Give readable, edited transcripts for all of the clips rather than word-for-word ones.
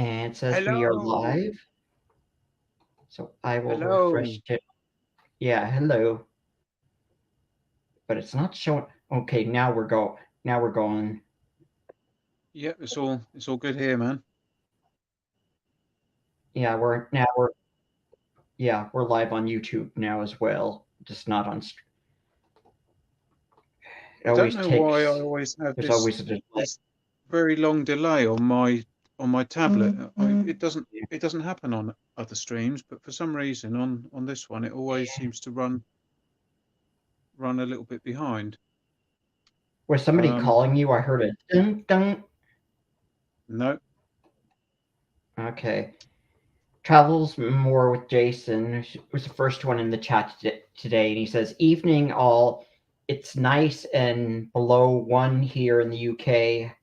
And it says Hello. we are live. So I will Hello. refresh it. Yeah, hello. But it's not showing. Okay, now we're going. Yeah, it's all good here, man. Yeah, we're live on YouTube now as well. Just not on. It I don't always know why I takes. always have There's always a delay. this very long delay on my tablet. Yeah. It doesn't happen on other streams, but for some reason on this one it always seems to run a little bit behind. Was somebody Um, calling you? I heard a dun dun. no. Okay. Travels more with Jason was the first one in the chat today, and he says, "Evening all. It's nice and below 1 here in the UK.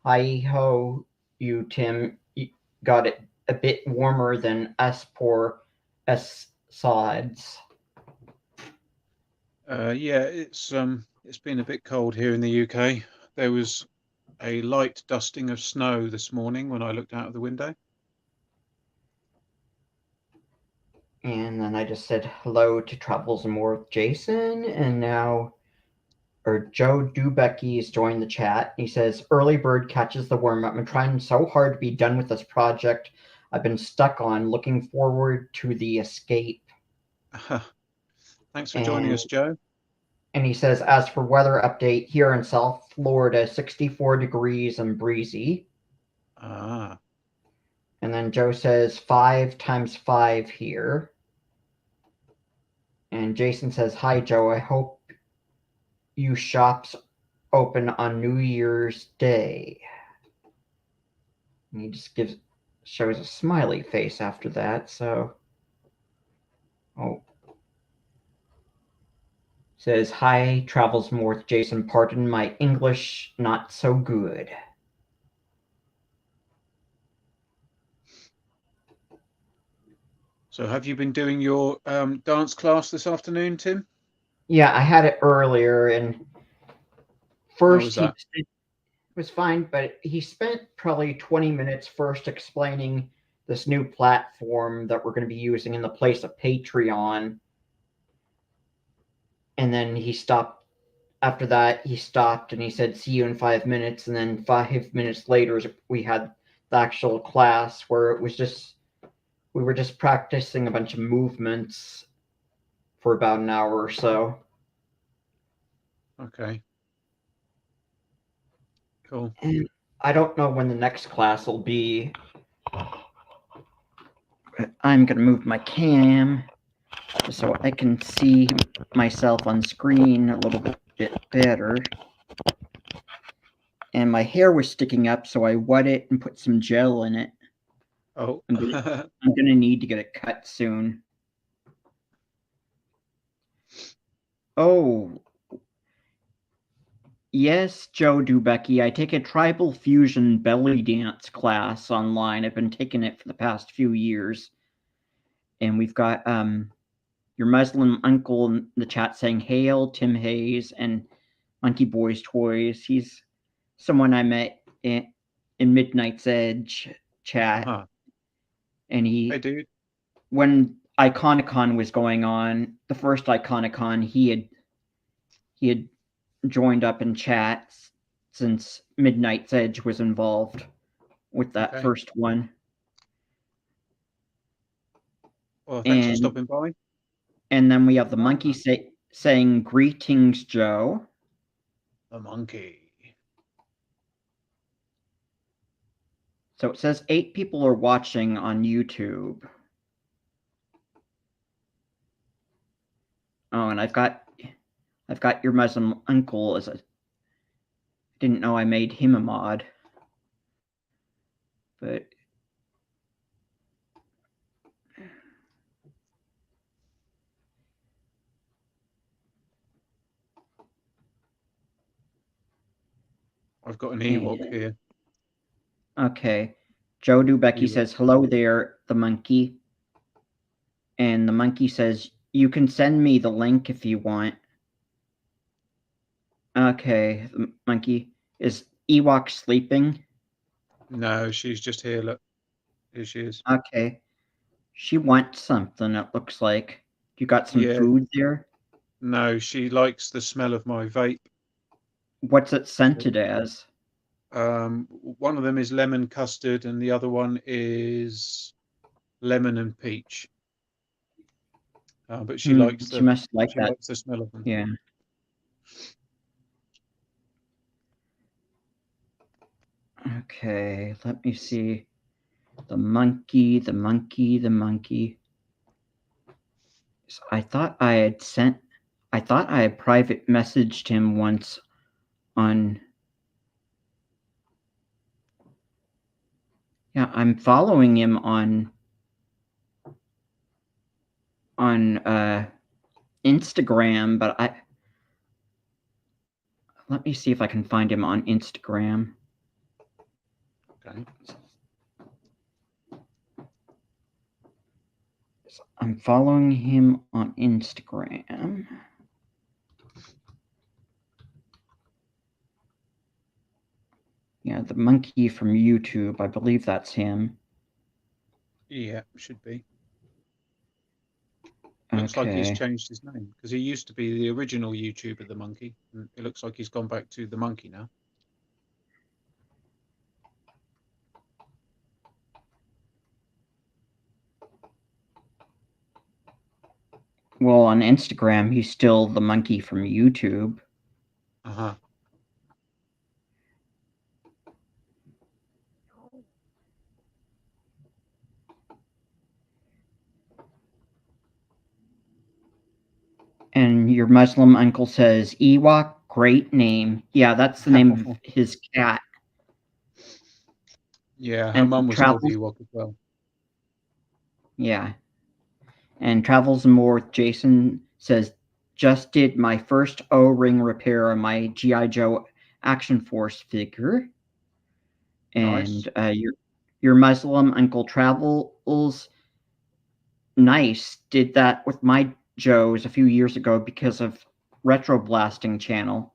Hi ho, you Tim. You got it a bit warmer than us poor us sods." Yeah, it's been a bit cold here in the UK. There was a light dusting of snow this morning when I looked out of the window. And then I just said hello to Travels and More with Jason, and now Joe Dubecky's joined the chat. He says, "Early bird catches the worm. I've been trying so hard to be done with this project I've been stuck on. Looking forward to the escape." Thanks for joining And us, Joe. he says, "As for weather update here in South Florida, 64 degrees and breezy." Ah. And then Joe says 5 times 5 here. And Jason says, "Hi Joe, I hope you shops open on New Year's Day." And he just shows a smiley face after that. So, oh, says, "Hi, Travels North, Jason. Pardon my English, not so good." So have you been doing your dance class this afternoon, Tim? Yeah, I had it earlier, and How first was that? it was fine, but he spent probably 20 minutes first explaining this new platform that we're going to be using in the place of Patreon. And then he stopped. After that, he stopped and he said, "See you in 5 minutes." And then 5 minutes later, we had the actual class where we were just practicing a bunch of movements for about an hour or so. Okay. Cool. And I don't know when the next class will be. I'm going to move my cam just so I can see myself on screen a little bit better. And my hair was sticking up, so I wet it and put some gel in it. Oh. I'm gonna need to get it cut soon. Oh, yes, Joe Dubecki. I take a tribal fusion belly dance class online. I've been taking it for the past few years. And we've got your Muslim uncle in the chat saying, "Hail, Tim Hayes," and Monkeyboy's Toys. He's someone I met in Midnight's Edge chat. Uh-huh. And Hey, dude. when Iconicon was going on, the first Iconicon, he had joined up in chat since Midnight's Edge was involved with that Okay. first one. Well, thanks for And stopping by. then we have the monkey saying, "Greetings, Joe." A monkey. So it says 8 people are watching on YouTube. Oh, and I've got your Muslim uncle as a. Didn't know I made him a mod, but I've got an Ewok here. Okay. Joe Dubecki Ewok. says, "Hello there, the monkey." And the monkey says, "You can send me the link if you want." Okay, the monkey. Is Ewok sleeping? No, she's just here. Look. Here she is. Okay. She wants something, it looks like. You got some Yeah. food there? No, she likes the smell of my vape. What's it scented as? One of them is lemon custard, and the other one is lemon and peach. But she likes She must like she that. likes the smell of them. Yeah. Okay, let me see. The monkey, the monkey, the monkey. So I thought I had private messaged him once on. Yeah, I'm following him on Instagram, but let me see if I can find him on Instagram. Okay. So I'm following him on Instagram. Yeah, the monkey from YouTube. I believe that's him. Yeah, should be. Looks like he's changed his name because he used to be the original YouTuber, the monkey. And it looks like he's gone back to the monkey now. Well, on Instagram, he's still the monkey from YouTube. Uh-huh. And your Muslim uncle says, Ewok, great name. Yeah, that's the name of his cat. Yeah, her mum was called Ewok as well. Yeah. And Travels More with Jason says, just did my first O-ring repair on my G.I. Joe Action Force figure. Nice. And your Muslim uncle Travels, nice, did that with my Joes a few years ago because of Retro Blasting channel.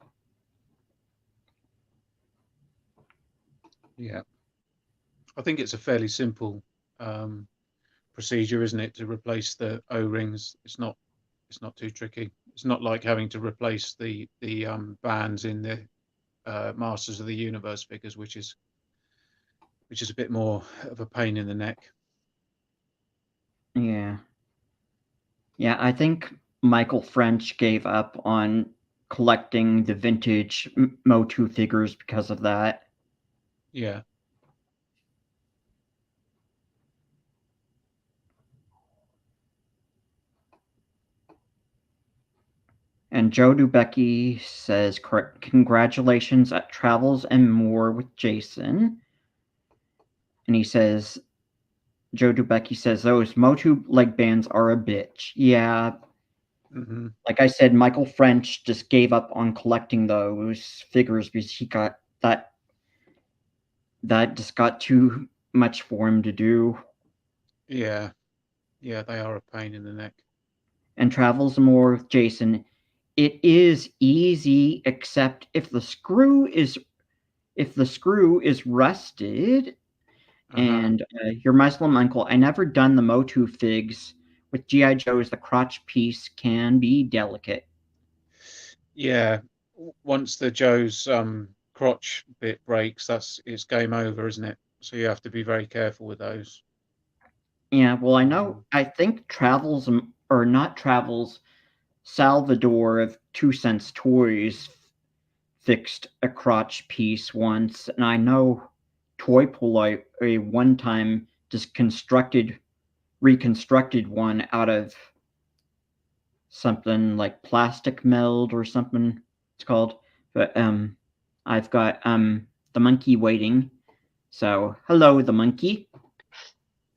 Yeah. I think it's a fairly simple procedure, isn't it, to replace the O-rings? It's not too tricky. It's not like having to replace the bands in the Masters of the Universe figures, which is a bit more of a pain in the neck. Yeah. Yeah, I think Michael French gave up on collecting the vintage Motu figures because of that. Yeah. And Joe Dubecki says, congratulations at Travels and More with Jason. And he says, Joe Dubecki says, those Motu leg bands are a bitch. Yeah. Mm-hmm. Like I said, Michael French just gave up on collecting those figures because he got that just got too much for him to do. Yeah. Yeah, they are a pain in the neck. And Travels More with Jason, it is easy, except if the screw is rusted. And your Muslim uncle, I never done the Motu figs. With G.I. Joes, the crotch piece can be delicate. Yeah, once the Joe's crotch bit breaks, it's game over, isn't it? So you have to be very careful with those. Yeah, well, I think Travels, or not Travels, Salvador of 2 Cents Toys fixed a crotch piece once, and I know Toy Pool a one time just reconstructed one out of something like plastic meld or something it's called. But I've got the monkey waiting. So hello, the monkey.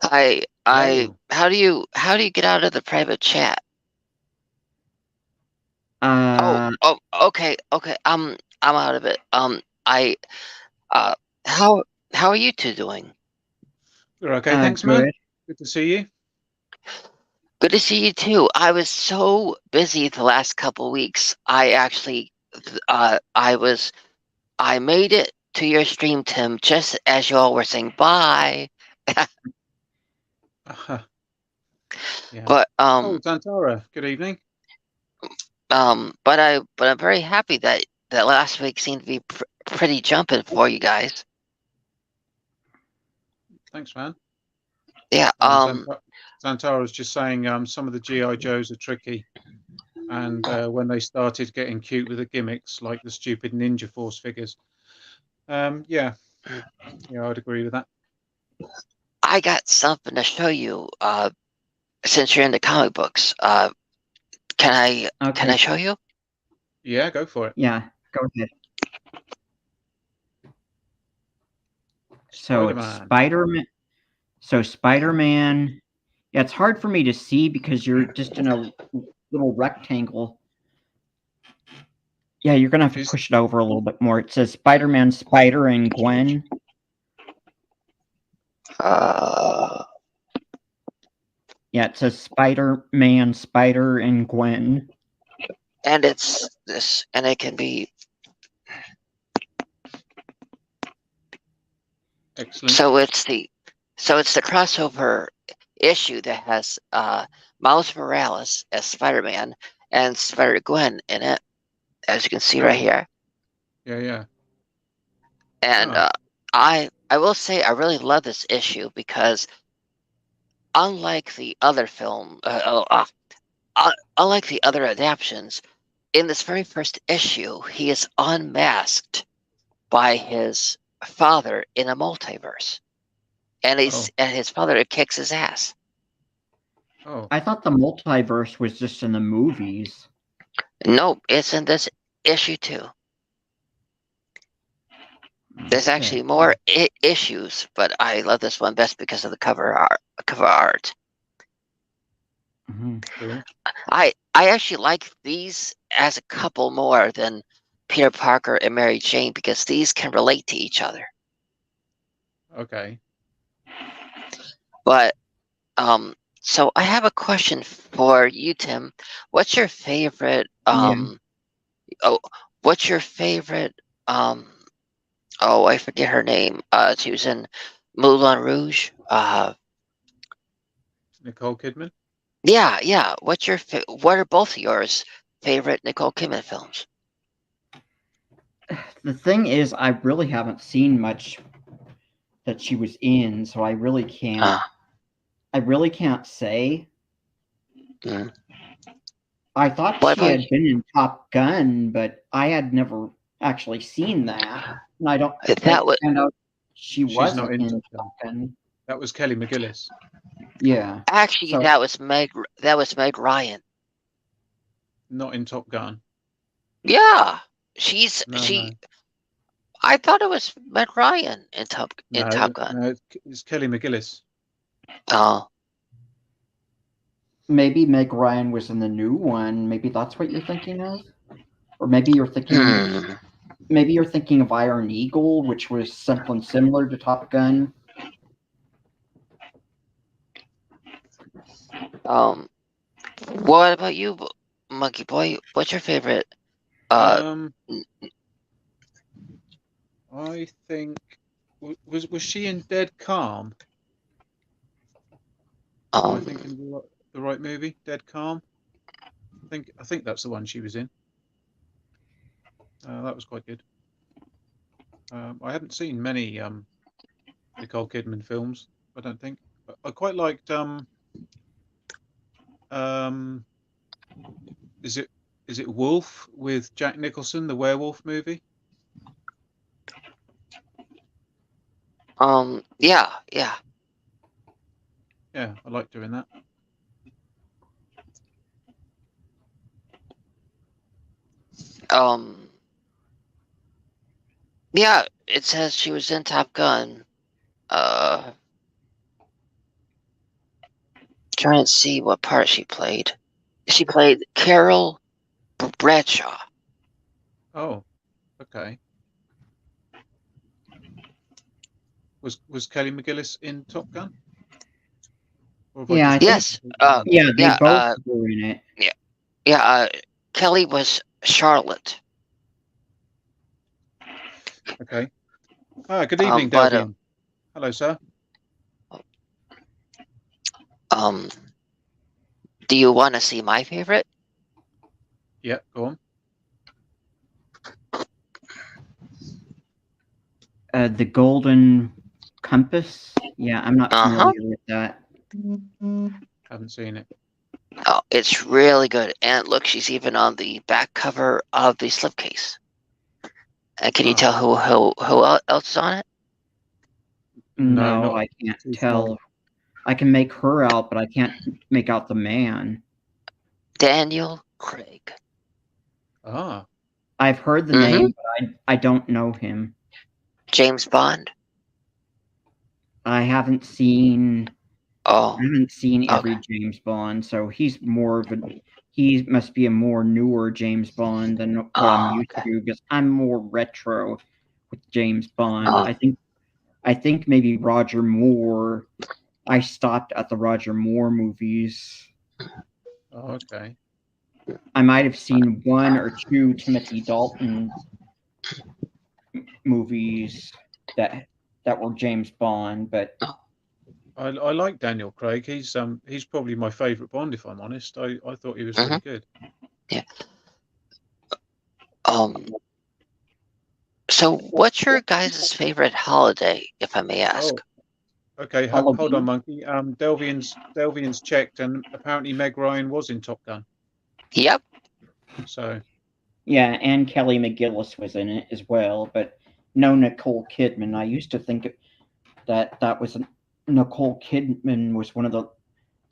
How do you get out of the private chat? Okay. I'm out of it. How are you two doing? You're okay, thanks, man. Good to see you. Good to see you too. I was so busy the last couple weeks. I actually, I made it to your stream, Tim, just as you all were saying bye. Yeah. But Oh, Santara, good evening. but I'm very happy that last week seemed to be pretty jumping for you guys. Thanks, man. Yeah. Santara's just saying some of the GI Joes are tricky, and when they started getting cute with the gimmicks like the stupid Ninja Force figures. Yeah, I'd agree with that. I got something to show you. Since you're into comic books, can I show you? Yeah, go for it. Yeah, go ahead. So it's Spider-Man. Spider-Man. So Spider-Man. Yeah, it's hard for me to see because you're just in a little rectangle. Yeah, you're gonna have to push it over a little bit more. It says Spider-Man, Spider, and Gwen. Yeah, it says Spider-Man, Spider, and Gwen. And it's this, and it can be. Excellent. So it's the crossover issue that has Miles Morales as Spider-Man and Spider-Gwen in it, as you can see right here. Yeah. And I will say I really love this issue because unlike the other film, unlike the other adaptions, in this very first issue, he is unmasked by his father in a multiverse, and his father kicks his ass. Oh, I thought the multiverse was just in the movies. Nope, it's in this issue too. There's actually more issues, but I love this one best because of the cover art. Mm-hmm. Cool. I actually like these as a couple more than Peter Parker and Mary Jane because these can relate to each other. Okay. But so I have a question for you, Tim. What's your favorite what's your favorite I forget her name. She was in Moulin Rouge. Nicole Kidman? Yeah. What are both of yours favorite Nicole Kidman films? The thing is, I really haven't seen much that she was in, so I really can't. I really can't say. I thought she had been in Top Gun, but I had never actually seen that, and I don't. Found out she wasn't in Top Gun. That was Kelly McGillis. Yeah. Actually, that was Meg Ryan. Not in Top Gun. Yeah, No. I thought it was Meg Ryan in Top Gun. No, it's Kelly McGillis. Oh. Maybe Meg Ryan was in the new one. Maybe that's what you're thinking of, or maybe you're thinking. Maybe you're thinking of Iron Eagle, which was something similar to Top Gun. What about you, Monkeyboy? What's your favorite? I think was she in Dead Calm? Am I thinking the right movie? Dead Calm. I think that's the one she was in. That was quite good. I haven't seen many Nicole Kidman films. I don't think. I quite liked is it Wolf with Jack Nicholson, the werewolf movie? Yeah. Yeah, I like doing that. Yeah, it says she was in Top Gun. Trying to see what part she played. She played Carol Bradshaw. Oh, okay. Was Kelly McGillis in Top Gun? Yeah, yes. They both were in it. Yeah. Kelly was Charlotte. Okay. Good evening, Delvian. Hello, sir. Do you want to see my favorite? Yeah, go on. The Golden Compass. Yeah, I'm not familiar with that. Haven't seen it. Oh, it's really good. And look, she's even on the back cover of the slipcase. And can you tell who else is on it? No, No, not I can't too tell. small. I can make her out, but I can't make out the man. Daniel Craig. Ah, I've heard the name, but I don't know him. James Bond. I haven't seen Oh, every James Bond, so he's more of a he must be a more newer James Bond than what I'm used to, because I'm more retro with James Bond. I think maybe Roger Moore. I stopped at the Roger Moore movies. oh, okay. I might have seen one or two Timothy Dalton movies that were James Bond, but I like Daniel Craig. He's probably my favourite Bond, if I'm honest. I thought he was really good. Yeah. So what's your guys' favorite holiday, if I may ask? Oh, okay. Hold on, Monkey. Delvian's checked, and apparently Meg Ryan was in Top Gun. Yep. So. Yeah, and Kelly McGillis was in it as well, but no Nicole Kidman. I used to think that was Nicole Kidman was one of the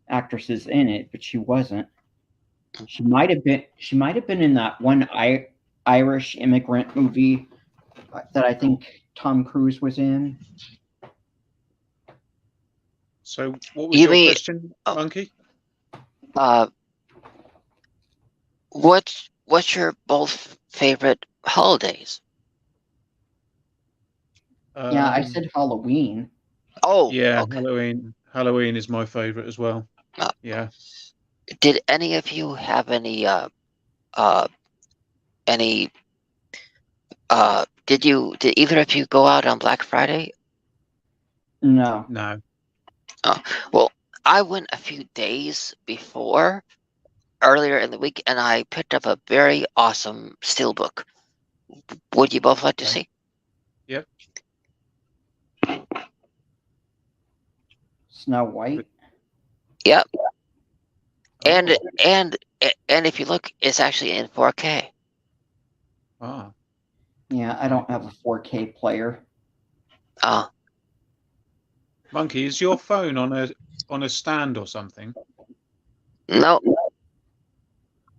actresses in it, but she wasn't. She might have been in that one Irish immigrant movie that I think Tom Cruise was in. So what was your question, Monkey? What's your both favorite holidays? Yeah, I said Halloween. Oh, yeah, okay. Halloween is my favorite as well. Yeah. Did any of you have any did either of you go out on Black Friday? No. Oh, well, I went a few days before, earlier in the week, and I picked up a very awesome steelbook. Would you both like to see? Yep. Snow White. Yep. And if you look, it's actually in 4K. Ah. Yeah, I don't have a 4K player. Monkey, is your phone on a stand or something? No.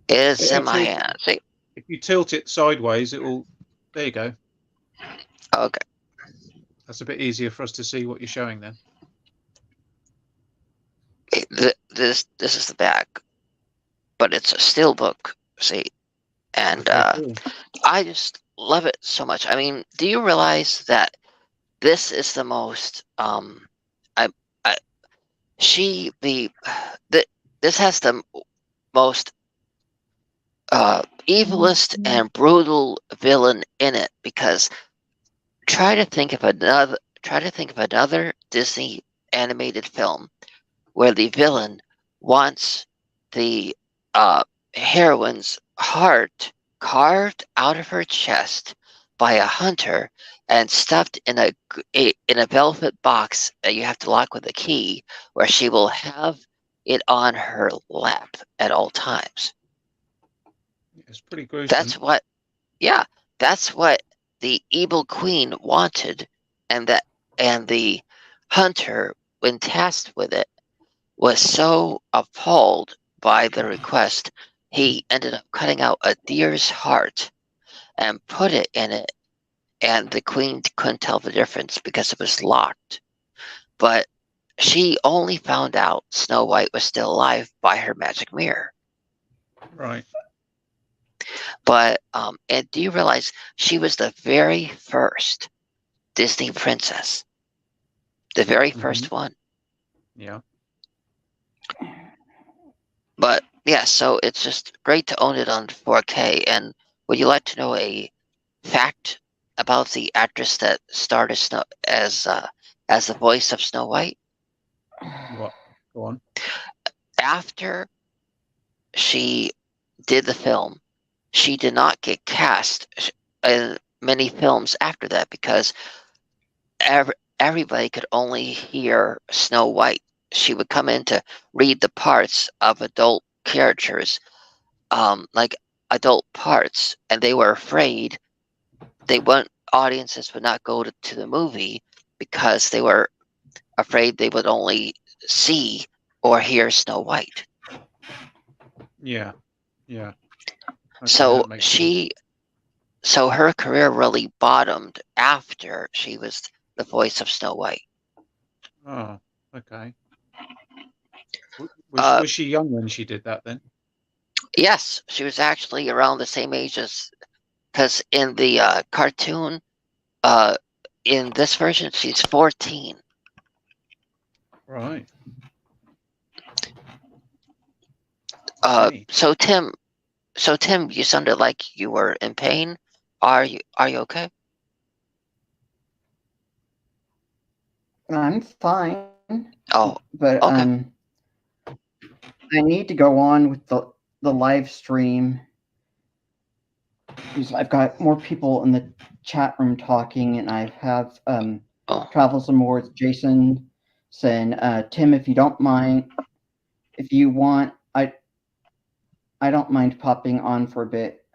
It's in my hand. See? If you tilt it sideways, it will. There you go. Okay. That's a bit easier for us to see what you're showing then. This is the back, but it's a steelbook. See, and Cool. I just love it so much. I mean, do you realize that this is the most this has the most evilest and brutal villain in it, because try to think of another Disney animated film where the villain wants the heroine's heart carved out of her chest by a hunter and stuffed in a velvet box that you have to lock with a key, where she will have it on her lap at all times. It's pretty gruesome. That's what the evil queen wanted, and the hunter, when tasked with it, was so appalled by the request, he ended up cutting out a deer's heart and put it in it, and the queen couldn't tell the difference because it was locked. But she only found out Snow White was still alive by her magic mirror. Right. But and do you realize she was the very first Disney princess? The very first one. Yeah. But yeah, so it's just great to own it on 4K. And would you like to know a fact about the actress that starred as the voice of Snow White? What? Go on. After she did the film, she did not get cast in many films after that because everybody could only hear Snow White. She would come in to read the parts of adult characters, like adult parts, and they were afraid audiences would not go to the movie because they were afraid they would only see or hear Snow White. Yeah. Okay, So that makes sense. so her career really bottomed after she was the voice of Snow White. Oh, okay. Was she young when she did that then? Yes, she was actually around the same age as, because in the cartoon, in this version, she's 14. Right. Okay. So Tim, you sounded like you were in pain. Are you okay? I'm fine. Oh, But okay. I need to go on with the live stream because I've got more people in the chat room talking, and I have Travels and More with Jason saying, Tim, if you don't mind, if you want, I don't mind popping on for a bit.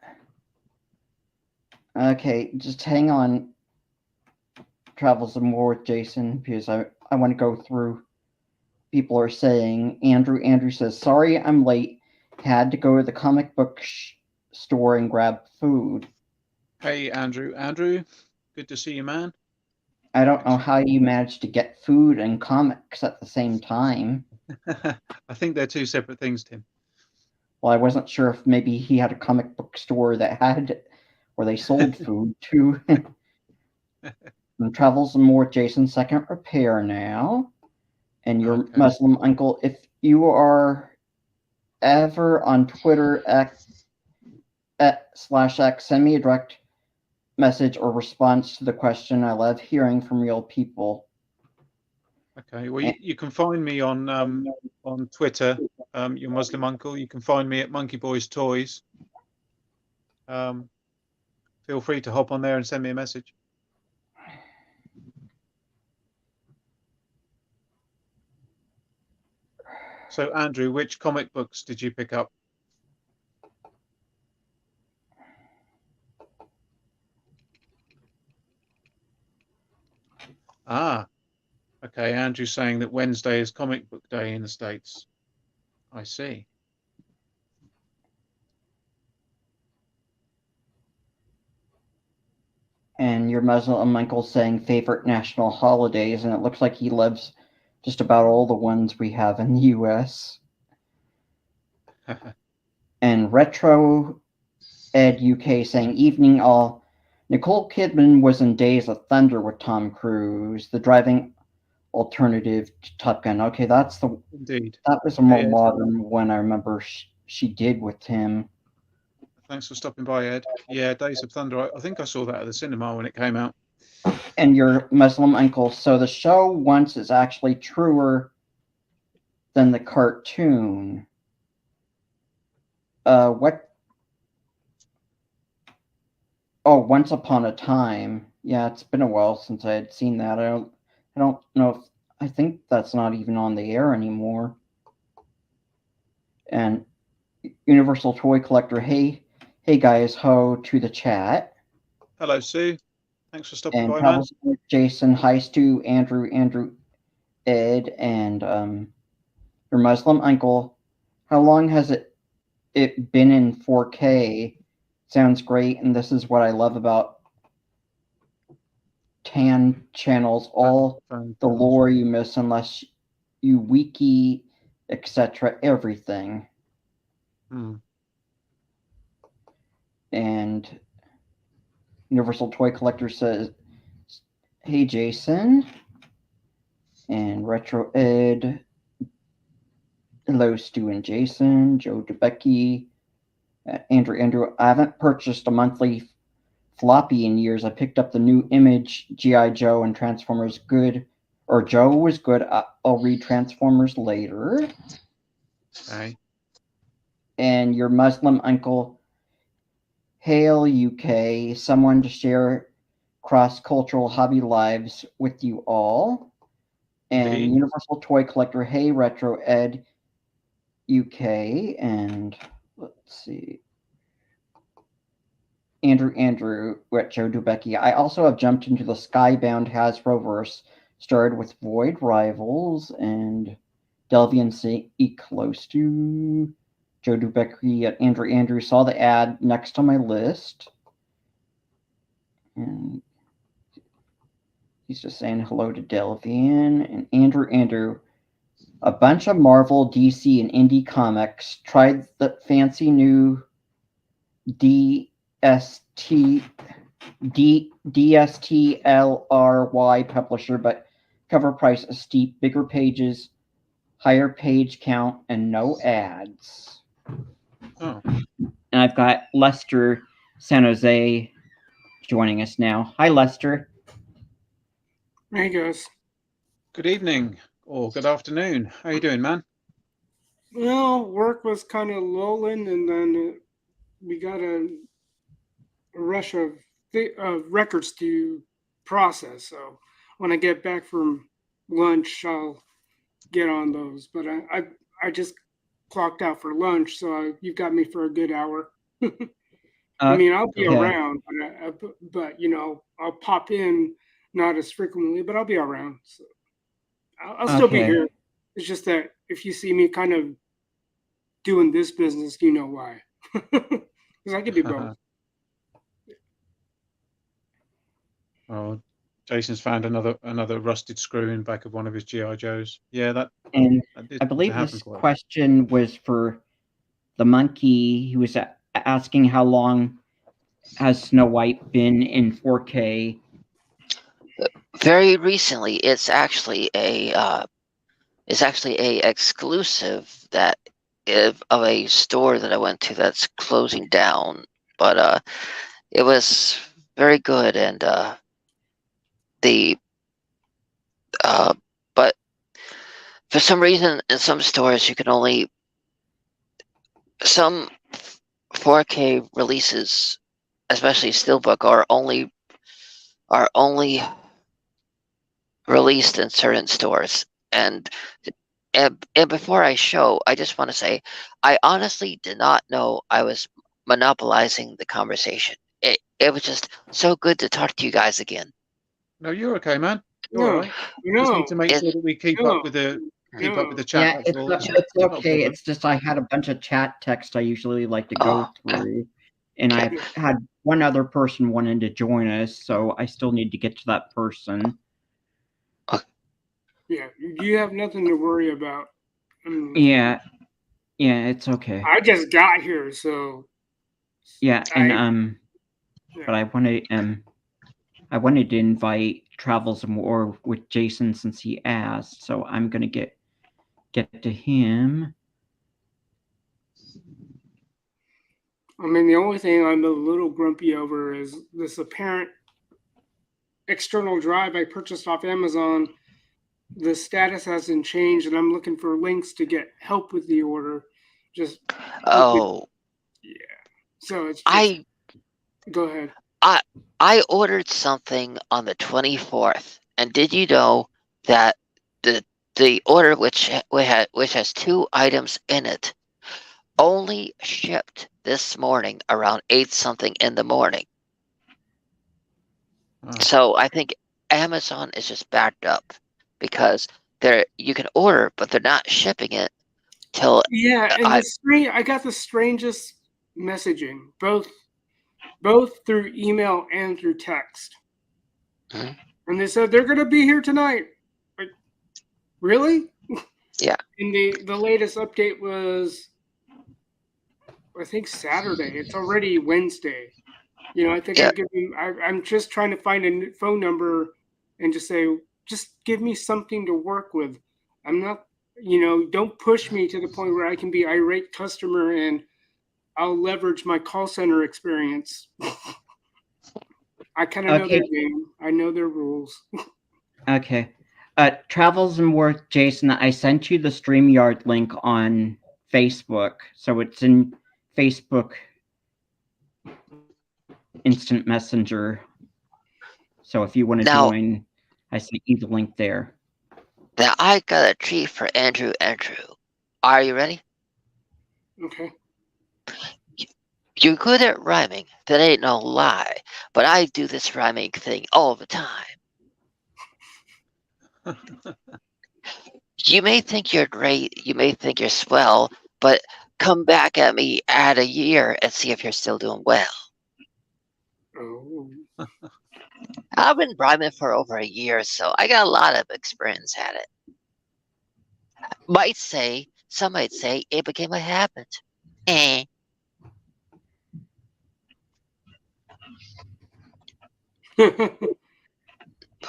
Okay, just hang on, Travels and More with Jason, because I want to go through. People are saying, Andrew says, sorry I'm late. Had to go to the comic book store and grab food. Hey, Andrew. Andrew, good to see you, man. I don't know how you managed to get food and comics at the same time. I think they're two separate things, Tim. Well, I wasn't sure if maybe he had a comic book store that had where they sold food too. And Travels and More Jason, second repair now. And your Muslim uncle, if you are ever on Twitter /X, send me a direct message or response to the question. I love hearing from real people. Okay, well, you can find me on Twitter, your Muslim uncle. You can find me at Monkeyboy's Toys. Feel free to hop on there and send me a message. So, Andrew, which comic books did you pick up? Okay. Andrew's saying that Wednesday is comic book day in the States. I see. And your Muslim uncle saying favorite national holidays, and it looks like he loves just about all the ones we have in the U.S. And Retro Ed UK saying evening all. Nicole Kidman was in Days of Thunder with Tom Cruise, the driving alternative to Top Gun. Okay, that's the Indeed. That was a more modern one I remember she did with him. Thanks for stopping by, Ed. Yeah, Days of Thunder. I think I saw that at the cinema when it came out. And your Muslim uncle. So the show once is actually truer than the cartoon. What? Oh, Once Upon a Time. Yeah, it's been a while since I had seen that. I don't know if I think that's not even on the air anymore. And Universal Toy Collector, hey guys, ho to the chat. Hello, Sue. Thanks for stopping by, man. Jason, hi Stu, Andrew, Ed, and your Muslim uncle. How long has it been in 4K? Sounds great, and this is what I love about Tan channels. All the lore you miss unless you wiki, etc. Everything. And Universal Toy Collector says, hey Jason. And Retro Ed, hello Stu and Jason, Joe DeBecky, Andrew. I haven't purchased a monthly floppy in years. I picked up the new Image, G.I. Joe, and Transformers. Good or Joe was good. I'll read Transformers later. Okay. And your Muslim uncle, Hail UK, someone to share cross-cultural hobby lives with you all. And Indeed. Universal Toy Collector, Hey Retro Ed UK, and let's see, Andrew Retro Dubecki. I also have jumped into the Skybound Hasbroverse, started with Void Rivals and Delvian Sea close to Joe Dubecki at Andrew saw the ad next on my list. And he's just saying hello to Delvian and Andrew. A bunch of Marvel, DC, and indie comics. Tried the fancy new DSTLRY publisher, but cover price is steep, bigger pages, higher page count, and no ads. Oh. And I've got Lester San Jose joining us now. Hi, Lester. Hey, guys. Good evening or good afternoon. How you doing, man? Well, work was kind of lulling, and then we got a rush of records to process. So when I get back from lunch, I'll get on those. But I just clocked out for lunch, so you've got me for a good hour. I mean, I'll be around, but you know, I'll pop in not as frequently, but I'll be around. So I'll still be here. It's just that if you see me kind of doing this business, you know why. Because I could do both. Oh, Jason's found another rusted screw in back of one of his GI Joes. Yeah, that. And that I believe this question was for the monkey. He was asking how long has Snow White been in 4K? Very recently. It's actually a exclusive that of a store that I went to that's closing down. But it was very good, and but for some reason in some stores you can only some 4K releases, especially Steelbook, are only released in certain stores. And before I show, I just want to say I honestly did not know I was monopolizing the conversation. It was just so good to talk to you guys again. No, you're okay, man. You're all right. Just need to make sure that we keep up with the chat. Yeah, it's okay. It's just I had a bunch of chat text I usually like to go through, and I've had one other person wanting to join us, so I still need to get to that person. Yeah, you have nothing to worry about. Yeah, it's okay. I just got here, so yeah, and but I wanted to invite Travels More with Jason since he asked, so I'm gonna get to him. I mean, the only thing I'm a little grumpy over is this apparent external drive I purchased off Amazon. The status hasn't changed, and I'm looking for links to get help with the order. Yeah. So it's just, go ahead. I ordered something on the 24th, and did you know that the order which has 2 items in it only shipped this morning around 8-something in the morning? So I think Amazon is just backed up because you can order, but they're not shipping it till. Yeah, and I got the strangest messaging, both through email and through text. Mm-hmm. And they said they're going to be here tonight. Like, really? Yeah. And the latest update was, I think, Saturday. It's already Wednesday. You know, I think I'm just trying to find a phone number and just say, just give me something to work with. I'm not, don't push me to the point where I can be irate customer and I'll leverage my call center experience. I kind of know their game. I know their rules. Okay. Travels and Worth, Jason, I sent you the StreamYard link on Facebook, so it's in Facebook Instant Messenger. So if you want to join, I sent you the link there. Now I got a treat for Andrew. Andrew, are you ready? Okay. You're good at rhyming. That ain't no lie. But I do this rhyming thing all the time. You may think you're great. You may think you're swell. But come back at me at a year and see if you're still doing well. Oh. I've been rhyming for over a year, so I got a lot of experience at it. Some might say it became a habit. Eh.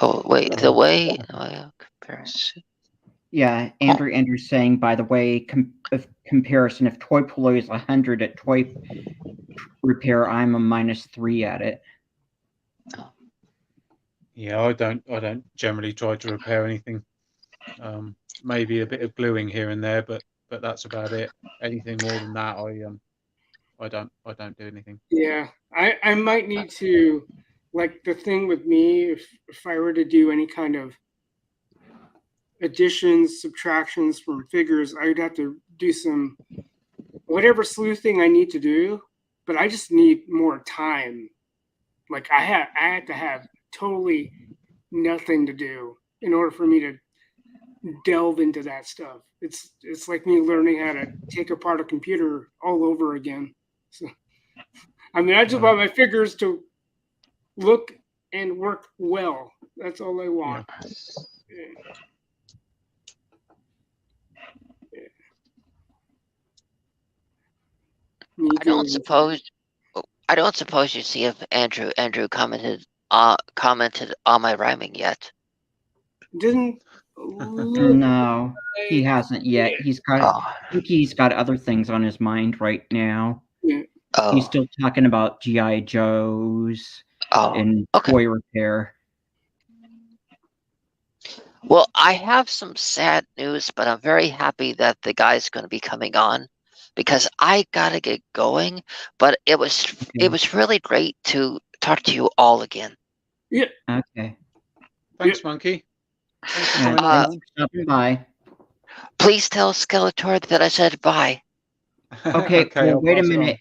Oh, wait, the way comparison. Yeah, Andrew's saying, by the way, comparison, if Toy Polo is 100 at toy repair, I'm a -3 at it. Yeah, I don't generally try to repair anything. Maybe a bit of gluing here and there, but that's about it. Anything more than that, I don't do anything. Yeah, I might need to, like, the thing with me, if I were to do any kind of additions, subtractions from figures, I would have to do some whatever sleuthing I need to do, but I just need more time. Like I had to have totally nothing to do in order for me to delve into that stuff. It's like me learning how to take apart a computer all over again. So I mean, I just want my figures to look and work well. That's all I want. Yeah. I don't suppose you see if Andrew commented on my rhyming yet. Didn't No, he hasn't yet. Oh. I think he's got other things on his mind right now. Yeah. Oh. He's still talking about G.I. Joes and toy repair. Well, I have some sad news, but I'm very happy that the guy's going to be coming on because I gotta get going. But it was really great to talk to you all again. Yeah. Okay. Thanks, Monkey. Thanks for thanks for stopping by. Please tell Skeletor that I said bye. Okay, well, wait a minute.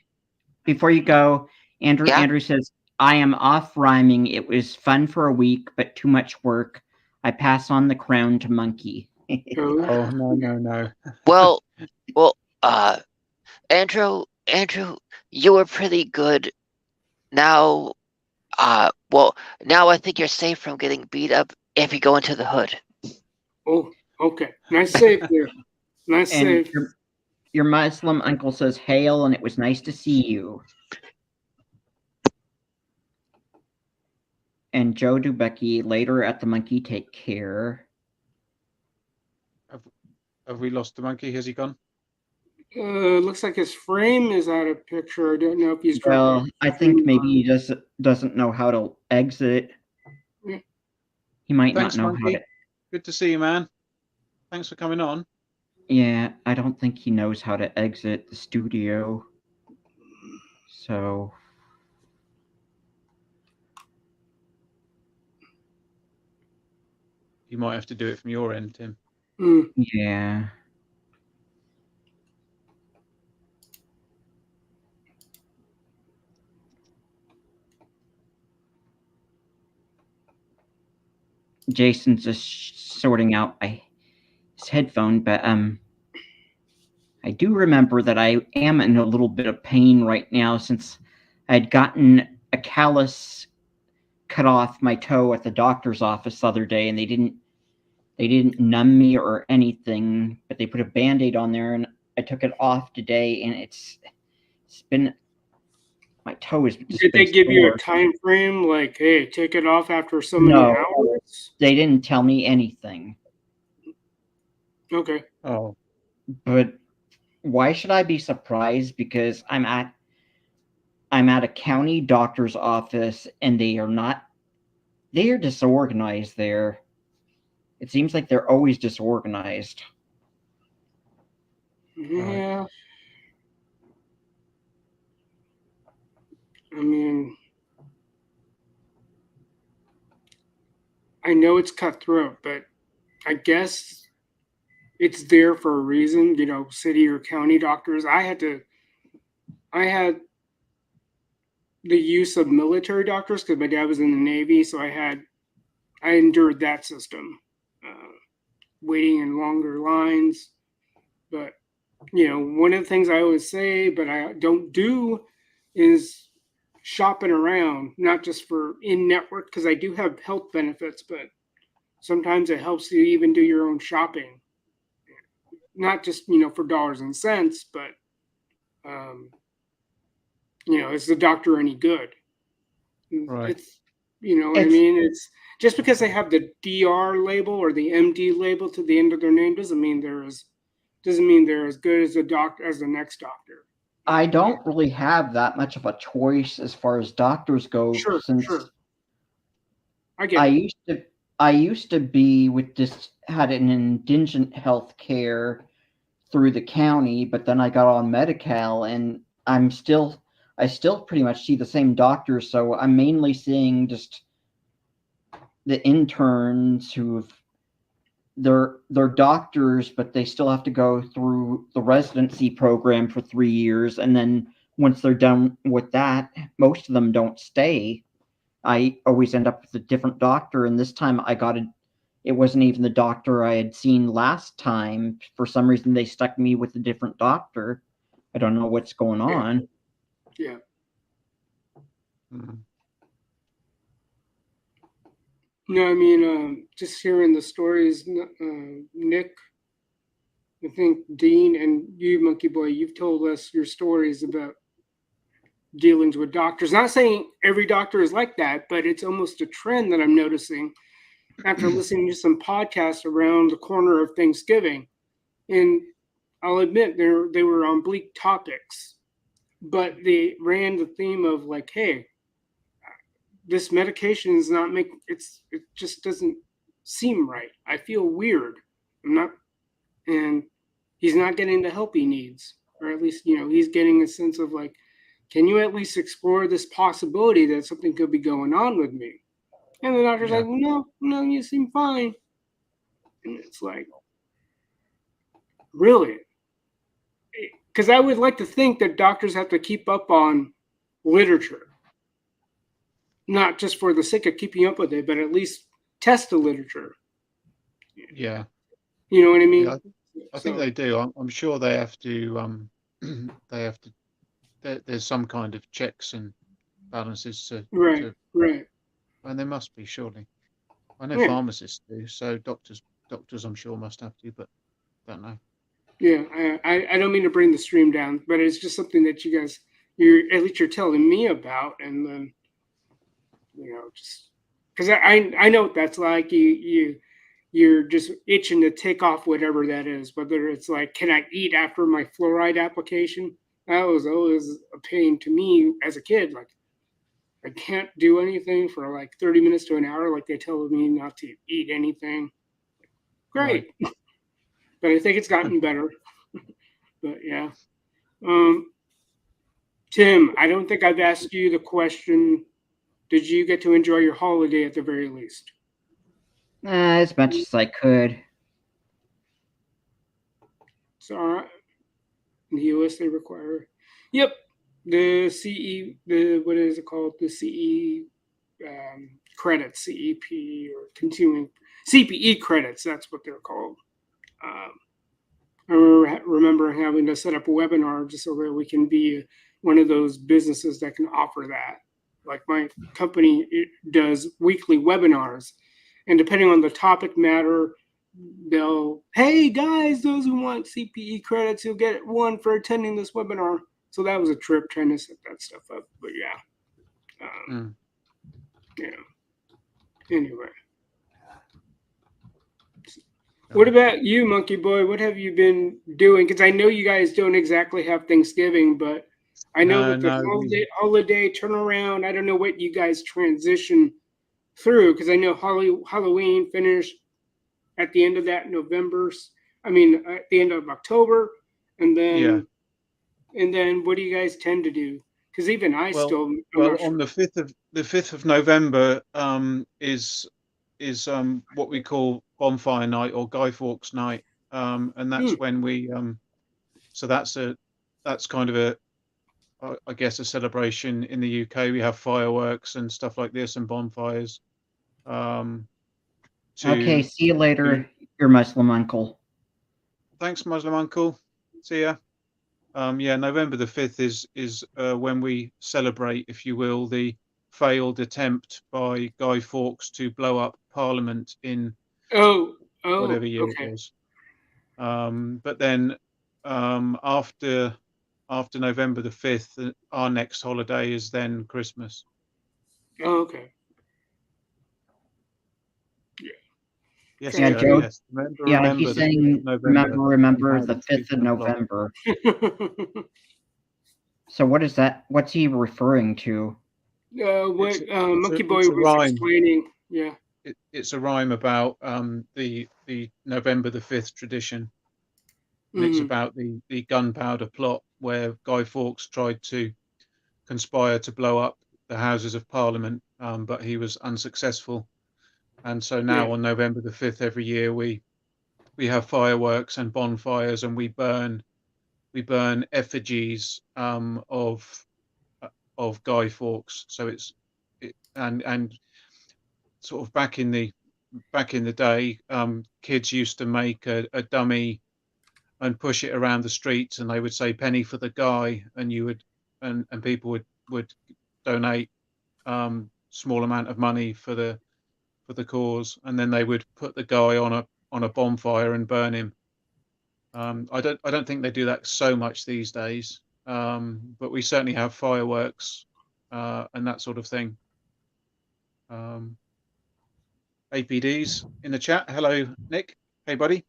Before you go, Andrew says, I am off rhyming. It was fun for a week, but too much work. I pass on the crown to Monkey. Oh, no. Well, Andrew, you were pretty good. Now, now I think you're safe from getting beat up if you go into the hood. Oh, okay. Nice save there. Nice save. Your Muslim uncle says, hail, and it was nice to see you. And Joe Dubecki, later at the Monkey, take care. Have we lost the Monkey? Has he gone? Looks like his frame is out of picture. I don't know if he's Well, I think maybe he doesn't know how to exit. Yeah. He might Thanks, not know Monkey. how to. Good to see you, man. Thanks for coming on. Yeah, I don't think he knows how to exit the studio. So You might have to do it from your end, Tim. Yeah. Jason's just sorting out his headphone, but I do remember that I am in a little bit of pain right now since I'd gotten a callus cut off my toe at the doctor's office the other day, and they didn't numb me or anything, but they put a Band-Aid on there, and I took it off today, and it's been, my toe is just Did they give you a time frame, like, hey, take it off after so many hours? They didn't tell me anything. Okay. Oh. But why should I be surprised? Because I'm at a county doctor's office, and they are disorganized there. It seems like they're always disorganized. Yeah. I mean, I know it's cutthroat, but I guess it's there for a reason. You know, city or county doctors. I had the use of military doctors because my dad was in the Navy, so I endured that system, waiting in longer lines. But you know, one of the things I always say, but I don't do, is shopping around, not just for in network, because I do have health benefits, but sometimes it helps you even do your own shopping, not just, you know, for dollars and cents, but um, you know, is the doctor any good? Right. It's, you know what I mean? It's just because they have the DR label or the MD label to the end of their name doesn't mean they're as good as the next doctor. I don't really have that much of a choice as far as doctors go. Sure. I used to be with this, had an indigent health care through the county, but then I got on Medi-Cal, and I still pretty much see the same doctors. So I'm mainly seeing just the interns they're doctors, but they still have to go through the residency program for 3 years, and then once they're done with that, most of them don't stay. I always end up with a different doctor, and this time it wasn't even the doctor I had seen last time. For some reason, they stuck me with a different doctor. I don't know what's going on. Yeah. Mm-hmm. No, I mean, just hearing the stories, Nick, I think Dean and you, Monkeyboy, you've told us your stories about dealings with doctors. Not saying every doctor is like that, but it's almost a trend that I'm noticing after listening to some podcasts around the corner of Thanksgiving. And I'll admit they were on bleak topics, but they ran the theme of like, hey, this medication is not making it just doesn't seem right. I feel weird. I'm not, and he's not getting the help he needs, or at least, you know, he's getting a sense of like, can you at least explore this possibility that something could be going on with me? And the doctor's like, no, you seem fine. And it's like, really? Because I would like to think that doctors have to keep up on literature, not just for the sake of keeping up with it, but at least test the literature. Yeah. You know what I mean? Yeah, I think they do. I'm sure they have to. They have to. There's some kind of checks and balances right. And there must be, surely. I know pharmacists do, so doctors I'm sure must have to, but don't know. Yeah, I don't mean to bring the stream down, but it's just something that you guys, at least you're telling me about, and then, you know, just because I know what that's like. You're just itching to take off whatever that is, whether it's like, can I eat after my fluoride application? That was always a pain to me as a kid. Like, I can't do anything for like 30 minutes to an hour. Like, they tell me not to eat anything. Great. Right. But I think it's gotten better. But yeah. Tim, I don't think I've asked you the question. Did you get to enjoy your holiday at the very least? As much as I could. So, in the US, they require. Yep. The what is it called? The CE credits, CEP, or continuing CPE credits. That's what they're called. I remember having to set up a webinar just so that we can be one of those businesses that can offer that. Like my company, it does weekly webinars, and depending on the topic matter, they'll, hey guys, those who want CPE credits, you'll get one for attending this webinar. So that was a trip trying to set that stuff up. But yeah. Yeah. Anyway. What about you, Monkeyboy? What have you been doing? Because I know you guys don't exactly have Thanksgiving, but I know with the holiday turnaround, I don't know what you guys transition through, because I know Halloween finished. at the end of that November. I mean, at the end of October, and then what do you guys tend to do? Because even I I'm on the 5th of November is what we call bonfire night or Guy Fawkes night, and that's when we so that's kind of a, I guess, a celebration in the UK. We have fireworks and stuff like this and bonfires. Okay, see you later, your Muslim uncle. Thanks, Muslim uncle. See ya. November the 5th is when we celebrate, if you will, the failed attempt by Guy Fawkes to blow up Parliament in whatever year it was. But then after November the 5th, our next holiday is then Christmas. Oh, okay. Yes, yeah, Joe. Yes. Remember he's saying remember the 5th of November. So what is that? What's he referring to? What Monkeyboy was explaining. Yeah. It's a rhyme about the November the 5th tradition. And it's about the gunpowder plot where Guy Fawkes tried to conspire to blow up the Houses of Parliament, but he was unsuccessful. And so now on November the 5th every year we have fireworks and bonfires, and we burn effigies of Guy Fawkes. So and sort of back in the day, kids used to make a dummy and push it around the streets, and they would say penny for the guy, and you would and people would donate small amount of money for the cause, and then they would put the guy on a bonfire and burn him. I don't think they do that so much these days, but we certainly have fireworks and that sort of thing. APD's in the chat. Hello, Nick. Hey, buddy.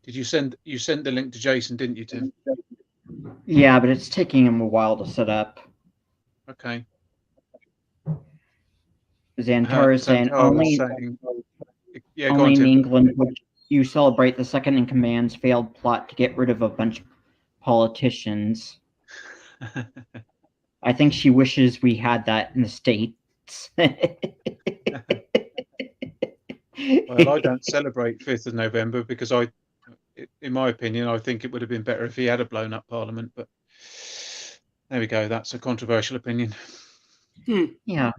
Did you send the link to Jason, didn't you, Tim? Yeah, but it's taking him a while to set up. Okay. Xantar is saying only in England would you celebrate the second in command's failed plot to get rid of a bunch of politicians. I think she wishes we had that in the States. Well, I don't celebrate 5th of November because in my opinion, I think it would have been better if he had a blown up Parliament, but there we go. That's a controversial opinion. Yeah.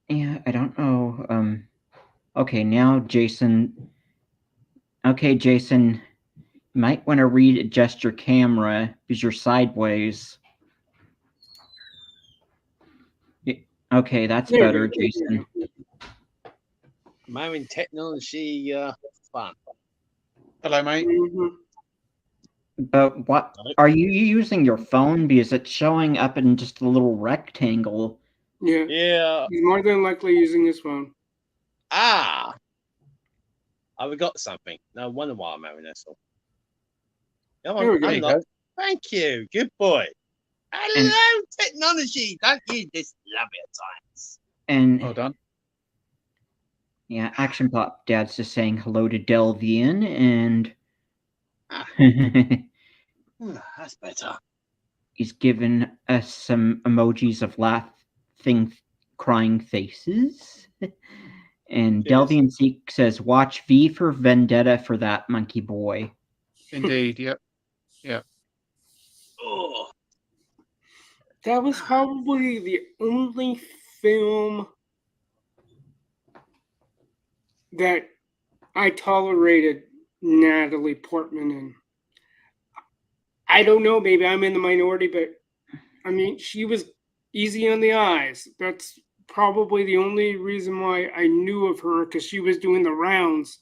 Yeah, I don't know. Okay, now Jason. Okay, Jason, you might want to readjust your camera because you're sideways. Okay, that's better, Jason. I'm having technology fun. Hello, mate. But what are you using your phone? Because it's showing up in just a little rectangle. Yeah. He's more than likely using his phone. I forgot something. No wonder why I'm having this. Thank you. Good boy. Hello, technology. Don't you just love it at times? And well done. Yeah, Action Pop Dad's just saying hello to Delvian, and that's better. He's given us some emojis of laughing, crying faces. And Delvian Seek says, "Watch V for Vendetta for that, Monkeyboy." Indeed, yep. Yep. Oh. That was probably the only film that I tolerated Natalie Portman in. I don't know, maybe I'm in the minority, but I mean, she was easy on the eyes. That's probably the only reason why I knew of her, because she was doing the rounds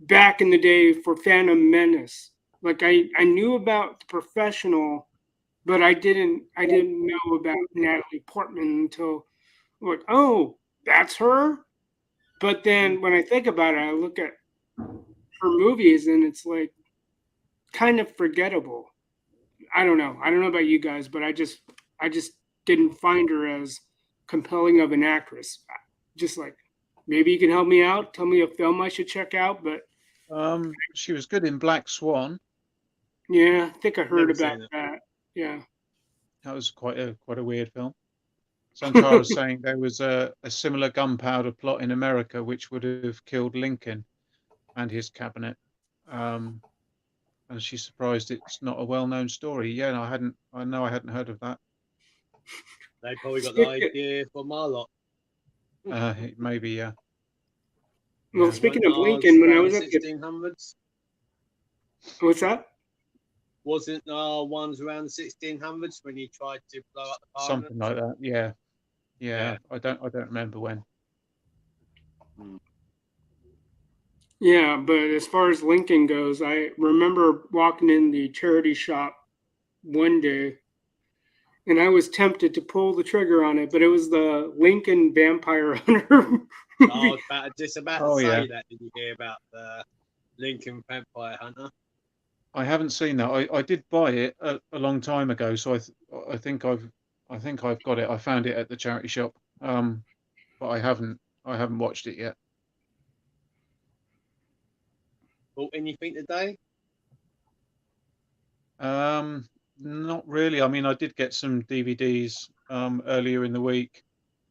back in the day for Phantom Menace. Like I knew about The Professional, but I didn't know about Natalie Portman until like, oh, that's her. But then when I think about it, I look at her movies, and it's like kind of forgettable. I don't know. I don't know about you guys, but I just didn't find her as compelling of an actress. Just like, maybe you can help me out, tell me a film I should check out. But she was good in Black Swan. yeah, I think I heard Never about seen it. that. Yeah. That was quite a weird film. Samtara was saying there was a similar gunpowder plot in America which would have killed Lincoln and his cabinet. And she's surprised it's not a well-known story. Yeah, I hadn't heard of that. They probably got the idea from our lot. Maybe, yeah. Well, Yeah. speaking of Lincoln, when I was at the 1600s, what's that? wasn't ones around the 1600s when he tried to blow up the Parliament? Something like that. Yeah. Yeah. I don't remember when. Yeah, but as far as Lincoln goes, I remember walking in the charity shop one day, and I was tempted to pull the trigger on it, but it was the Lincoln Vampire Hunter movie. I was just about to say yeah. that. Did you hear about the Lincoln Vampire Hunter? I haven't seen that. I did buy it a long time ago, so I think I've got it. I found it at the charity shop, but I haven't watched it yet. Bought anything today? Not really. I mean, I did get some DVDs earlier in the week,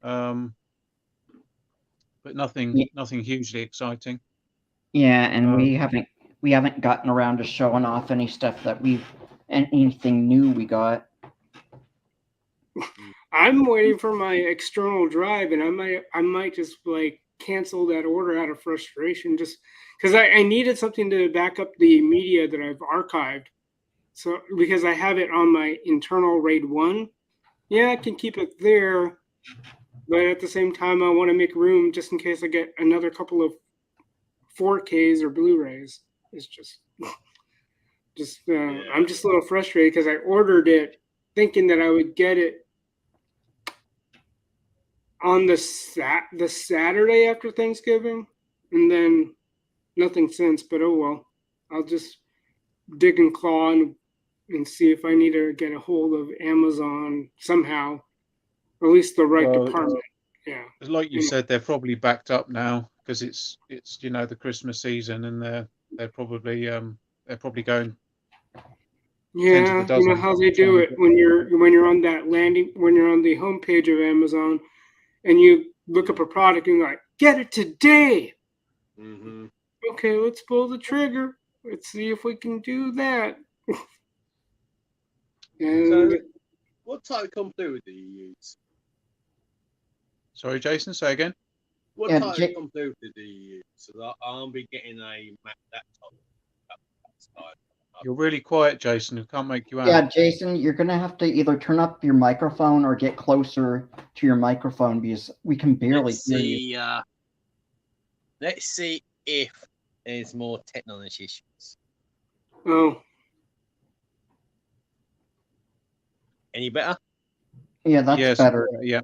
but nothing hugely exciting. Yeah, and we haven't gotten around to showing off any stuff that anything new we got. I'm waiting for my external drive, and I might just like cancel that order out of frustration, just because I needed something to back up the media that I've archived. So because I have it on my internal RAID 1, yeah, I can keep it there, but at the same time, I want to make room just in case I get another couple of 4Ks or Blu-rays. It's just I'm just a little frustrated because I ordered it thinking that I would get it on the Saturday after Thanksgiving, and then nothing since. But oh well, I'll just dig and claw and see if I need to get a hold of Amazon somehow, or at least the right department. Yeah, like you said, they're probably backed up now because it's the Christmas season, and they're probably going. Yeah, you know how they do it when you're on that when you're on the homepage of Amazon, and you look up a product and you're like, get it today. Mm-hmm. Okay, let's pull the trigger. Let's see if we can do that. And so, what type of computer do you use? Sorry, Jason, say again. What type of computer do you use? So I'll be getting a Mac laptop. You're really quiet, Jason. I can't make you out. Yeah, Jason, you're going to have to either turn up your microphone or get closer to your microphone because we can barely hear you. Let's see if there's more technology issues. Oh. Any better? Yeah, that's better. Yeah.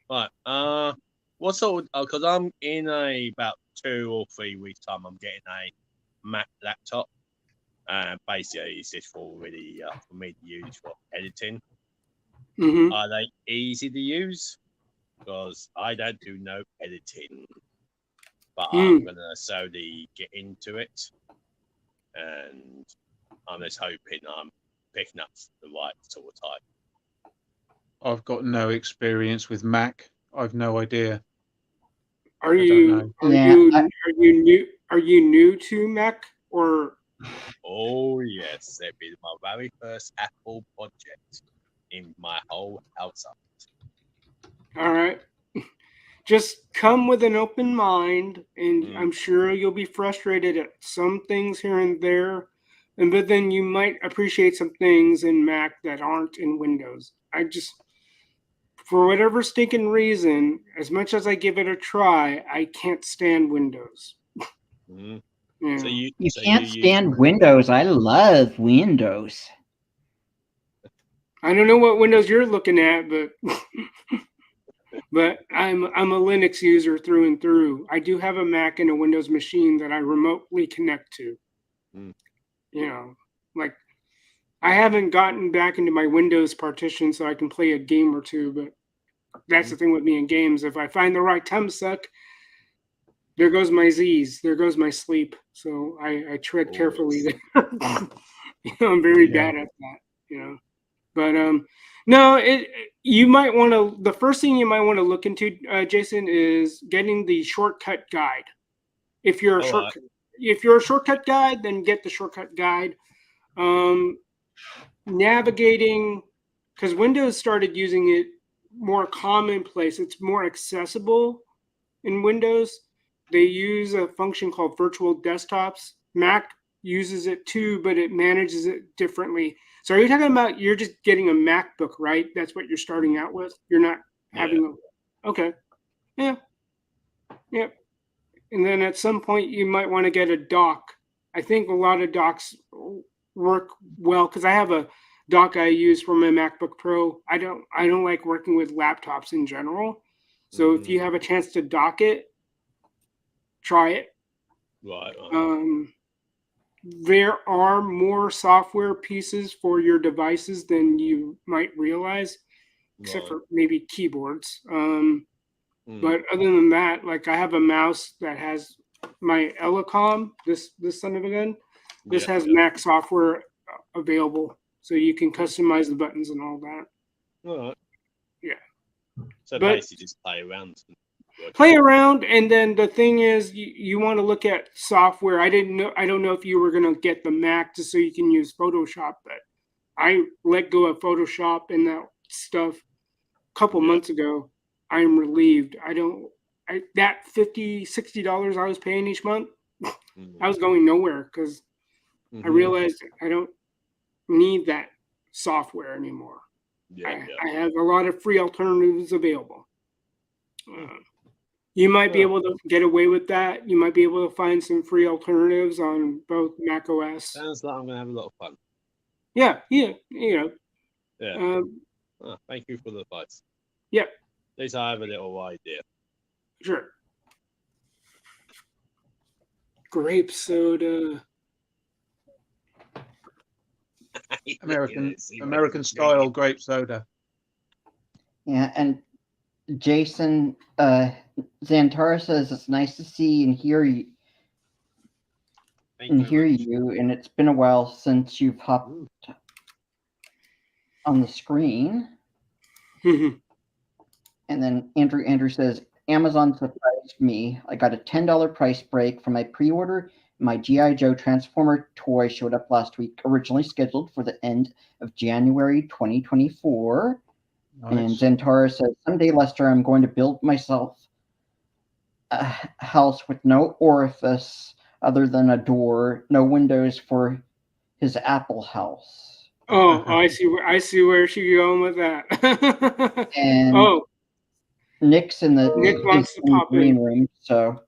Right. What sort of? Because I'm in about 2 or 3 weeks' time. I'm getting a Mac laptop. Basically, it's just for me to use for editing. Mm-hmm. Are they easy to use? Because I don't do no editing, but I'm gonna slowly get into it, and I'm just hoping I'm picking up the right sort of type. I've got no experience with Mac. I've no idea. Are you new to Mac or? Oh yes, that'd be my very first Apple project in my whole household. All right. Just come with an open mind, and I'm sure you'll be frustrated at some things here and there, but then you might appreciate some things in Mac that aren't in Windows. For whatever stinking reason, as much as I give it a try, I can't stand Windows. Mm-hmm. Yeah. So you can't stand Windows. I love Windows. I don't know what Windows you're looking at, but But I'm a Linux user through and through. I do have a Mac and a Windows machine that I remotely connect to. You know, like I haven't gotten back into my Windows partition so I can play a game or two, but that's the thing with me in games. If I find the right time suck, there goes my Z's, there goes my sleep. So I tread carefully there. I'm very bad at that, you know. But no, you might want to. The first thing you might want to look into, Jason, is getting the shortcut guide. If you're a shortcut guide, then get the shortcut guide. Navigating, because Windows started using it more commonplace. It's more accessible in Windows. They use a function called virtual desktops. Mac uses it too, but it manages it differently. So are you talking about you're just getting a MacBook, right? That's what you're starting out with? You're not having okay. Yeah. Yep. And then at some point you might want to get a dock. I think a lot of docks work well because I have a dock I use for my MacBook Pro. I don't like working with laptops in general. So if you have a chance to dock it, try it. Right. There are more software pieces for your devices than you might realize, except for maybe keyboards. But other than that, like I have a mouse that has my Elecom, this son of a gun. This has Mac software available, so you can customize the buttons and all that. All right. Yeah. So basically just play around. Play around, and then the thing is, you want to look at software. I don't know if you were going to get the Mac just so you can use Photoshop, but I let go of Photoshop and that stuff a couple months ago. I'm relieved. That $50-$60 I was paying each month, I was going nowhere because I realized I don't need that software anymore. I have a lot of free alternatives available. You might be able to get away with that. You might be able to find some free alternatives on both Mac OS. Sounds like I'm going to have a lot of fun. Yeah, you know. Yeah. Thank you for the advice. Yeah. At least I have a little idea. Sure. Grape soda. American style grape soda. Yeah, and Jason Zantara says it's nice to see and hear you. And it's been a while since you've hopped on the screen. And then Andrew says, Amazon surprised me. I got a $10 price break for my pre-order. My G.I. Joe Transformer toy showed up last week, originally scheduled for the end of January 2024. Nice. And Zantara says, someday, Lester, I'm going to build myself a house with no orifice other than a door, no windows for his Apple house. Oh, I see where she's going with that. And Nick wants to pop green in. Room, so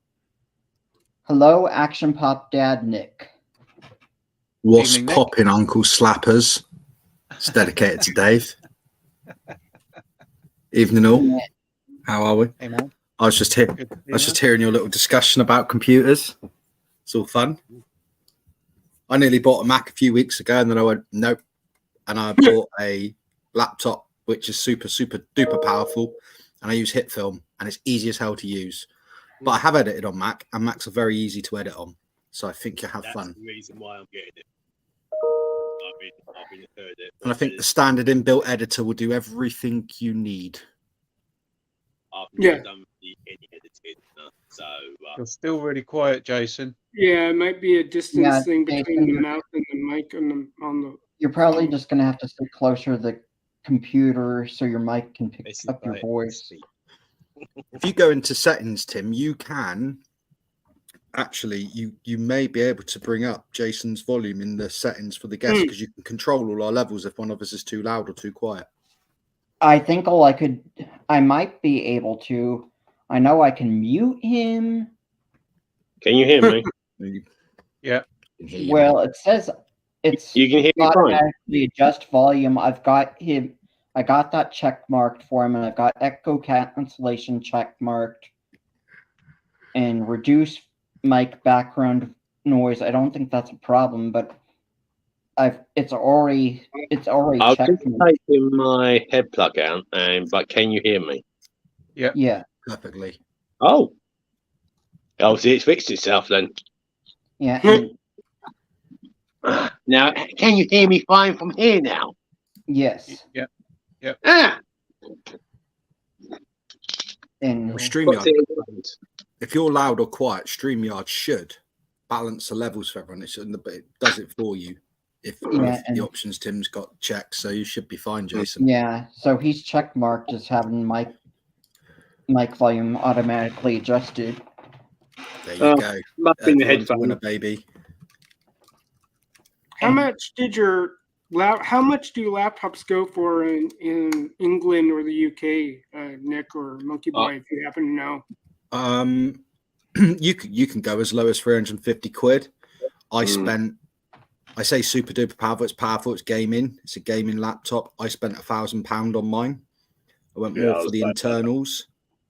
hello, Action Pop Dad Nick. What's popping, Uncle Slappers? It's dedicated to Dave. Evening all. How are we? Hey, man. I was just hearing your little discussion about computers. It's all fun. I nearly bought a Mac a few weeks ago, and then I went nope, and I bought a laptop which is super duper powerful, and I use HitFilm, and it's easy as hell to use. But I have edited on Mac, and Macs are very easy to edit on, so I think you have fun. That's the reason why I'm getting it. I've been heard it. And I think the standard inbuilt editor will do everything you need. I've never done any editing, so you're still really quiet, Jason. Yeah, it might be a distance thing between the mouth and the mic on the. You're probably just going to have to sit closer to the computer so your mic can pick up your voice. If you go into settings, Tim, you can actually you may be able to bring up Jason's volume in the settings for the guest because you can control all our levels if one of us is too loud or too quiet. I think I might be able to. I know I can mute him. Can you hear me? Yeah. Well, it says you can hear me fine. Automatically adjust volume. I've got I got that check marked for him, and I've got echo cancellation check marked, and reduce mic background noise. I don't think that's a problem, but it's already I'll checked. just taking my head plug out, but can you hear me? Yeah. Perfectly. Oh, see, it's fixed itself then. Yeah. And, Now, can you hear me fine from here now? yes. Yeah. Ah, And StreamYard, if you're loud or quiet, StreamYard should balance the levels for everyone. But it does it for you if the options Tim's got checked. So you should be fine, Jason. Yeah. So he's check marked as having mic volume automatically adjusted. There you go. Muffin the Everyone's a headphone. winner, baby. How much do laptops go for in England or the UK, Nick or Monkeyboy, if you happen to know? You can go as low as 350 quid. I say super duper powerful. It's powerful. It's gaming. It's a gaming laptop. I spent £1,000 on mine. I went more for the internals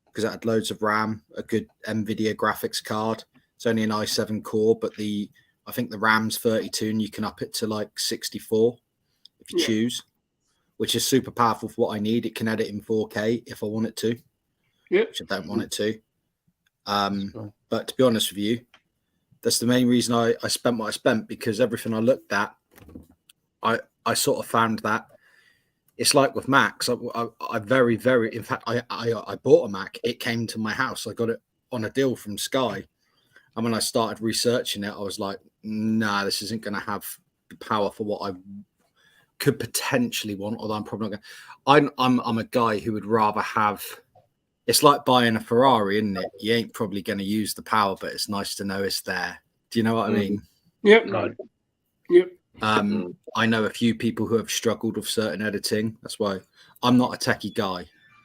because it had loads of RAM, a good NVIDIA graphics card. It's only an i7 core, but I think the RAM's 32 and you can up it to like 64 if you choose, which is super powerful for what I need. It can edit in 4K if I want it to, which I don't want it to. But to be honest with you, that's the main reason I spent what I spent, because everything I looked at, I sort of found that it's like with Macs. I very, very, in fact, I bought a Mac. It came to my house. I got it on a deal from Sky. And when I started researching it, I was like, nah, this isn't going to have the power for what I could potentially want. Although I'm probably not going to. I'm a guy who would rather have. It's like buying a Ferrari, isn't it? You ain't probably going to use the power, but it's nice to know it's there. Do you know what I mean? Yep. Right. Yep. I know a few people who have struggled with certain editing. That's why I'm not a techie guy,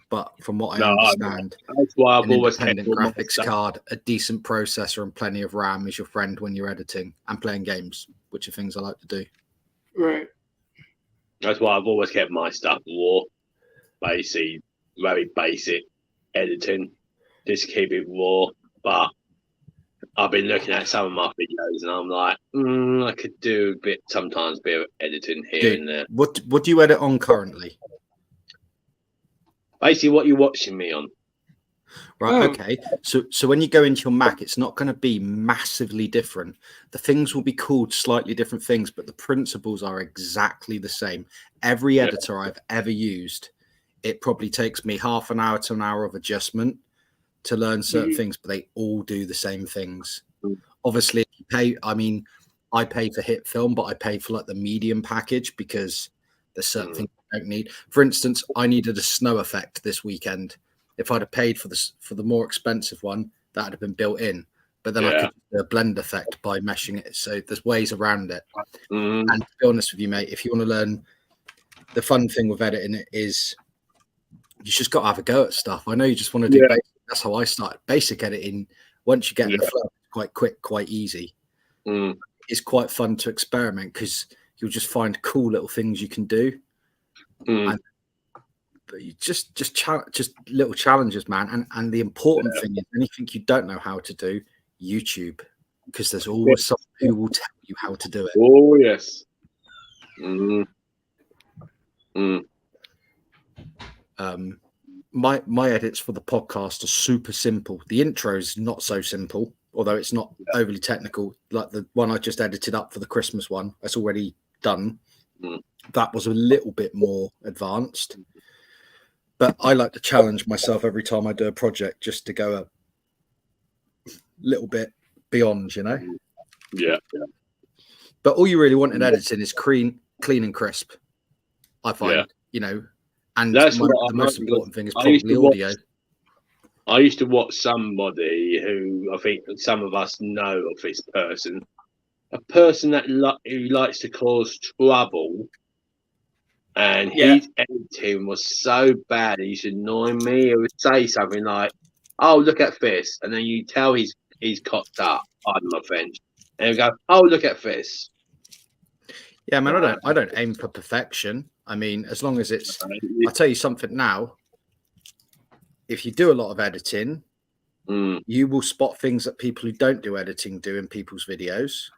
but from what I understand, that's why I've an always independent graphics card, a decent processor, and plenty of RAM is your friend when you're editing and playing games, which are things I like to do. Right. That's why I've always kept my stuff raw, basically very basic editing, just keep it raw. But I've been looking at some of my videos and I'm like, I could do a bit of editing here and there. What do you edit on currently? Basically, what you're watching me on. Right. Okay. So when you go into your Mac, it's not going to be massively different. The things will be called slightly different things, but the principles are exactly the same. Every editor I've ever used, it probably takes me half an hour to an hour of adjustment to learn certain things, but they all do the same things. Obviously, I pay for Hit Film, but I pay for like the medium package because there's certain things I don't need. For instance, I needed a snow effect this weekend. If I'd have paid for the more expensive one, that would have been built in. But then I could do a blend effect by meshing it. So there's ways around it. And to be honest with you, mate, if you want to learn, the fun thing with editing it is you just got to have a go at stuff. I know you just want to do basic. That's how I started. Basic editing, once you get in the flow, it's quite quick, quite easy. It's quite fun to experiment because you'll just find cool little things you can do. But you just little challenges, man. And the important thing is anything you don't know how to do, YouTube, because there's always someone who will tell you how to do it. Oh yes. My edits for the podcast are super simple. The intro is not so simple, although it's not overly technical. Like the one I just edited up for the Christmas one, that's already done. That was a little bit more advanced. But I like to challenge myself every time I do a project just to go a little bit beyond, you know? Yeah. But all you really want in editing is clean and crisp, I find, you know. And the most important thing is probably audio. I used to watch somebody who I think some of us know of this person. A person that who likes to cause trouble. And his editing was so bad, he used to annoy me. He would say something like, "Oh, look at this," and then you tell he's cocked up. Pardon my French. And he'd go, "Oh, look at this." Yeah, man, I don't aim for perfection. I mean, as long as it's, I'll tell you something now. If you do a lot of editing, you will spot things that people who don't do editing do in people's videos,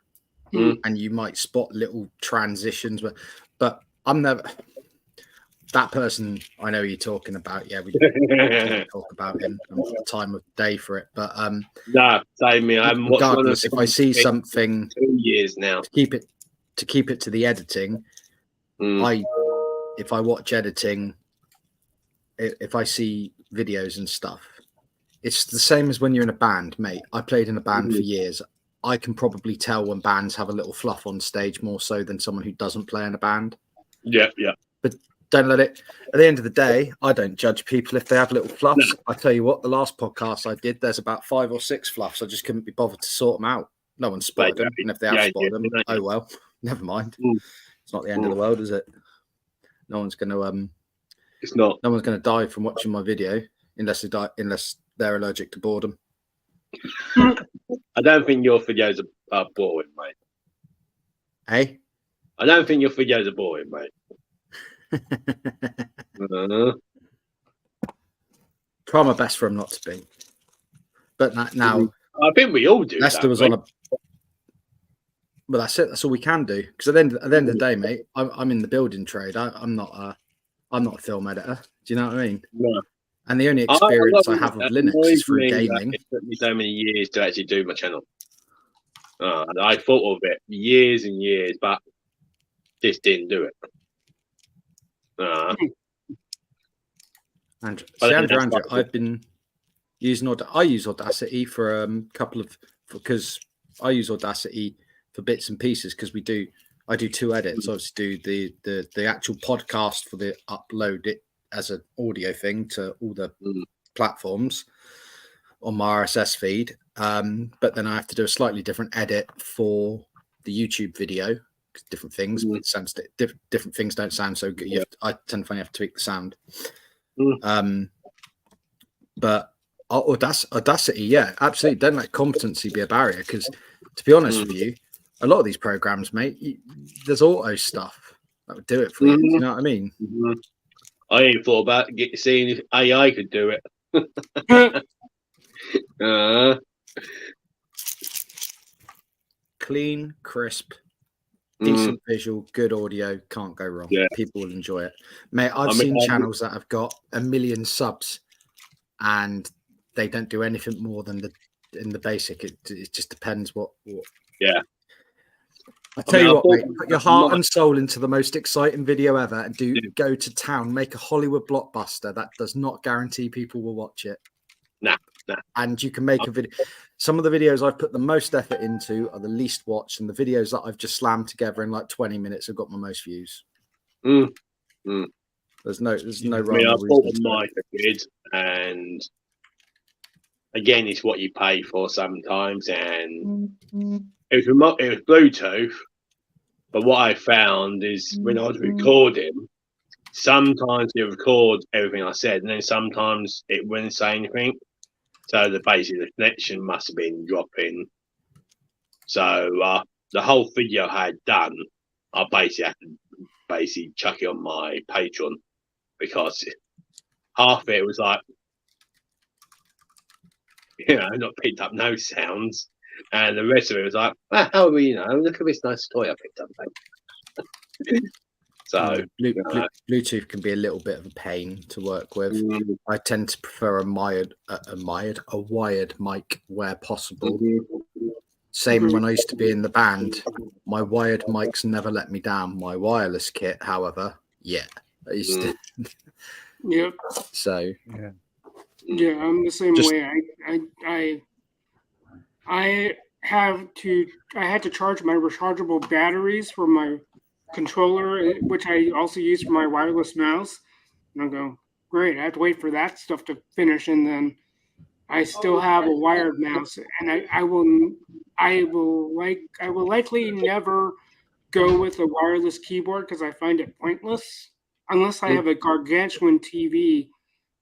and you might spot little transitions. But I'm never that person. I know who you're talking about. Yeah, we don't talk about him. I'm not the time of day for it. But no, same me. I haven't watched one of if I see something, 2 years now, to keep it to the editing. If I watch editing, if I see videos and stuff, it's the same as when you're in a band, mate. I played in a band for years. I can probably tell when bands have a little fluff on stage more so than someone who doesn't play in a band. Yeah. But don't let it. At the end of the day, I don't judge people if they have little fluffs. No. I tell you what, the last podcast I did, there's about 5 or 6 fluffs. I just couldn't be bothered to sort them out. No one spotted them, and if they have spotted them, oh well, never mind. It's not the end of the world, is it? No one's going to It's not. No one's going to die from watching my video unless they're allergic to boredom. I don't think your videos are boring, mate. Hey? I don't think your videos are boring, mate. Try my best for them not to be. But now, I think we all do. Lester was on a. Well, that's it. That's all we can do. Because at the end of the day, mate, I'm in the building trade. I'm not a film editor. Do you know what I mean? No. And the only experience I have of Linux is through gaming. It took me so many years to actually do my channel. And I thought of it years and years, but just didn't do it. Andrew, I've been using I use Audacity for because I use Audacity for bits and pieces because I do 2 edits. Obviously, do the actual podcast for the upload it as an audio thing to all the platforms on my RSS feed. But then I have to do a slightly different edit for the YouTube video. Different things, different things don't sound so good. I tend to find you have to tweak the sound. But Audacity, yeah, absolutely. Don't let competency be a barrier because, to be honest with you, a lot of these programs, mate, there's auto stuff that would do it for you. Do you know what I mean? I ain't thought about seeing if AI could do it. Clean, crisp, decent visual, good audio, can't go wrong. Yeah. People will enjoy it. Mate, I've seen channels that have got 1 million subs and they don't do anything more than in the basic. It just depends what. Yeah. I tell you what, mate, put your heart and soul into the most exciting video ever and go to town, make a Hollywood blockbuster. That does not guarantee people will watch it. Nah. And you can make a video. Some of the videos I've put the most effort into are the least watched, and the videos that I've just slammed together in like 20 minutes have got my most views. There's no right. I bought a mic a good, and again, it's what you pay for sometimes, and it was Bluetooth. But what I found is when I was recording, sometimes it records everything I said, and then sometimes it wouldn't say anything. So the connection must have been dropping. So the whole video I had done, I basically had to chuck it on my Patreon because half of it was like, not picked up no sounds, and the rest of it was like, how are we? Look at this nice toy I picked up. So Bluetooth can be a little bit of a pain to work with. I tend to prefer a wired mic where possible. Same when I used to be in the band. My wired mics never let me down. My wireless kit, however, I used to. Yep. So yeah, I'm the same way. I had to charge my rechargeable batteries for my controller, which I also use for my wireless mouse. And I go, great, I have to wait for that stuff to finish, and then I still have a wired mouse, and I will likely never go with a wireless keyboard because I find it pointless unless I have a gargantuan TV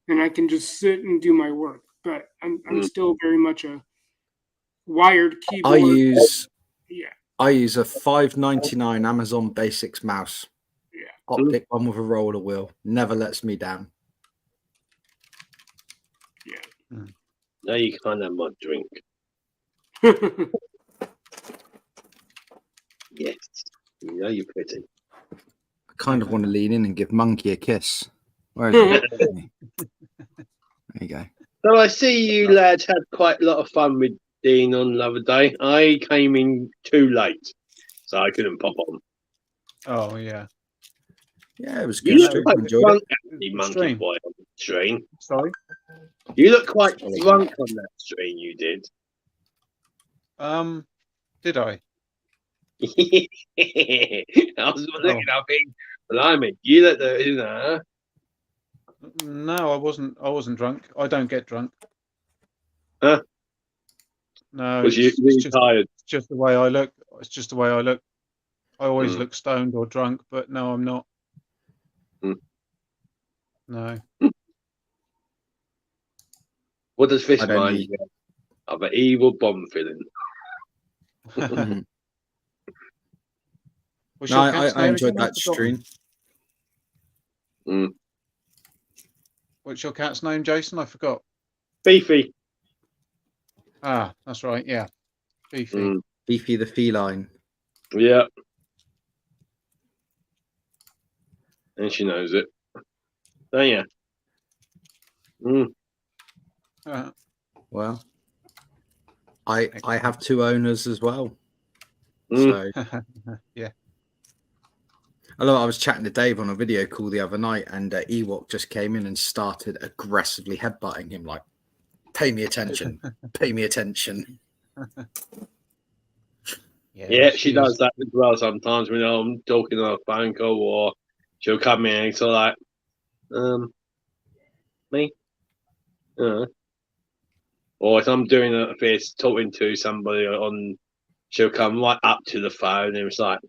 and I can just sit and do my work. But I'm still very much a wired keyboard. I use a $5.99 Amazon Basics mouse. Yeah. Optic one with a roller wheel. Never lets me down. Now you can't have my drink. Yes. You know you're pretty. I kind of want to lean in and give Monkey a kiss. Where is he? There you go. So I see you lads had quite a lot of fun with Dean on the other day. I came in too late, so I couldn't pop on. Oh yeah. Yeah, it was You good. look Stream. quite Enjoyed drunk, it. actually, What Monkey stream? Boy, on the stream. Sorry. You look quite drunk on that stream, you did. Did I? I was looking up in, blimey, you look the, you know. No, I wasn't. I wasn't drunk. I don't get drunk. Huh? No, Was you it's really just, tired? it's just the way I look. It's just the way I look. I always Mm. look stoned or drunk, but no, I'm not. Mm. No. What does this I don't remind eat. you of? An evil bomb filling. Mhm. What's No, your cat's I name enjoyed again? I've that forgotten. stream. What's your cat's name, Jason? I forgot. Beefy. Ah, that's right. Yeah, Beefy. Mm. Beefy the feline. Yeah. And she knows it. Don't you? Mm. Well, I have two owners as well. Mm. So Yeah. I was chatting to Dave on a video call the other night, and Ewok just came in and started aggressively headbutting him, like, "Pay me attention, pay me attention." Yeah, she does that as well sometimes when I'm talking on a phone call, or she'll come in and so like, me? Or if I'm doing a face talking to somebody on, she'll come right up to the phone and it's like,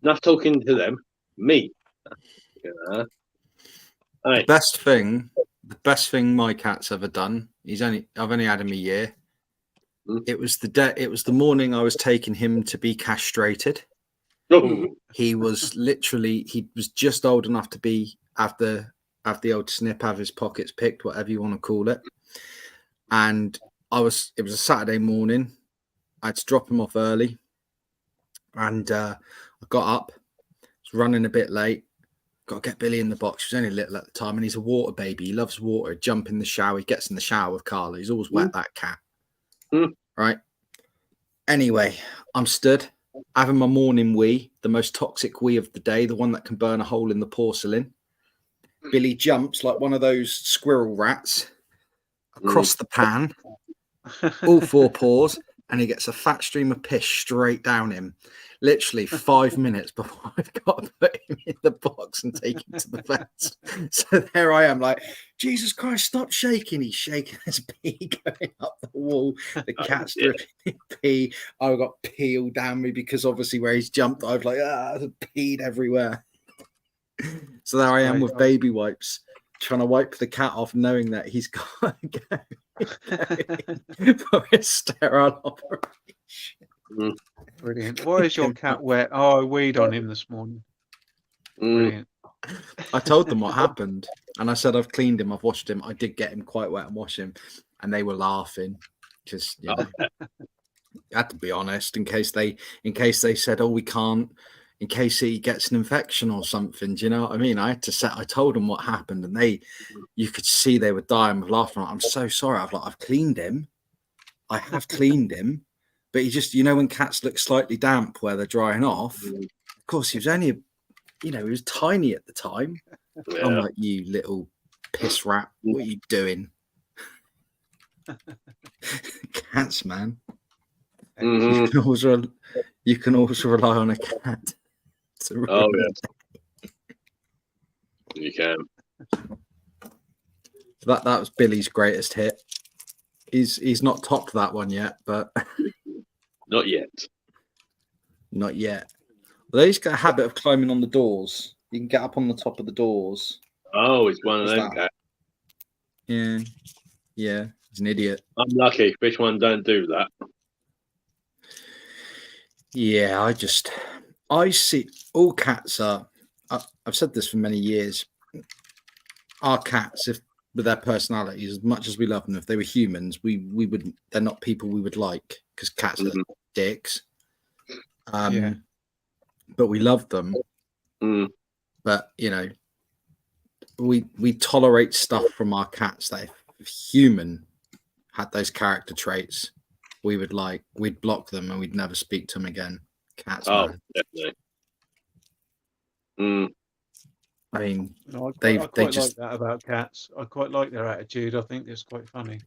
not talking to them, me. The Hey. best thing my cat's ever done. I've only had him a year. Mm. It was the morning I was taking him to be castrated. Oh. He was just old enough to have the old snip, have his pockets picked, whatever you want to call it. And it was a Saturday morning. I had to drop him off early, and I got up, was running a bit late. Got to get Billy in the box. He was only little at the time, and he's a water baby. He loves water. Jump in the shower. He gets in the shower with Carla. He's always wet, that cat. Right? Anyway, I'm stood having my morning wee, the most toxic wee of the day, the one that can burn a hole in the porcelain. Billy jumps like one of those squirrel rats across the pan, all four paws, and he gets a fat stream of piss straight down him. Literally 5 minutes before I've got to put him in the box and take him to the vet. So there I am, like, Jesus Christ, stop shaking. He's shaking his pee going up the wall. The cat's dripping pee. I got pee all down me because obviously where he's jumped, I've peed everywhere. So there I am with baby wipes, trying to wipe the cat off, knowing that he's got to go for a sterile operation. Brilliant. Why is your cat wet? Oh, I weed on him this morning. Brilliant. I told them what happened, and I said I've cleaned him, I've washed him. I did get him quite wet and wash him, and they were laughing because I had to be honest in case they said, "Oh, we can't," in case he gets an infection or something. Do you know what I mean? I told them what happened, and you could see they were dying with laughter. I'm so sorry. I've cleaned him. I have cleaned him. But he just, when cats look slightly damp where they're drying off, of course, he was only, he was tiny at the time. Yeah. I'm like, you little piss rat, what are you doing? Cats, man. You can also rely on a cat. You can. That was Billy's greatest hit. He's not topped that one yet, but not yet. Not yet. Well, he's got a habit of climbing on the doors. You can get up on the top of the doors. Oh, he's one of them cats. Yeah. He's an idiot. I'm lucky. Which one don't do that? Yeah, I see all cats are. I've said this for many years. Our cats, if with their personalities, as much as we love them, if they were humans, we wouldn't. They're not people we would like because cats are dicks. Yeah. But we love them. But you know, we tolerate stuff from our cats that if human had those character traits, we'd block them and we'd never speak to them again. Cats, man. Definitely. I mean, I they quite just like that about cats. I quite like their attitude. I think it's quite funny.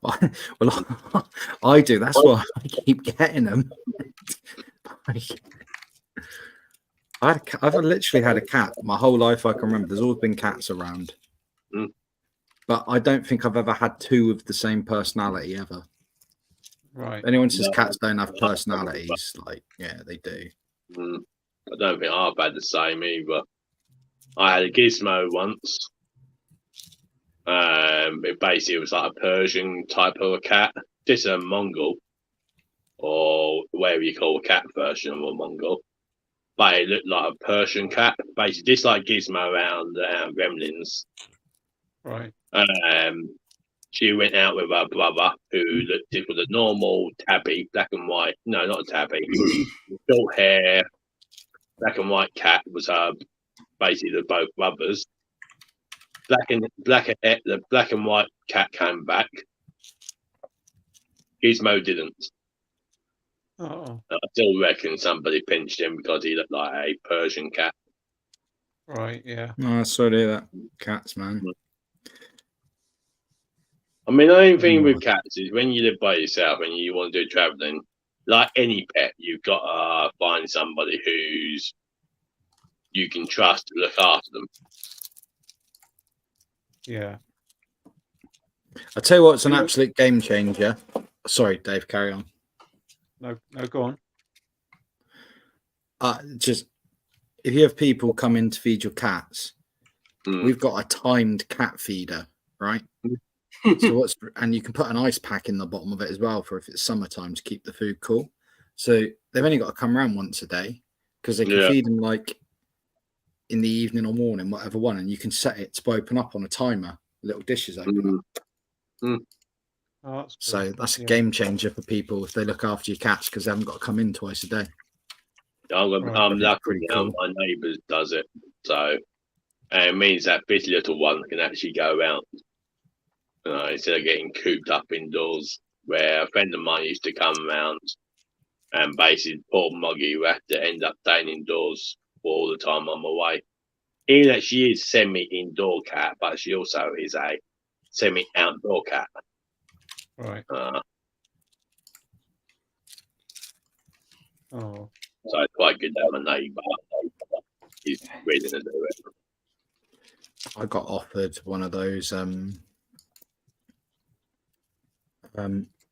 well, I do. That's why I keep getting them. I've literally had a cat my whole life. I can remember. There's always been cats around, but I don't think I've ever had two of the same personality ever. Right. If anyone says cats don't have personalities, like, yeah, they do. I don't think I've had the same either. I had a gizmo once. It basically was like a Persian type of a cat, just a Mongol, or whatever you call a cat version of a Mongol. But it looked like a Persian cat, basically just like Gizmo around Gremlins. Right. She went out with her brother, who looked just with a normal tabby, black and white. No, not a tabby. Short hair, black and white cat was her. Basically, they're both brothers. The black and white cat came back. Gizmo didn't. Oh. I still reckon somebody pinched him because he looked like a Persian cat. Right. Yeah. No, sorry to hear that. Cats, man. I mean, the only thing with cats is when you live by yourself and you want to do traveling, like any pet, you've got to find somebody who's you can trust to look after them. Yeah. I'll tell you what's an absolute game changer. Sorry, Dave, carry on. No, go on. Just if you have people come in to feed your cats, we've got a timed cat feeder, right? So and you can put an ice pack in the bottom of it as well for if it's summertime to keep the food cool. So they've only got to come around once a day because they can feed them like in the evening or morning, whatever one, and you can set it to open up on a timer. Little dishes open up. Oh, so that's a game changer for people if they look after your cats because they haven't got to come in twice a day. I'm lucky cool. my neighbours does it, so it means that this little one can actually go around instead of getting cooped up indoors. Where a friend of mine used to come around, and basically poor Moggy who had to end up staying indoors all the time I'm away. Even that she is semi-indoor cat, but she also is a semi-outdoor cat. Right. So it's quite good to have a neighbour. He's willing to do it. I got offered one of those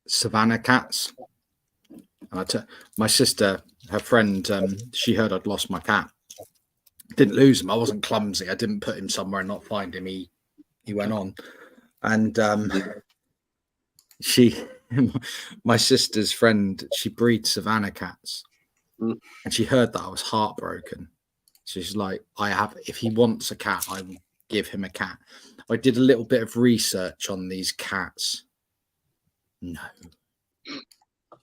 savannah cats. My sister, her friend, she heard I'd lost my cat. Didn't lose him. I wasn't clumsy. I didn't put him somewhere and not find him. He went on. And my sister's friend, she breeds savannah cats. And she heard that I was heartbroken. She's like, if he wants a cat, I will give him a cat. I did a little bit of research on these cats. No.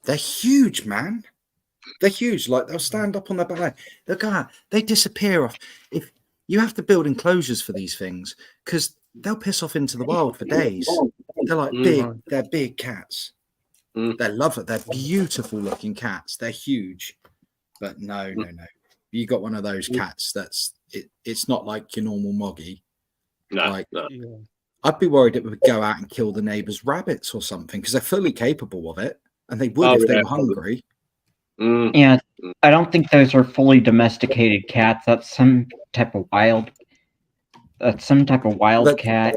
They're huge, man. They're huge. Like, they'll stand up on their back. They disappear off. If you have to build enclosures for these things, because they'll piss off into the wild for days. They're like they're big cats. They're lovely. They're beautiful looking cats. They're huge. But no. You got one of those cats it's not like your normal Moggy. No. I'd be worried it would go out and kill the neighbour's rabbits or something because they're fully capable of it. And they would if they were hungry. Yeah, I don't think those are fully domesticated cats. That's some type of wild. That's some type of wild cat.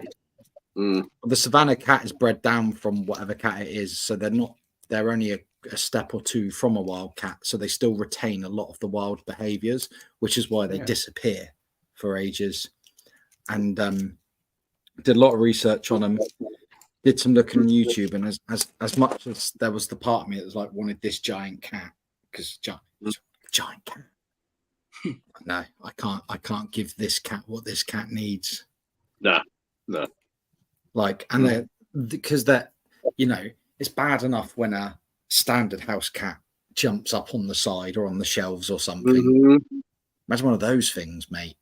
The savannah cat is bred down from whatever cat it is, so they're only a step or two from a wild cat, so they still retain a lot of the wild behaviors, which is why they disappear for ages. And did a lot of research on them. Did some looking on YouTube, and as much as there was the part of me that was like wanted this giant cat because giant cat. No, I can't give this cat what this cat needs. No. Like, and because that, you know, it's bad enough when a standard house cat jumps up on the side or on the shelves or something. Mm-hmm. Imagine one of those things, mate.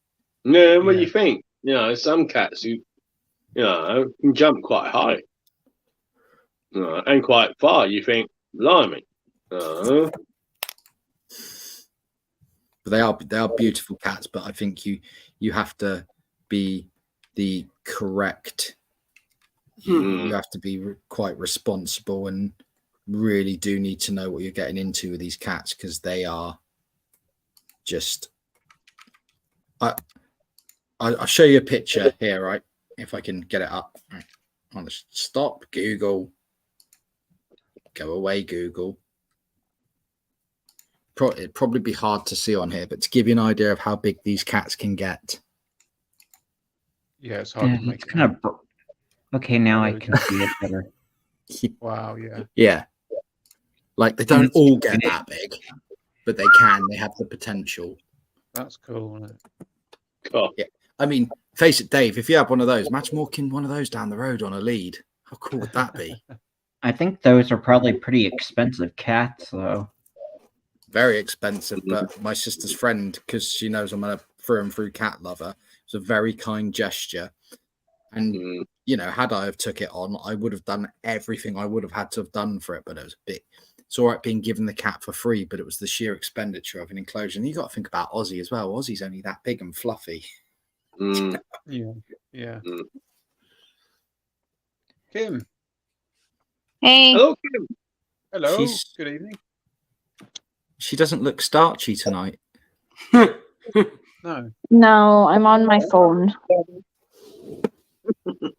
Yeah, what do you think? You know, some cats who, you know, can jump quite high, and quite far. You think, blimey. But they are beautiful cats. But I think you have to be the correct. You have to be quite responsible and really do need to know what you're getting into with these cats, because they are just. I'll show you a picture here, right? If I can get it up. Right. On the stop, Google. Go away, Google. It'd probably be hard to see on here, but to give you an idea of how big these cats can get. Yeah, it's hard to make. It's kind of okay. Now I can see it better. Wow. Yeah. Yeah. Like, they don't all get that big, but they can. They have the potential. That's cool, isn't it? Cool. Yeah. I mean, face it, Dave, if you have one of those, imagine walking one of those down the road on a lead. How cool would that be? I think those are probably pretty expensive cats, though. Very expensive, but my sister's friend, because she knows I'm a through and through cat lover, it's a very kind gesture. And, you know, had I have took it on, I would have done everything I would have had to have done for it, but it was a bit... It's all right being given the cat for free, but it was the sheer expenditure of an enclosure. And you got to think about Ozzy as well. Ozzy's only that big and fluffy. Yeah. Kim. Hey. Hello, Kim. Hello. Good evening. She doesn't look starchy tonight. No. No, I'm on my phone.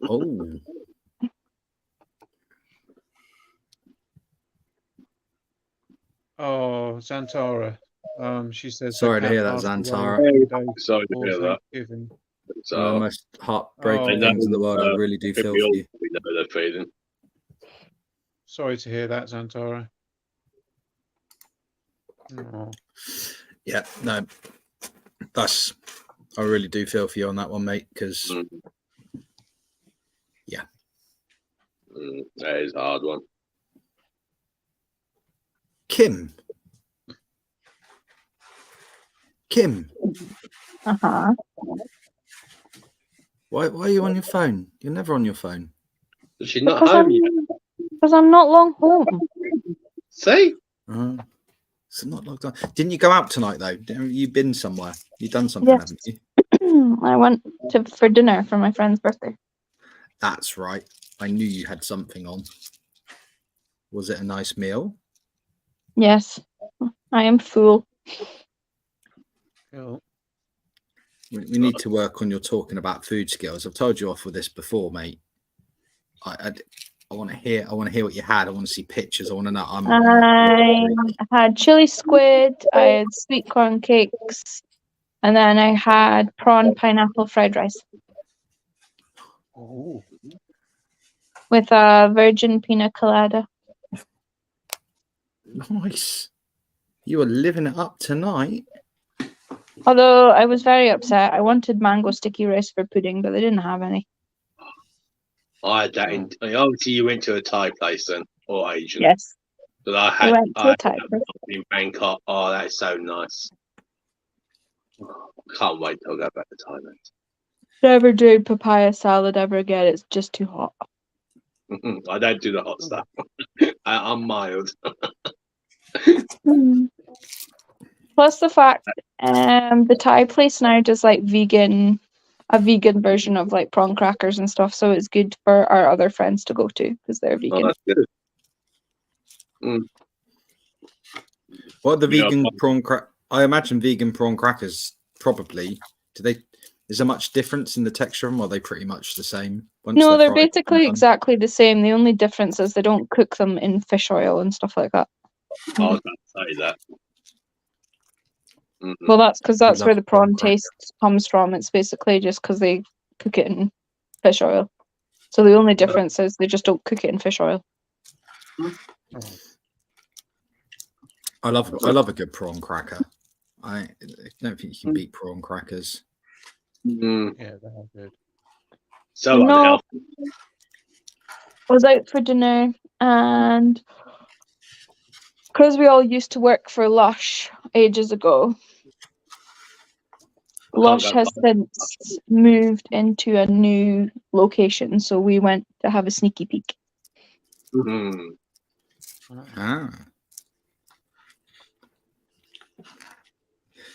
Oh. Oh, Zantara. She says. Sorry to hear that, Zantara. Sorry to hear that. It's the most heartbreaking things in the world. I really do feel for you. We know that feeling. Sorry to hear that, Zantara. Oh. Yeah, no, I really do feel for you on that one, mate, because yeah. That is a hard one. Kim. Uh-huh. Why are you on your phone? You're never on your phone. Is she not home yet? Because I'm not long home. See? It's not logged on. Didn't you go out tonight, though? You've been somewhere. You've done something, Yes. haven't you? I went for dinner for my friend's birthday. That's right. I knew you had something on. Was it a nice meal? Yes. I am full. Cool. We need to work on your talking about food skills. I've told you off with this before, mate. I want to hear. I want to hear what you had. I want to see pictures. I want to know. I had chili squid. I had sweet corn cakes, and then I had prawn pineapple fried rice Oh. with a virgin pina colada. Nice. You were living it up tonight. Although I was very upset. I wanted mango sticky rice for pudding, but they didn't have any. I had that in. Obviously, you went to a Thai place then, or Asian. Yes. But I I had went to a Thai place. in Bangkok. Oh, that's so nice. Can't wait till I go back to Thailand. Never do papaya salad ever again. It's just too hot. I don't do the hot stuff. I'm mild. Plus the fact the Thai place now does like a vegan version of like prawn crackers and stuff, so it's good for our other friends to go to because they're vegan. Oh, that's good. What are the vegan prawn crack? I imagine vegan prawn crackers probably. Is there much difference in the texture of them, or are they pretty much the same? No, they're basically exactly the same. The only difference is they don't cook them in fish oil and stuff like that. I was about to say that. Well, that's because that's where the prawn cracker. taste comes from. It's basically just because they cook it in fish oil. So the only difference is they just don't cook it in fish oil. I love a good prawn cracker. I don't think you can beat prawn crackers. Mm. Yeah, they are good. So No. unhealthy. I was out for dinner, and because we all used to work for Lush ages ago, Lush has since moved into a new location, so we went to have a sneaky peek. Mm. Ah.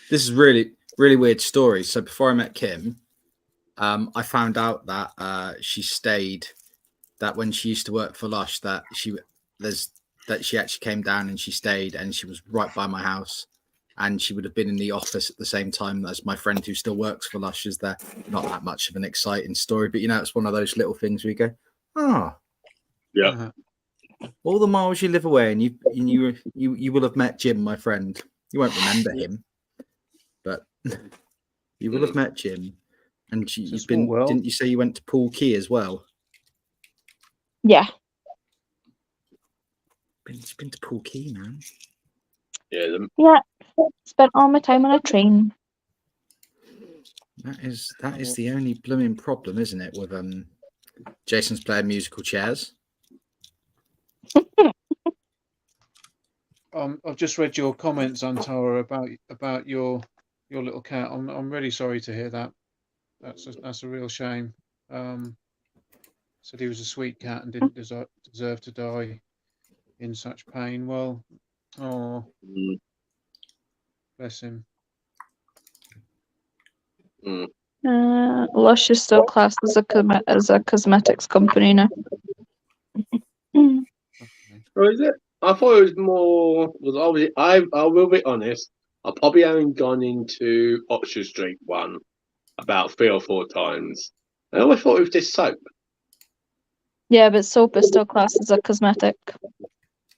This is really weird story. So before I met Kim, I found out that she stayed. That when she used to work for Lush, that she actually came down and she stayed, and she was right by my house, and she would have been in the office at the same time as my friend who still works for Lush. Is there not that much of an exciting story, but it's one of those little things where you go, Yeah. all the miles you live away, and you will have met Jim, my friend. You won't remember him, but you will have met Jim. And you've been, didn't you say you went to Poole Key as well? Yeah. Been to Poole Key, man. Yeah. Yeah. Spent all my time on a train. That is the only blooming problem, isn't it? With Jason's playing musical chairs. I've just read your comments, Antara, about your little cat. I'm really sorry to hear that. That's a real shame. Said he was a sweet cat and didn't deserve to die in such pain. Well, bless him. Lush is still classed as a cosmetics company now. Or is it? I thought it was more. Was obviously. I will be honest. I probably haven't gone into Oxford Street one about 3 or 4 times. I always thought it was just soap. Yeah, but soap is still classed as a cosmetic.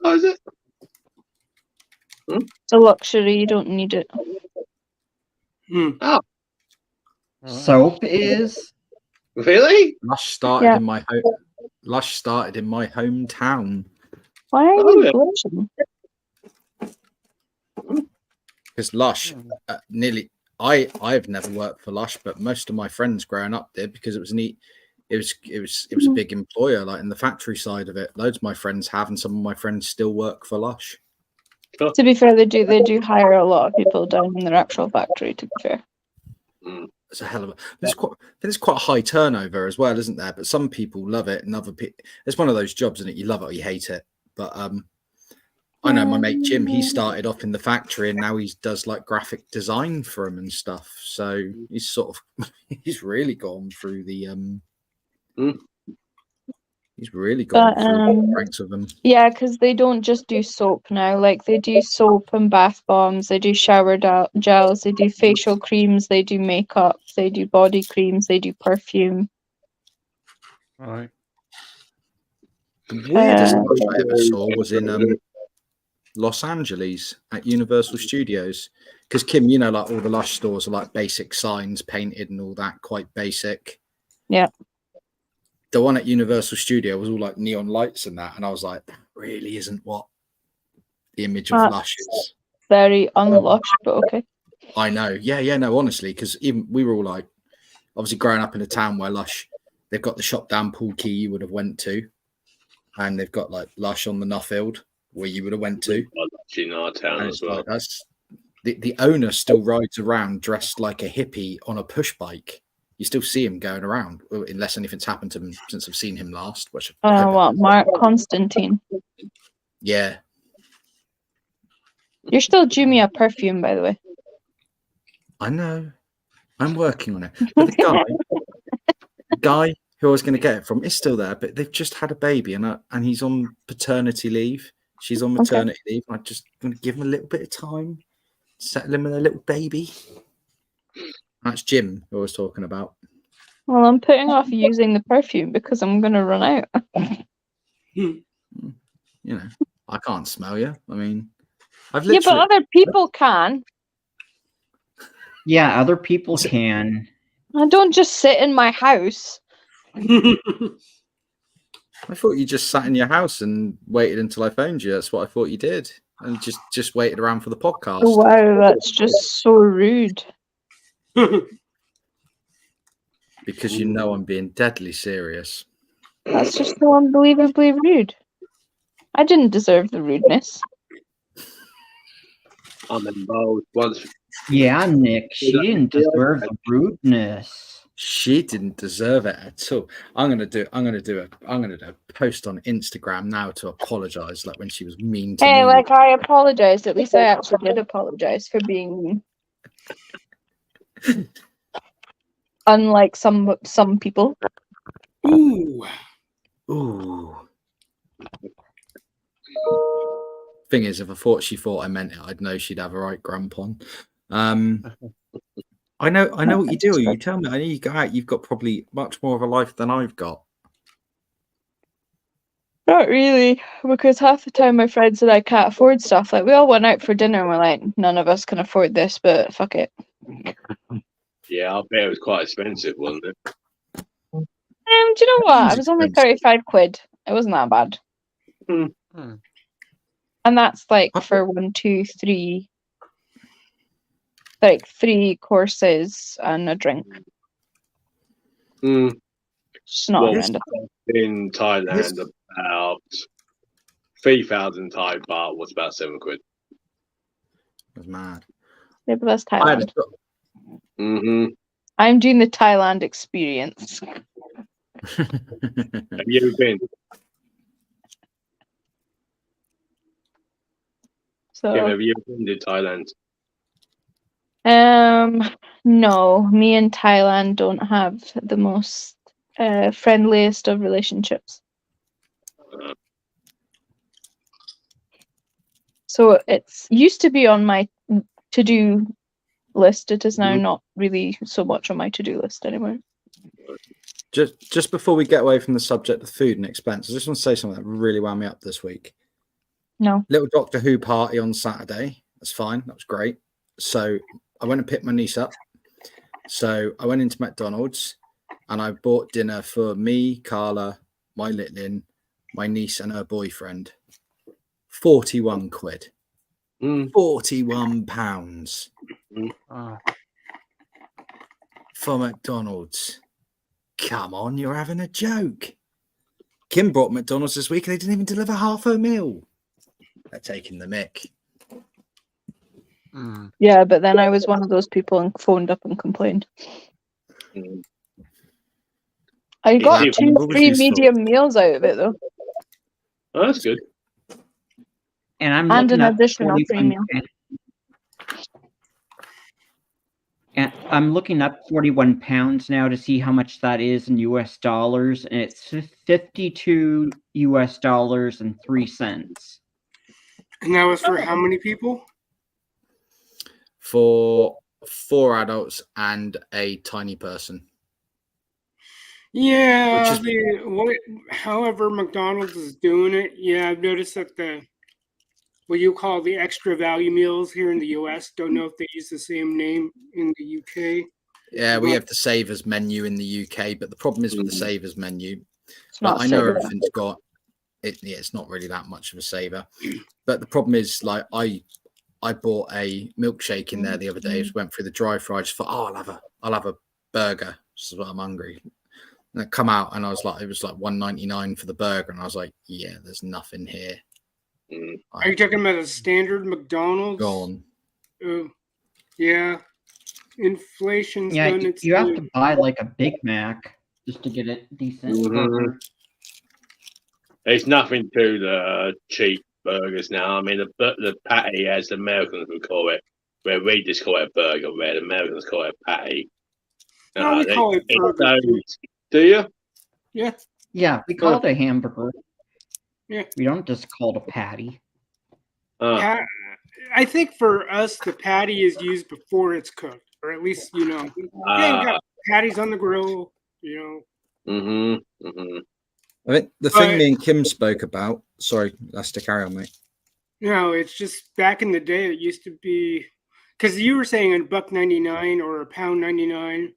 Oh, is it? It's a luxury. You don't need it. Oh, Soap is really? Lush started in my hometown. Why are you blushing? Because Lush, I've never worked for Lush, but most of my friends growing up did, because it was neat. It was a big employer, like in the factory side of it. Loads of my friends have, and some of my friends still work for Lush. To be fair, they do hire a lot of people down in their actual factory. To be fair, it's a hell of a. There's quite a high turnover as well, isn't there? But some people love it, and other people. It's one of those jobs, isn't it? You love it or you hate it. But I know my mate Jim. He started off in the factory, and now he does like graphic design for them and stuff. So he's sort of he's really gone through the He's really gone through the ranks of them. Yeah, because they don't just do soap now. Like, they do soap and bath bombs. They do shower gels. They do facial creams. They do makeup. They do body creams. They do perfume. All right. The weirdest Lush I ever saw was in Los Angeles at Universal Studios. Because Kim, like all the Lush stores are like basic signs painted and all that, quite basic. Yeah. The one at Universal Studio was all like neon lights and that, and I was like, that really isn't what the image of Lush is. Very unlush, but okay. I know. Yeah, no, honestly, because even we were all like, obviously growing up in a town where Lush, they've got the shop down Poole Key you would have went to, and they've got like Lush on the Nuffield where you would have went to. In our town as well. Like, that's the owner still rides around dressed like a hippie on a push bike. You still see him going around, unless anything's happened to him since I've seen him last. Which what, Mark Constantine? Yeah. You're still due me a perfume, by the way. I know. I'm working on it. But the guy who I was going to get it from is still there, but they've just had a baby, and he's on paternity leave. She's on maternity leave. I'm just going to give him a little bit of time, settle him with a little baby. That's Jim who I was talking about. Well, I'm putting off using the perfume because I'm going to run out. I can't smell you. I mean, but other people can. Yeah, other people can. I don't just sit in my house. I thought you just sat in your house and waited until I phoned you. That's what I thought you did. and just waited around for the podcast. Oh, wow, that's just so rude. Because you know I'm being deadly serious. That's just so unbelievably rude. I didn't deserve the rudeness. I'm involved once. Yeah, Nick, she didn't deserve the rudeness. She didn't deserve it at all. I'm gonna do a post on Instagram now to apologize, like when she was mean to Hey, me. like I apologized. At least I actually did apologize for being mean. Unlike some people. Ooh. Thing is, if she thought I meant it, I'd know she'd have a right grump on. I know what you do. You tell me. I know you go out. You've got probably much more of a life than I've got. Not really, because half the time my friends and I can't afford stuff. Like we all went out for dinner and we're like, none of us can afford this, but fuck it. Yeah, I bet it was quite expensive, wasn't it? Do you know what? It was only 35 quid. It wasn't that bad. And that's like for 1, 2, 3, like 3 courses and a drink. It's not horrendous. In Thailand, about 3,000 Thai baht was about 7 quid. That's mad. Yeah, but that's Thailand. Mm-hmm. I'm doing the Thailand experience. Have you been? So, Kim, have you been to Thailand? no, me and Thailand don't have the most friendliest of relationships. So it's used to be on my to-do list. It is now not really so much on my to-do list anymore. Just before we get away from the subject of food and expense, I just want to say something that really wound me up this week. No. Little Doctor Who party on Saturday. That's fine. That was great. So I went and picked my niece up. So I went into McDonald's and I bought dinner for me, Carla, my Litlin, my niece and her boyfriend. 41 quid. 41 pounds for McDonald's. Come on, you're having a joke. Kim brought McDonald's this week and they didn't even deliver half her meal. They're taking the mick. Yeah, but then I was one of those people and phoned up and complained. I got 2 free medium meals out of it though. Oh, that's good. And I'm and looking an up additional free meal. And I'm looking up 41 pounds now to see how much that is in US dollars, and it's $52 and 3 cents. And that was for how many people? For 4 adults and a tiny person. Yeah, however McDonald's is doing it. Yeah, I've noticed that what you call the extra value meals here in the US, don't know if they use the same name in the UK. Yeah, we have the Savers menu in the UK, but the problem is with the Savers menu, not I know everything's got it. Yeah, it's not really that much of a saver. But the problem is, like, I bought a milkshake in there the other day. Just went through the drive-thru. I just thought, I'll have a burger. This is what I'm hungry. And I come out and I was like, it was like $1.99 for the burger, and I was like, yeah, there's nothing here. Are you talking about a standard McDonald's? Gone. Yeah. Inflation's Yeah, done its you have to buy like a Big Mac just to get it decent. It's nothing to the cheap burgers now. I mean, the patty, as the Americans would call it, where we just call it a burger, where the Americans call it a patty. No, we call it burger. Do you? Yeah. Yeah, we call it a hamburger. Yeah. We don't just call it a patty. I think for us, the patty is used before it's cooked, or at least, you got patties on the grill, I mean, the thing me and Kim spoke about. Sorry, that's to carry on, mate. It's just back in the day, it used to be because you were saying $1.99 or £1.99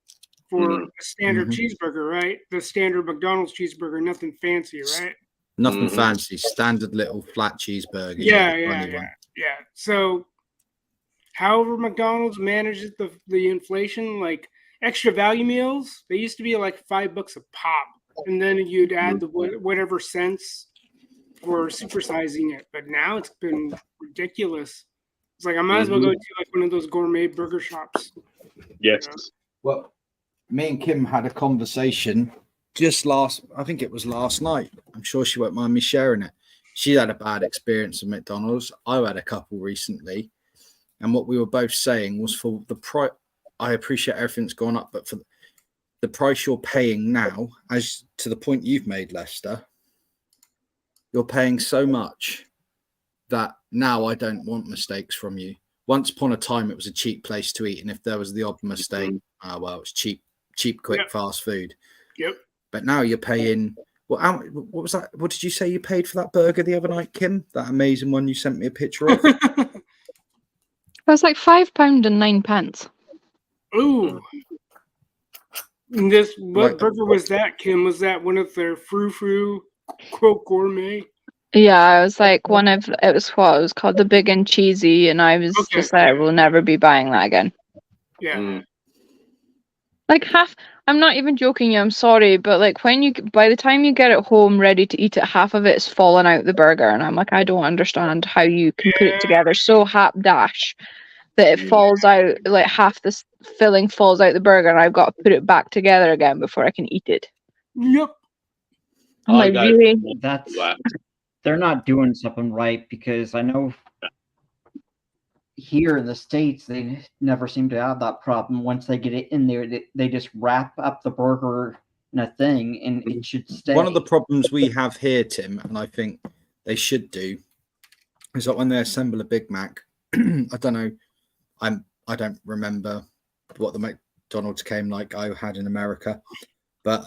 for a standard cheeseburger, right? The standard McDonald's cheeseburger, nothing fancy, right? Nothing fancy, standard little flat cheeseburger. Yeah. Yeah. So, however, McDonald's manages the inflation, like extra value meals, they used to be like $5 a pop, and then you'd add the whatever cents for supersizing it. But now it's been ridiculous. It's like I might as well go to like one of those gourmet burger shops. Yes. You know? Well, me and Kim had a conversation I think it was last night. I'm sure she won't mind me sharing it. She had a bad experience with McDonald's. I had a couple recently. And what we were both saying was for the price, I appreciate everything's gone up, but for the price you're paying now, as to the point you've made, Lester, you're paying so much that now I don't want mistakes from you. Once upon a time, it was a cheap place to eat. And if there was the odd mistake, well, it's cheap, quick, fast food. Yep. But now you're paying, what was that? What did you say you paid for that burger the other night, Kim? That amazing one you sent me a picture of? It was like £5.09. Ooh. And what burger was that, Kim? Was that one of their frou-frou, quote, gourmet? Yeah, it was like it was called the Big and Cheesy, and I was just like, I will never be buying that again. Yeah. Like I'm not even joking you, I'm sorry, but like by the time you get it home ready to eat it, half of it's fallen out the burger, and I'm like, I don't understand how you can put it together so hapdash that it falls out, like half this filling falls out the burger, and I've got to put it back together again before I can eat it. Yep. I'm like, really? They're not doing something right, because I know here in the States, they never seem to have that problem. Once they get it in there, they just wrap up the burger in a thing, and it should stay. One of the problems we have here, Tim, and I think they should do, is that when they assemble a Big Mac, I don't know, I don't remember what the McDonald's came like I had in America, but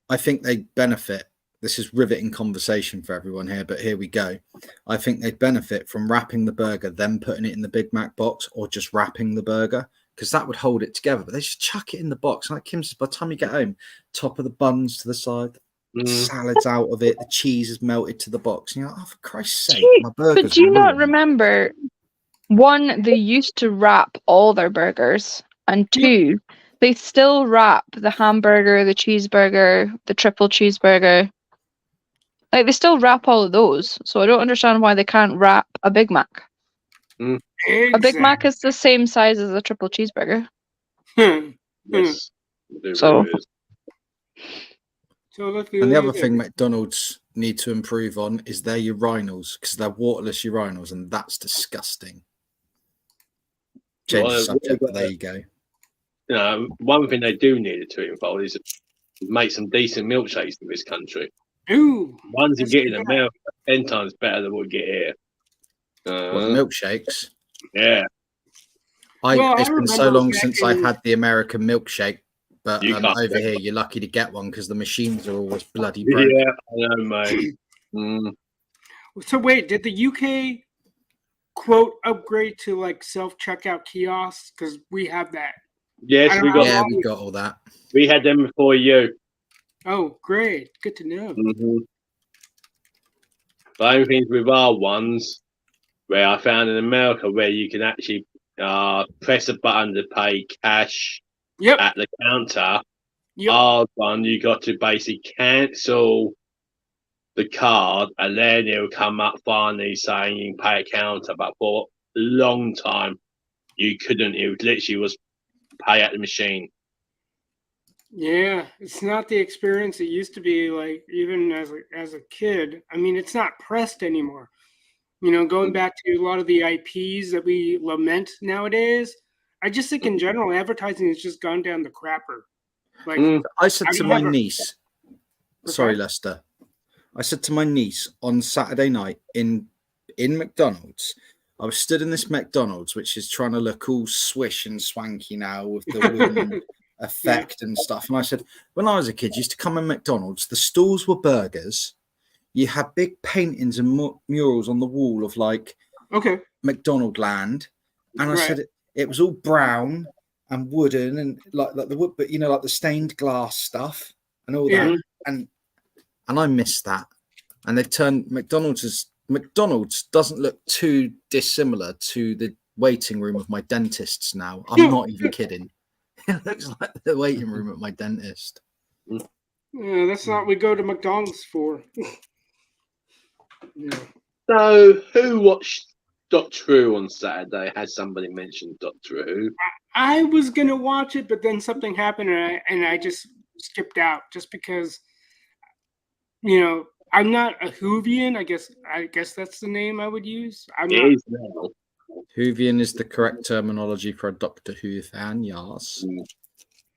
I think they benefit. This is riveting conversation for everyone here, but here we go. I think they benefit from wrapping the burger, then putting it in the Big Mac box, or just wrapping the burger, because that would hold it together. But they just chuck it in the box. Like Kim said, by the time you get home, top of the buns to the side, salads out of it, the cheese is melted to the box. And you're like, oh, for Christ's sake, my burger's But do you not ruined. remember, one, they used to wrap all their burgers, and two, they still wrap the hamburger, the cheeseburger, the triple cheeseburger. Like, they still wrap all of those, so I don't understand why they can't wrap a Big Mac. Exactly. A Big Mac is the same size as a triple cheeseburger. Yes. So, And the other thing McDonald's need to improve on is their urinals, because they're waterless urinals, and that's disgusting. Change the subject, but there you go. One thing they do need to involve is make some decent milkshakes in this country. Ooh, ones you get in America 10 times better than what we get here. Milkshakes? Yeah. It's been so long since I had the American milkshake, but over here you're lucky to get one because the machines are always bloody broken. Yeah, I know, mate. So wait, did the UK quote upgrade to like self-checkout kiosks? Because we have that. Yes, we got all that. We had them before you. Oh, great. Good to know. The only things with our ones, where I found in America, where you can actually press a button to pay cash at the counter. Our one, you got to basically cancel the card, and then it will come up finally saying you can pay a counter. But for a long time, you couldn't. It literally was pay at the machine. Yeah, it's not the experience it used to be. Like even as a kid, I mean, it's not pressed anymore. You know, going back to a lot of the IPs that we lament nowadays, I just think in general, advertising has just gone down the crapper. Like I said to my niece, sorry, Lester. I said to my niece on Saturday night in McDonald's. I was stood in this McDonald's, which is trying to look all swish and swanky now with the wooden effect and stuff. And I said, when I was a kid, used to come in McDonald's, the stalls were burgers. You had big paintings and murals on the wall of like McDonald land. And I said it was all brown and wooden and like the wood, but you know, like the stained glass stuff and all that. And I missed that. And they've turned McDonald's has McDonald's doesn't look too dissimilar to the waiting room of my dentist's now. I'm not even kidding. It looks like the waiting room at my dentist. Yeah, that's not what we go to McDonald's for. Yeah. So, who watched Doctor Who on Saturday? Has somebody mentioned Doctor Who? I was gonna watch it, but then something happened, and I just skipped out, just because, I'm not a Whovian. I guess that's the name I would use. I'm It not. is now. Whovian is the correct terminology for a Doctor Who fan, yes.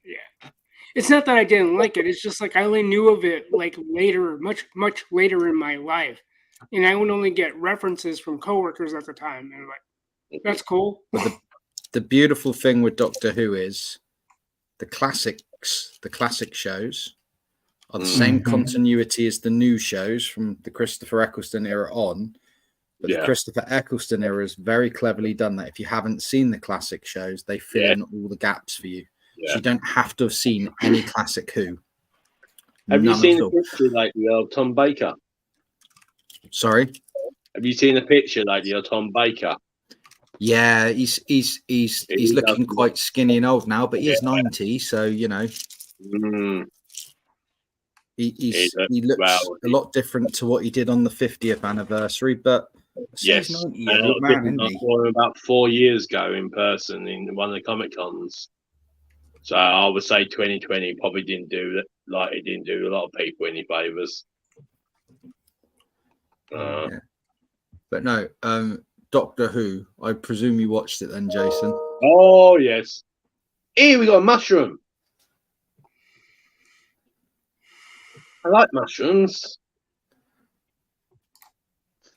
Yeah, it's not that I didn't like it. It's just like I only knew of it like later, much later in my life, and I would only get references from coworkers at the time, and like, that's cool. But the beautiful thing with Doctor Who is the classic shows are the same continuity as the new shows from the Christopher Eccleston era on. But the Christopher Eccleston era is very cleverly done that if you haven't seen the classic shows, they fill in all the gaps for you. So you don't have to have seen any classic Who. Have you seen a picture like the old Tom Baker? Sorry? Have you seen a picture like the old Tom Baker? Yeah, he's looking quite skinny and old now, but he is 90, so you know. He looks a lot different to what he did on the 50th anniversary, but yes, about 4 years ago in person in one of the Comic Cons. So I would say 2020 probably didn't do that, like it didn't do a lot of people any favors. But no, Doctor Who. I presume you watched it then, Jason. Oh yes. Here we got a mushroom. I like mushrooms.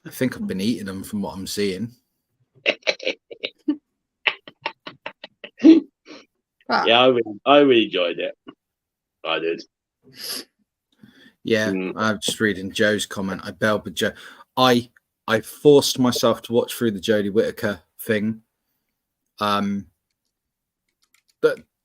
I think I've been eating them from what I'm seeing. Yeah, I really enjoyed it. I did. Yeah, I'm just reading Joe's comment. I bailed with Joe. I forced myself to watch through the Jodie Whittaker thing. But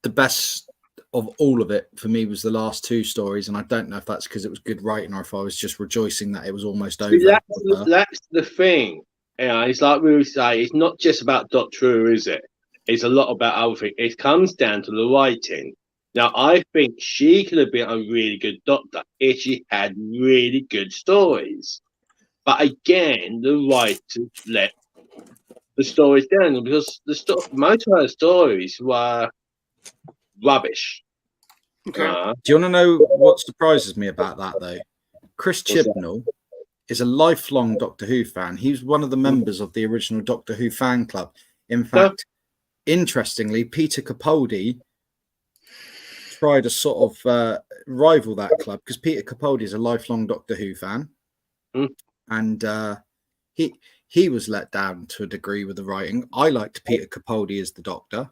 the best of all of it for me was the last two stories, and I don't know if that's because it was good writing or if I was just rejoicing that it was almost over. That's the thing. Yeah, it's like we would say, it's not just about Doctor Who, is it? It's a lot about other things. It comes down to the writing. Now, I think she could have been a really good Doctor if she had really good stories. But again, the writers let the stories down because most of her stories were rubbish. Okay. Do you want to know what surprises me about that, though? Chris Chibnall is a lifelong Doctor Who fan. He was one of the members of the original Doctor Who fan club. In fact, interestingly, Peter Capaldi tried to sort of rival that club because Peter Capaldi is a lifelong Doctor Who fan. And he was let down to a degree with the writing. I liked Peter Capaldi as the Doctor.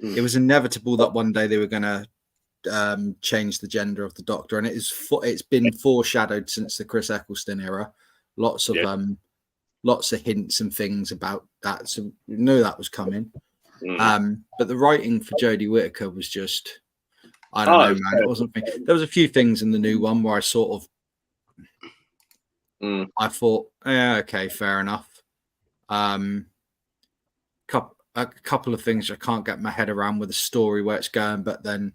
It was inevitable that one day they were going to change the gender of the Doctor, and it's been foreshadowed since the Chris Eccleston era. Lots of hints and things about that, so we knew that was coming. But the writing for Jodie Whittaker was just, I don't know, man. It wasn't. There was a few things in the new one where I sort of, I thought, yeah, okay, fair enough. A couple of things I can't get my head around with the story where it's going, but then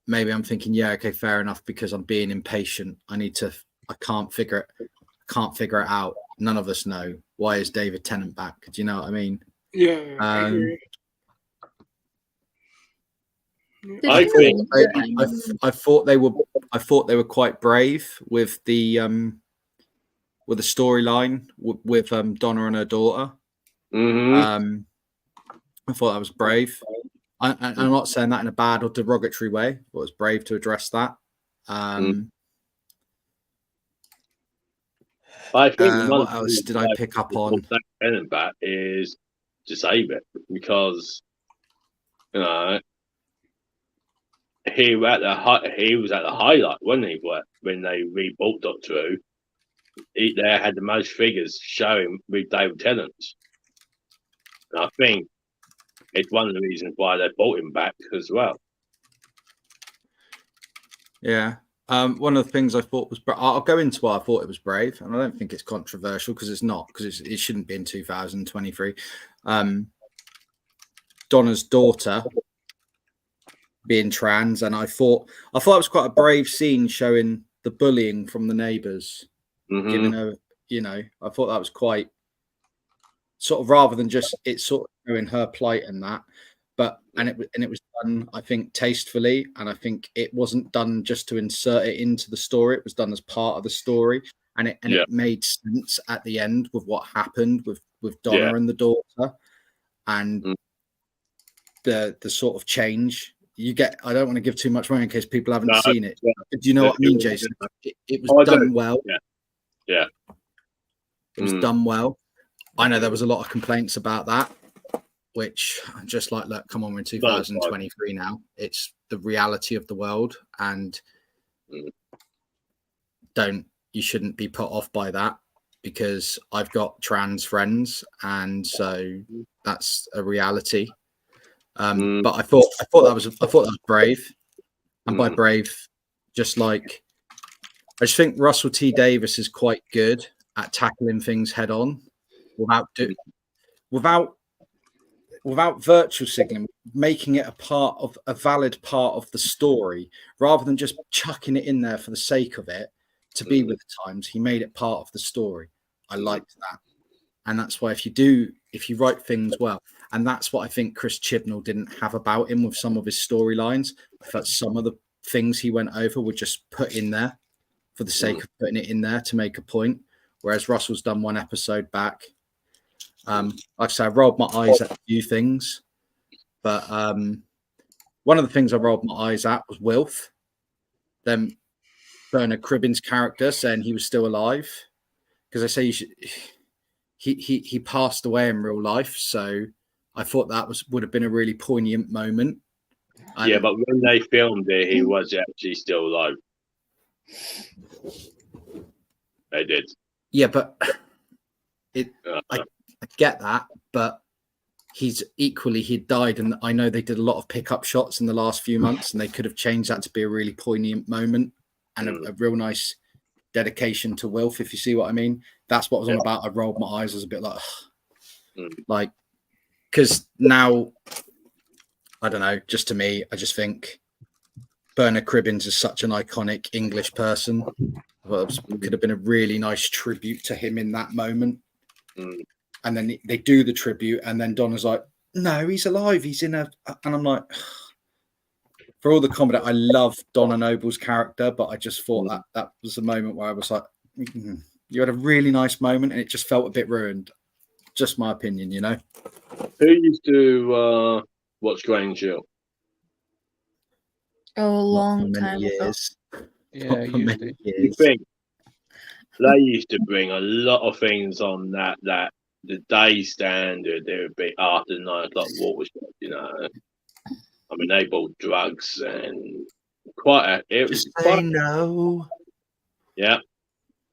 maybe I'm thinking, yeah, okay, fair enough, because I'm being impatient. I can't figure it out. None of us know. Why is David Tennant back? Do you know what I mean? Yeah, I agree. I thought they were quite brave with the storyline with Donna and her daughter. I thought that was brave. I'm not saying that in a bad or derogatory way, but it was brave to address that. I think what else did I pick up on? Tennant back is to save it because he was at the highlight, wasn't he? When they rebought Doctor Who, they had the most figures showing with David Tennant. And I think it's one of the reasons why they brought him back as well. Yeah, One of the things I thought was, I'll go into why I thought it was brave, and I don't think it's controversial because it's not, because it shouldn't be in 2023. Donna's daughter being trans, and I thought it was quite a brave scene showing the bullying from the neighbours, giving her, you know, I thought that was quite sort of, rather than just it sort of showing her plight and that, but and it was done, I think, tastefully, and I think it wasn't done just to insert it into the story. It was done as part of the story, and it made sense at the end with what happened with Donna and the daughter, and the sort of change you get. I don't want to give too much away in case people haven't seen it. Do you know what I mean, Jason? It was done well. Yeah. It was done well. I know there was a lot of complaints about that, which I'm just like, look, come on, we're in 2023 now. It's the reality of the world, and you shouldn't be put off by that, because I've got trans friends, and so that's a reality. But I thought that was brave, and by brave, just like, I just think Russell T Davies is quite good at tackling things head on without virtual signaling, making it a valid part of the story, rather than just chucking it in there for the sake of it to be with the times. He made it part of the story. I liked that, and that's why if you write things well, and that's what I think Chris Chibnall didn't have about him with some of his storylines. I felt some of the things he went over were just put in there for the sake of putting it in there to make a point, whereas Russell's done one episode back. Like I said, I rolled my eyes at a few things, but one of the things I rolled my eyes at was Wilf. Then Bernard Cribbin's character saying he was still alive, because I say he passed away in real life, so I thought that would have been a really poignant moment. Yeah, but when they filmed it, he was actually still alive. They did. Yeah, but I get that, but he'd died, and I know they did a lot of pickup shots in the last few months, and they could have changed that to be a really poignant moment and a real nice dedication to Wilf, if you see what I mean. That's what I was on about. I rolled my eyes. I was a bit like, because now, I don't know, just to me, I just think Bernard Cribbins is such an iconic English person. Well, it could have been a really nice tribute to him in that moment. And then they do the tribute, and then Donna's like, no, he's alive. He's in a... And I'm like, for all the comedy, I love Donna Noble's character, but I just thought that was a moment where I was like, you had a really nice moment, and it just felt a bit ruined. Just my opinion, you know? Who used to watch Grange Hill? A long time ago. Yeah, usually. You think they used to bring a lot of things on that the day standard, there would be after 9 o'clock water shop, you know. I mean, they bought drugs and it was quite no. Yeah.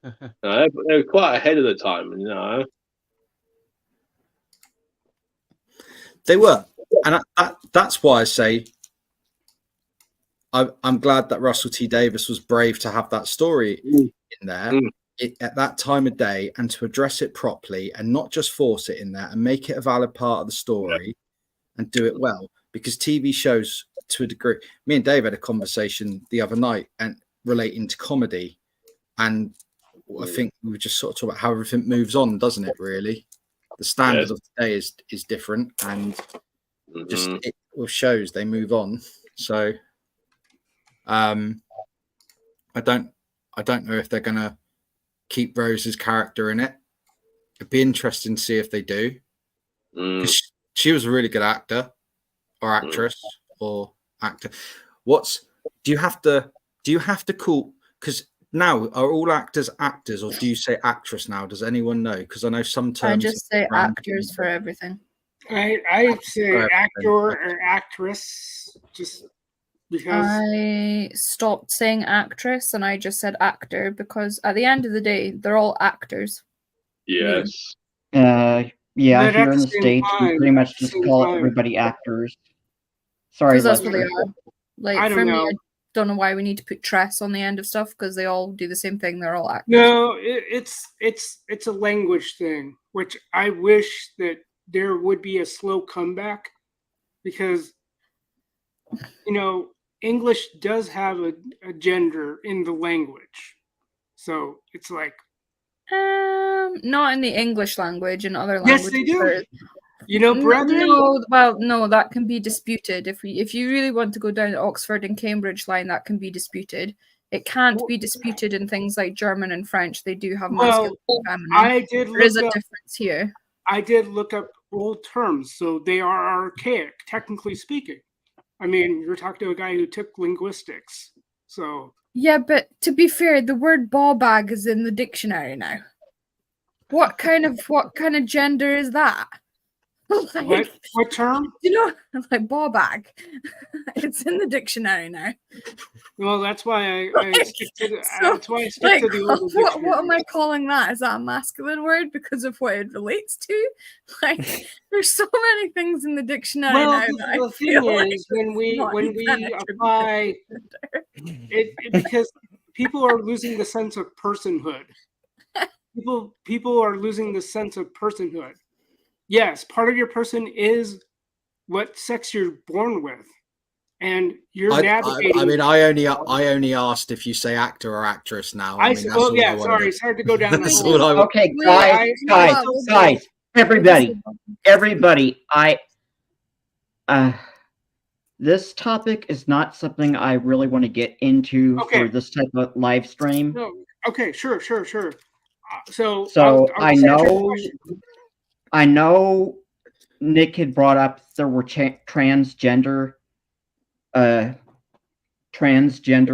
No, they were quite ahead of the time, you know. They were, and that's why I say I'm glad that Russell T Davies was brave to have that story in there at that time of day, and to address it properly, and not just force it in there, and make it a valid part of the story, and do it well. Because TV shows, to a degree, me and Dave had a conversation the other night and relating to comedy, and I think we were just sort of talking about how everything moves on, doesn't it? Really, the standard of the day is different, and just it with shows they move on. So, I don't know if they're gonna keep Rose's character in it. It'd be interesting to see if they do. She was a really good actor, or actress, or actor. Do you have to call, because now are all actors actors, or do you say actress now? Does anyone know? Because I know some terms. I just say actors for everything. I say actor or actress, just because I stopped saying actress and I just said actor, because at the end of the day, they're all actors. Yes. Yeah, But here at in the the same States, we time- pretty much just same call time- everybody actors. Sorry, Because that's what Leslie. they are. Like, I for don't me, know. don't know why we need to put tress on the end of stuff because they all do the same thing. They're all actors. No, it's a language thing, which I wish that there would be a slow comeback, because English does have a gender in the language, so it's like not in the English language. In other yes, languages, they do. there- Brethren. No, that can be disputed. If you really want to go down the Oxford and Cambridge line, that can be disputed. It can't be disputed in things like German and French. They do have masculine and feminine. There is a difference here. I did look up old terms, so they are archaic, technically speaking. I mean, you're talking to a guy who took linguistics, so. Yeah, but to be fair, the word ball bag is in the dictionary now. What kind of gender is that? Like, what term? Like ball bag. It's in the dictionary now. Well, that's why I stick to the. That's why I stick to the old dictionary. What am I calling that? Is that a masculine word because of what it relates to? Like, there's so many things in the dictionary now. The thing is, when we apply it, because people are losing the sense of personhood. People are losing the sense of personhood. Yes, part of your person is what sex you're born with, and you're navigating. I mean, I only asked if you say actor or actress now. Sorry, it's hard to go down. Okay, guys, everybody, this topic is not something I really want to get into for this type of live stream. No, okay, sure. So I know Nick had brought up there were transgender. Well,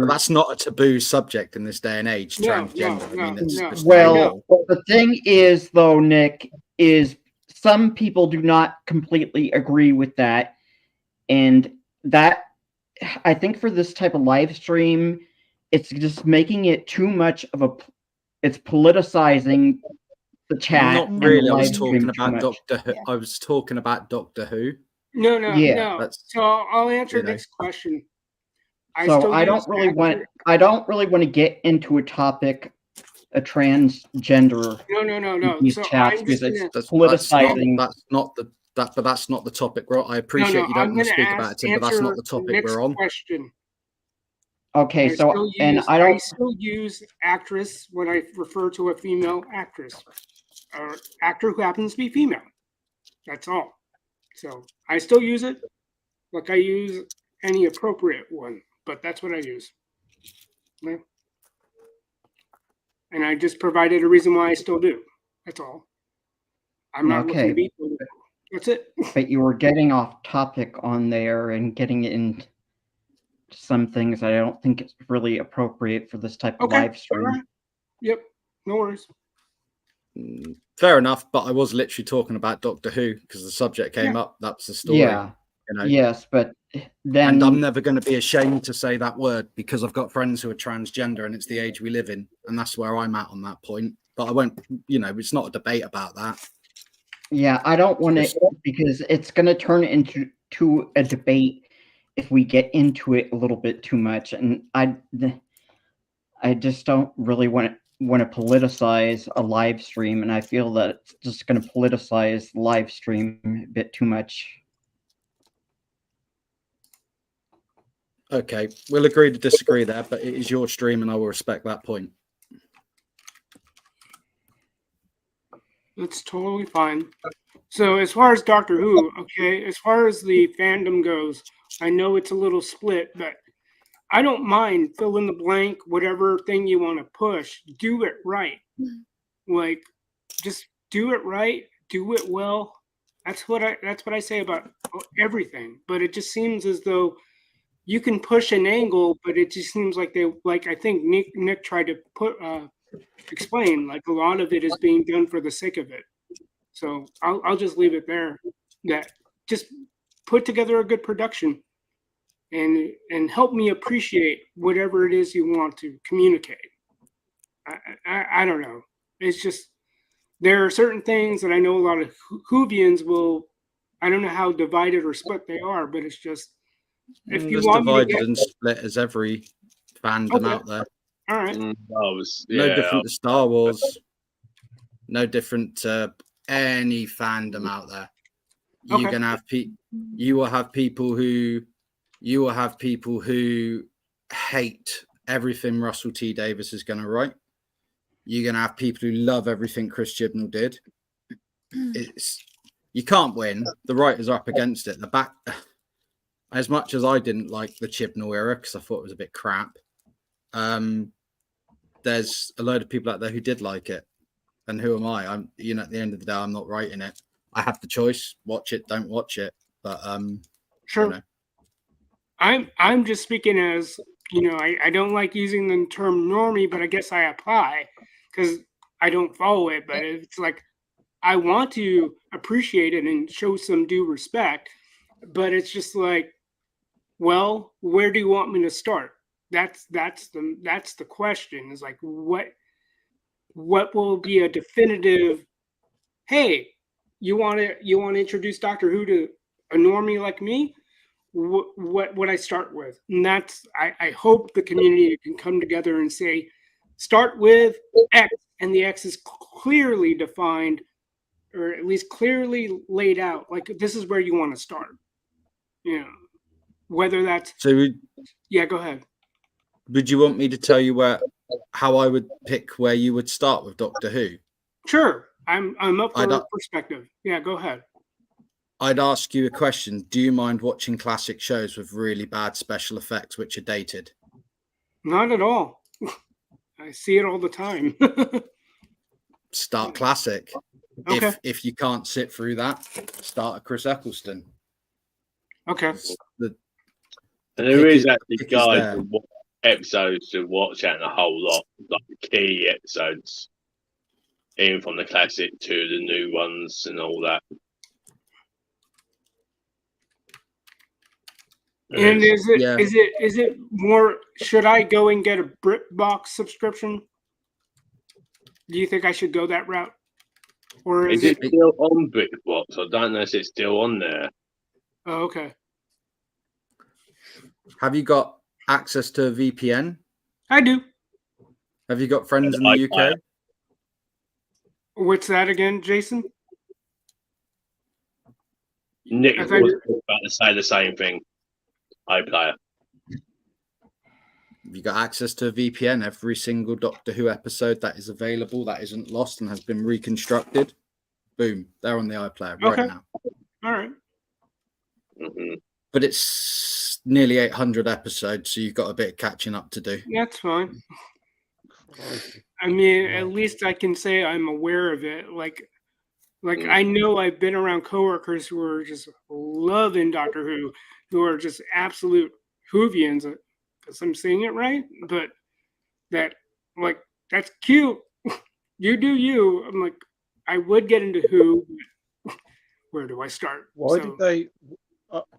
that's not a taboo subject in this day and age. Transgender. The thing is, though, Nick, is some people do not completely agree with that, and that I think for this type of live stream, it's just making it too much of a. It's politicizing the chat. Not really. I was talking about Doctor Who. I was talking about Doctor Who. No. So I'll answer Nick's question. I don't really want to get into a topic, a transgender. No. These chats because it's politicizing. That's not the topic. I appreciate you don't want to speak about it, Tim, but that's not the topic we're on. Question. Okay, I still use actress when I refer to a female actress or actor who happens to be female. That's all. So I still use it like I use any appropriate one, but that's what I use. Okay. And I just provided a reason why I still do. That's all. I'm not looking to be political. That's it. But you were getting off topic on there and getting into some things I don't think it's really appropriate for this type of live stream. Right. Yep, no worries. Fair enough, but I was literally talking about Doctor Who because the subject came up. That's the story. Yeah. Yes, but then... And I'm never going to be ashamed to say that word because I've got friends who are transgender and it's the age we live in. And that's where I'm at on that point. But I won't, it's not a debate about that. Yeah, I don't want to, because it's going to turn into a debate if we get into it a little bit too much. And I just don't really want to politicize a live stream. And I feel that it's just going to politicize the live stream a bit too much. Okay, we'll agree to disagree there, but it is your stream and I will respect that point. That's totally fine. So as far as Doctor Who, as far as the fandom goes, I know it's a little split, but I don't mind fill in the blank, whatever thing you want to push, do it right. Like, just do it right, do it well. That's what I say about everything. But it just seems as though you can push an angle, but it just seems like I think Nick tried to explain, like a lot of it is being done for the sake of it. So I'll just leave it there. That just put together a good production and help me appreciate whatever it is you want to communicate. I don't know. It's just, there are certain things that I know a lot of Whovians will, I don't know how divided or split they are, but it's just, if you As want me to divided get... and split as every fandom out there. All right. No different to Star Wars. No different to any fandom out there. You're gonna have you will have people who hate everything Russell T Davies is going to write. You're going to have people who love everything Chris Chibnall did. You can't win. The writers are up against it. As much as I didn't like the Chibnall era because I thought it was a bit crap, there's a load of people out there who did like it. And who am I? At the end of the day, I'm not writing it. I have the choice: watch it, don't watch it. But sure. I'm just speaking as, I don't like using the term normie, but I guess I apply because I don't follow it. But it's like I want to appreciate it and show some due respect. But it's just like, well, where do you want me to start? That's the question. Is like what will be a definitive? Hey, you want to introduce Doctor Who to a normie like me? What would I start with? And that's I hope the community can come together and say, start with X, and the X is clearly defined, or at least clearly laid out. Like, this is where you want to start. Whether that's yeah. Go ahead. Would you want me to tell you how I would pick where you would start with Doctor Who? Sure, I'm up for perspective. Yeah, go ahead. I'd ask you a question. Do you mind watching classic shows with really bad special effects which are dated? Not at all. I see it all the time. Start classic. Okay. If you can't sit through that, start a Chris Eccleston. Okay. And there is actually guides and episodes to watch out, a whole lot, like the key episodes, even from the classic to the new ones and all that. And is it more? Should I go and get a BritBox subscription? Do you think I should go that route, or is it still on BritBox? I don't know if it's still on there. Oh, okay. Have you got access to a VPN? I do. Have you got friends in the UK? What's that again, Jason? Nick was about to say the same thing. iPlayer. Have you got access to a VPN? Every single Doctor Who episode that is available, that isn't lost and has been reconstructed, boom, they're on the iPlayer right now. All right. Mm-hmm. But it's nearly 800 episodes, so you've got a bit of catching up to do. That's fine. I mean, at least I can say I'm aware of it. Like I know I've been around coworkers who are just loving Doctor Who, who are just absolute Whovians, because I'm saying it right, but that's cute. You do you. I'm like, I would get into Who, but where do I start? Why did they?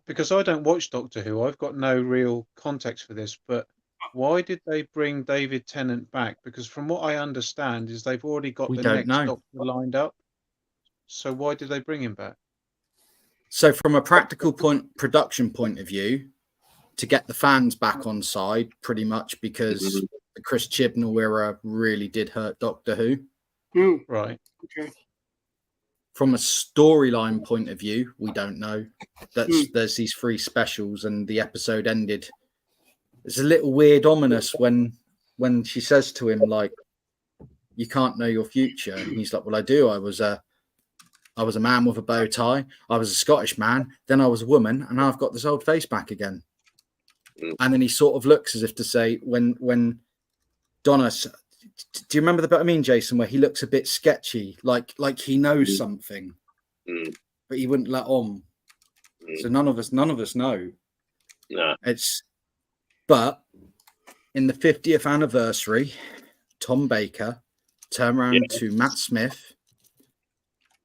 Because I don't watch Doctor Who, I've got no real context for this, but why did they bring David Tennant back? Because from what I understand is they've already got the next Doctor lined up. So why did they bring him back? So from a practical production point of view, to get the fans back on side, pretty much because the Chris Chibnall era really did hurt Doctor Who. Right. Okay. From a storyline point of view, we don't know. There's these 3 specials and the episode ended. It's a little weird, ominous when she says to him, like, you can't know your future. And he's like, well, I do. I was a man with a bow tie. I was a Scottish man. Then I was a woman, and I've got this old face back again. And then he sort of looks as if to say, when Donna, do you remember the bit I mean, Jason, where he looks a bit sketchy, like he knows something, but he wouldn't let on. So none of us know. No. But in the 50th anniversary, Tom Baker turned around to Matt Smith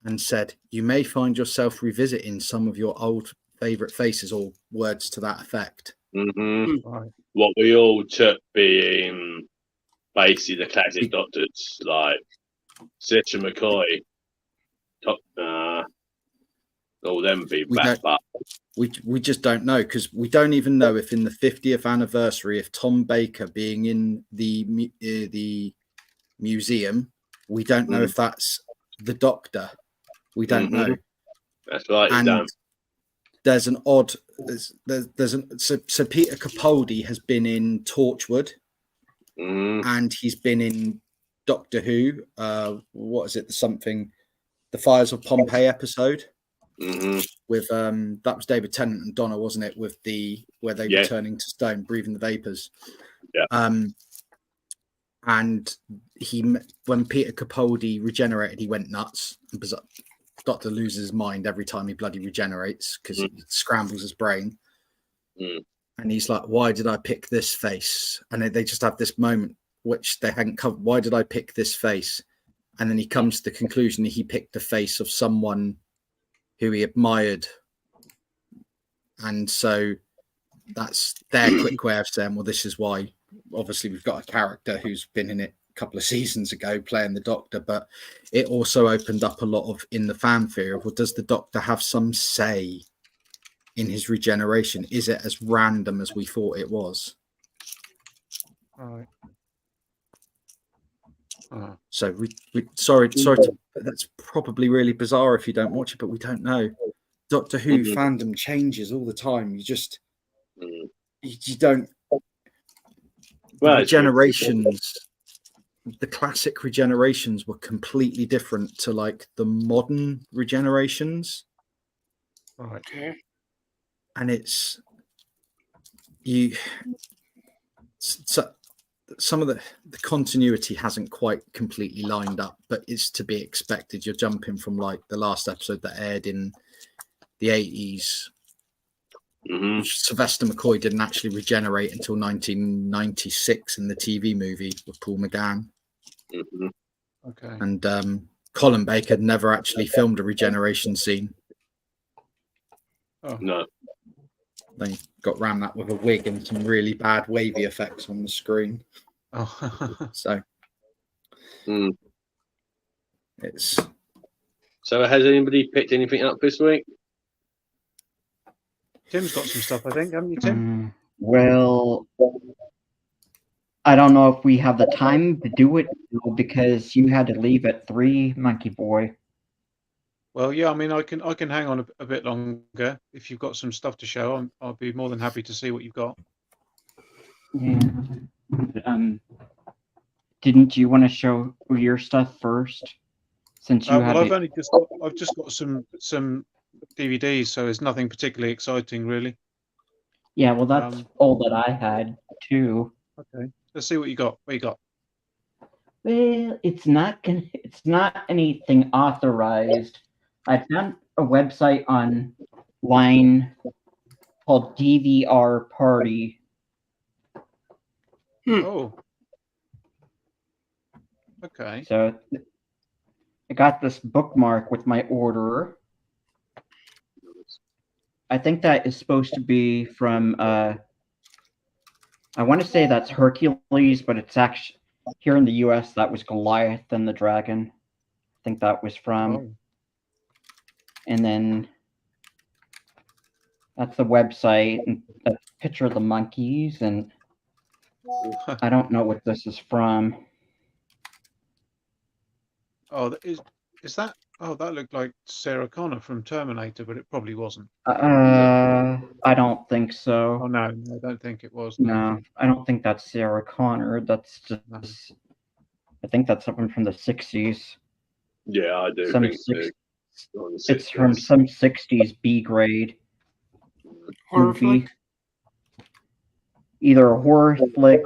and said, you may find yourself revisiting some of your old favourite faces, or words to that effect. Right. What we all took being basically the classic Doctors, like Sister McCoy, all them be back, but we just don't know, because we don't even know if in the 50th anniversary, if Tom Baker being in the museum, we don't know if that's the Doctor. We don't know. That's right. And there's an odd. So Peter Capaldi has been in Torchwood, and he's been in Doctor Who. What is it? The Fires of Pompeii episode. With that was David Tennant and Donna, wasn't it? With where they were turning to stone, breathing the vapors. And when Peter Capaldi regenerated, he went nuts. Doctor loses his mind every time he bloody regenerates because it scrambles his brain. And he's like, "Why did I pick this face?" And they just have this moment which they hadn't covered. Why did I pick this face? And then he comes to the conclusion that he picked the face of someone who he admired. And so that's their quick way of saying, well, this is why. Obviously, we've got a character who's been in it a couple of seasons ago playing the Doctor, but it also opened up a lot of in the fanfare of, well, does the Doctor have some say in his regeneration? Is it as random as we thought it was? All right. So sorry that's probably really bizarre if you don't watch it, but we don't know. Doctor Who fandom changes all the time. You just you don't. Well, regenerations, the classic regenerations were completely different to like the modern regenerations. Right. And it's so some of the continuity hasn't quite completely lined up, but it's to be expected. You're jumping from like the last episode that aired in the 80s. Sylvester McCoy didn't actually regenerate until 1996 in the TV movie with Paul McGann. Okay. And Colin Baker never actually filmed a regeneration scene. Oh. No. They got ran that with a wig and some really bad wavy effects on the screen. Oh. So it's. So has anybody picked anything up this week? Tim's got some stuff, I think, haven't you, Tim? Well, I don't know if we have the time to do it because you had to leave at 3, Monkeyboy. Well, yeah, I mean, I can hang on a bit longer if you've got some stuff to show. I'll be more than happy to see what you've got. Yeah. Didn't you want to show your stuff first? Since you had I've just got some DVDs, so it's nothing particularly exciting, really. Yeah, well, that's all that I had too. Okay, let's see what you got. What you got? Well, it's not anything authorized. I found a website online called DVR Party. Oh. Okay. So I got this bookmark with my order. I think that is supposed to be from I want to say that's Hercules, but it's actually here in the US that was Goliath and the Dragon. I think that was from. Oh. And then that's the website and a picture of the monkeys, and I don't know what this is from. Oh, is that? Oh, that looked like Sarah Connor from Terminator, but it probably wasn't. I don't think so. Oh no, I don't think it was. No, I don't think that's Sarah Connor. That's just. No. I think that's something from the 60s. Yeah, I do. It's from some 60s B grade Horror movie. flick? Either a horror flick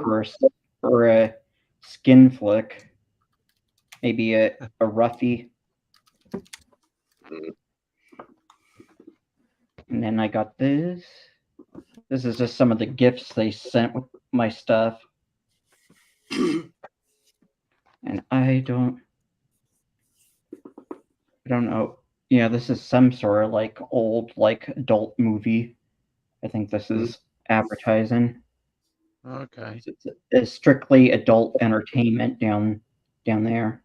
or a skin flick. Maybe a roughie. And then I got this. This is just some of the gifts they sent with my stuff. And I don't know. Yeah, this is some sort of like old like adult movie. I think this is advertising. Okay. It's strictly adult entertainment down there.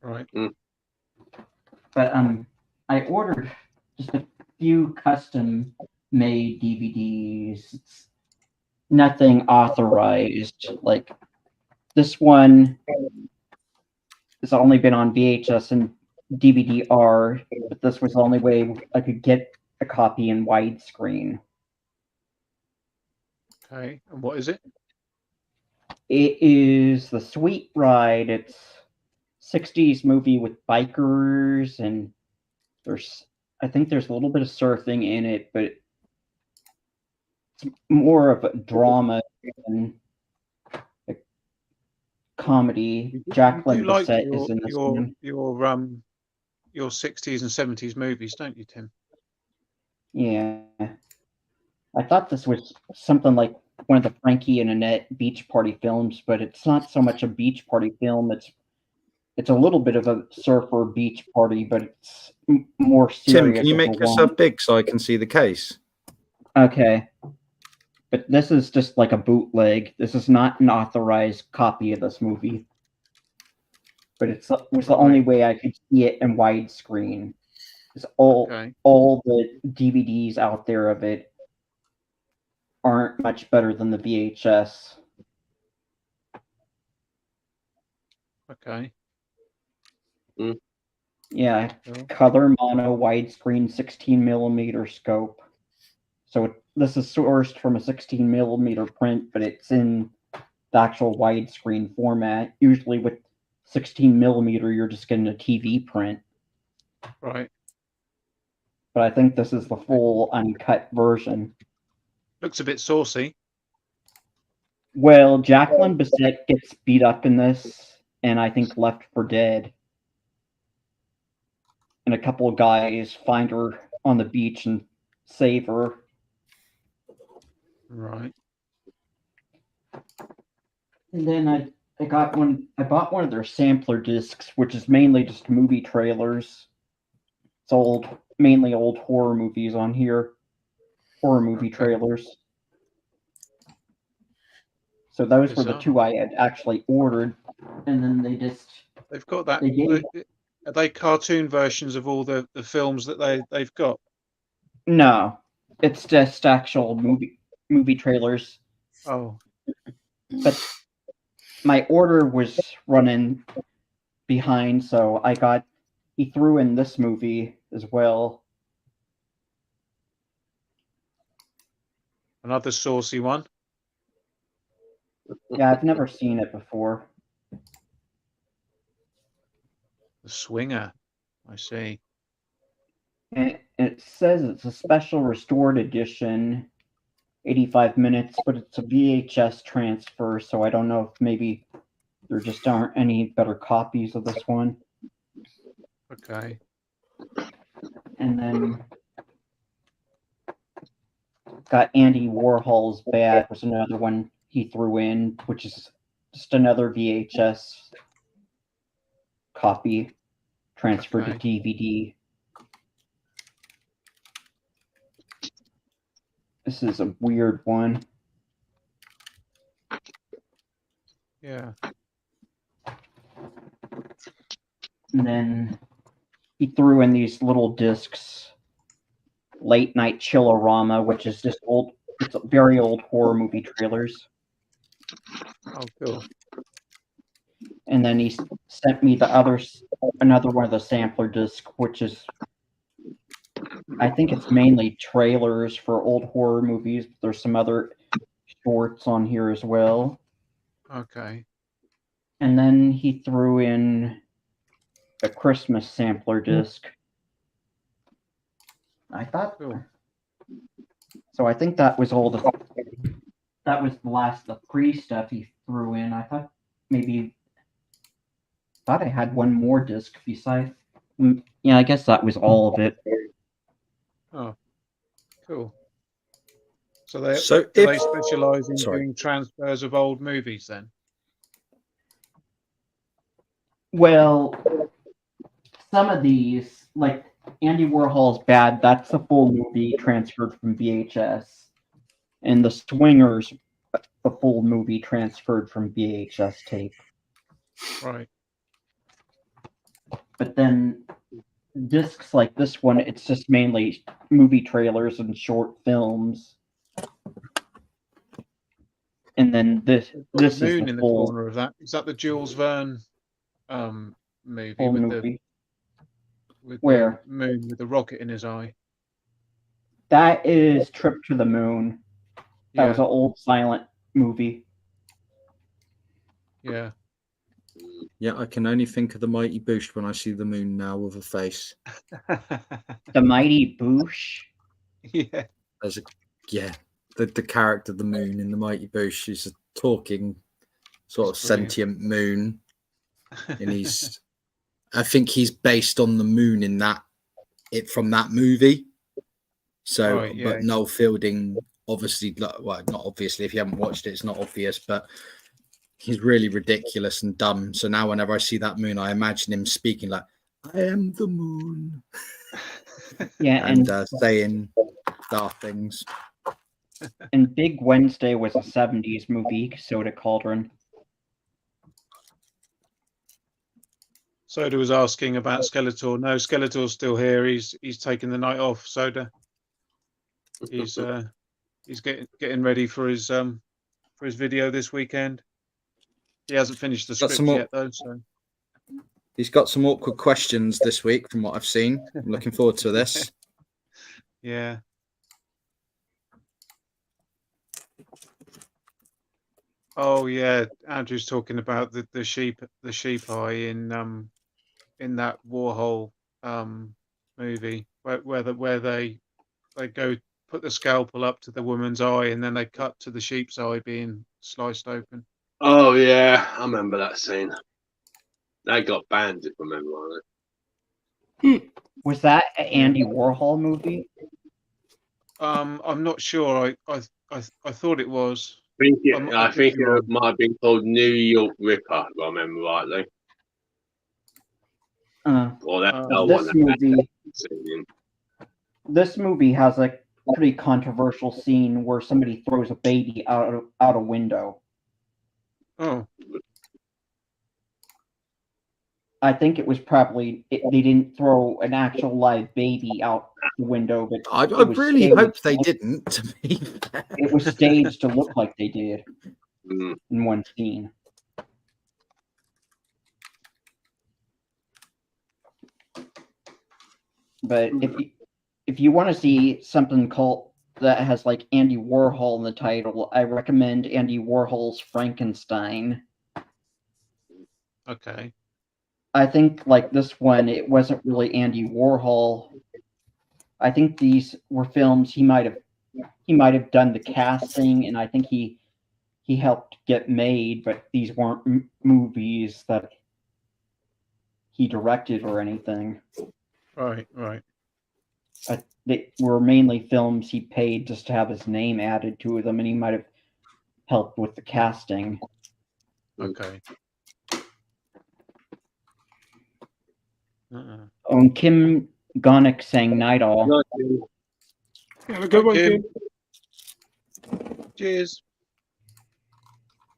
Right. But I ordered just a few custom-made DVDs. It's nothing authorized. Like this one has only been on VHS and DVD-R, but this was the only way I could get a copy in widescreen. Okay, and what is it? It is The Sweet Ride. It's 60s movie with bikers, and I think there's a little bit of surfing in it, but it's more of a drama than a comedy. Jacqueline like Bisset is in this one. Your 60s and 70s movies, don't you, Tim? Yeah. I thought this was something like one of the Frankie and Annette beach party films, but it's not so much a beach party film. It's a little bit of a surfer beach party, but it's more serious. Tim, can you make yourself big so I can see the case? Okay. But this is just like a bootleg. This is not an authorized copy of this movie. But it was the only way I could see it in widescreen. All the DVDs out there of it aren't much better than the VHS. Okay. Yeah, color mono widescreen 16mm scope. So this is sourced from a 16mm print, but it's in the actual widescreen format. Usually with 16mm, you're just getting a TV print. Right. But I think this is the full uncut version. Looks a bit saucy. Well, Jacqueline Bisset gets beat up in this, and I think left for dead. And a couple of guys find her on the beach and save her. Right. And then I bought one of their sampler discs, which is mainly just movie trailers. It's mainly old horror movies on here. Horror movie trailers. So those were the two I had actually ordered, and then they've got that. Are they cartoon versions of all the films that they've got? No, it's just actual movie trailers. Oh. But my order was running behind, so he threw in this movie as well. Another saucy one. Yeah, I've never seen it before. The Swinger. I see. And it says it's a special restored edition, 85 minutes, but it's a VHS transfer, so I don't know if maybe there just aren't any better copies of this one. Okay. And then got Andy Warhol's Bad was another one he threw in, which is just another VHS copy transferred to DVD. This is a weird one. Yeah. And then he threw in these little discs, Late Night Chillorama, which is just it's very old horror movie trailers. Oh, cool. And then he sent me another one of the sampler discs, which is, I think it's mainly trailers for old horror movies. But there's some other shorts on here as well. Okay. And then he threw in a Christmas sampler disc. I thought. Cool. So I think that was all that was the last of the pre-stuff he threw in. I thought I had one more disc besides. Yeah, I guess that was all of it. Oh, cool. So they specialize in doing transfers of old movies then? Well, some of these, like Andy Warhol's Bad, that's a full movie transferred from VHS. And The Swingers, the full movie transferred from VHS tape. Right. But then discs like this one, it's just mainly movie trailers and short films. And then this is Moon the in the full corner of that. Is that the Jules Verne movie full with movie. with Where? the moon with the rocket in his eye? That is Trip to the Moon. That was Yeah, an old silent movie. yeah. Yeah, I can only think of the Mighty Boosh when I see the moon now with a face. The Mighty Boosh. Yeah. There's a the character the moon in the Mighty Boosh is a talking sort That's of brilliant. sentient moon, and I think he's based on the moon in from that movie. So, Right, yeah. but Noel Fielding, obviously, well, not obviously. If you haven't watched it, it's not obvious, but he's really ridiculous and dumb. So now, whenever I see that moon, I imagine him speaking like, "I am the moon," Yeah, and saying daft things. And Big Wednesday was a 70s movie, Soda Cauldron. Soda was asking about Skeletor. No, Skeletor's still here. He's taking the night off. Soda. He's getting ready for his video this weekend. He hasn't finished the script yet though. So he's got some awkward questions this week, from what I've seen. I'm looking forward to this. Yeah. Oh yeah, Andrew's talking about the sheep eye in that Warhol movie where they go put the scalpel up to the woman's eye and then they cut to the sheep's eye being sliced open. Oh yeah, I remember that scene. That got banned, if I remember right. Was that an Andy Warhol movie? I'm not sure. I thought it was. I think it might have been called New York Ripper, if I remember rightly. This movie has a pretty controversial scene where somebody throws a baby out a window. Oh. I think it was probably they didn't throw an actual live baby out the window, but I really hope they didn't. To me, it was staged to look like they did in one scene. But if you want to see something called that has like Andy Warhol in the title, I recommend Andy Warhol's Frankenstein. Okay. I think like this one, it wasn't really Andy Warhol. I think these were films he might have done the casting, and I think he helped get made, but these weren't movies that he directed or anything. Right. They were mainly films he paid just to have his name added to them, and he might have helped with the casting. Okay. And Kim Gonick sang Night All. Have a good one, Kim. Cheers.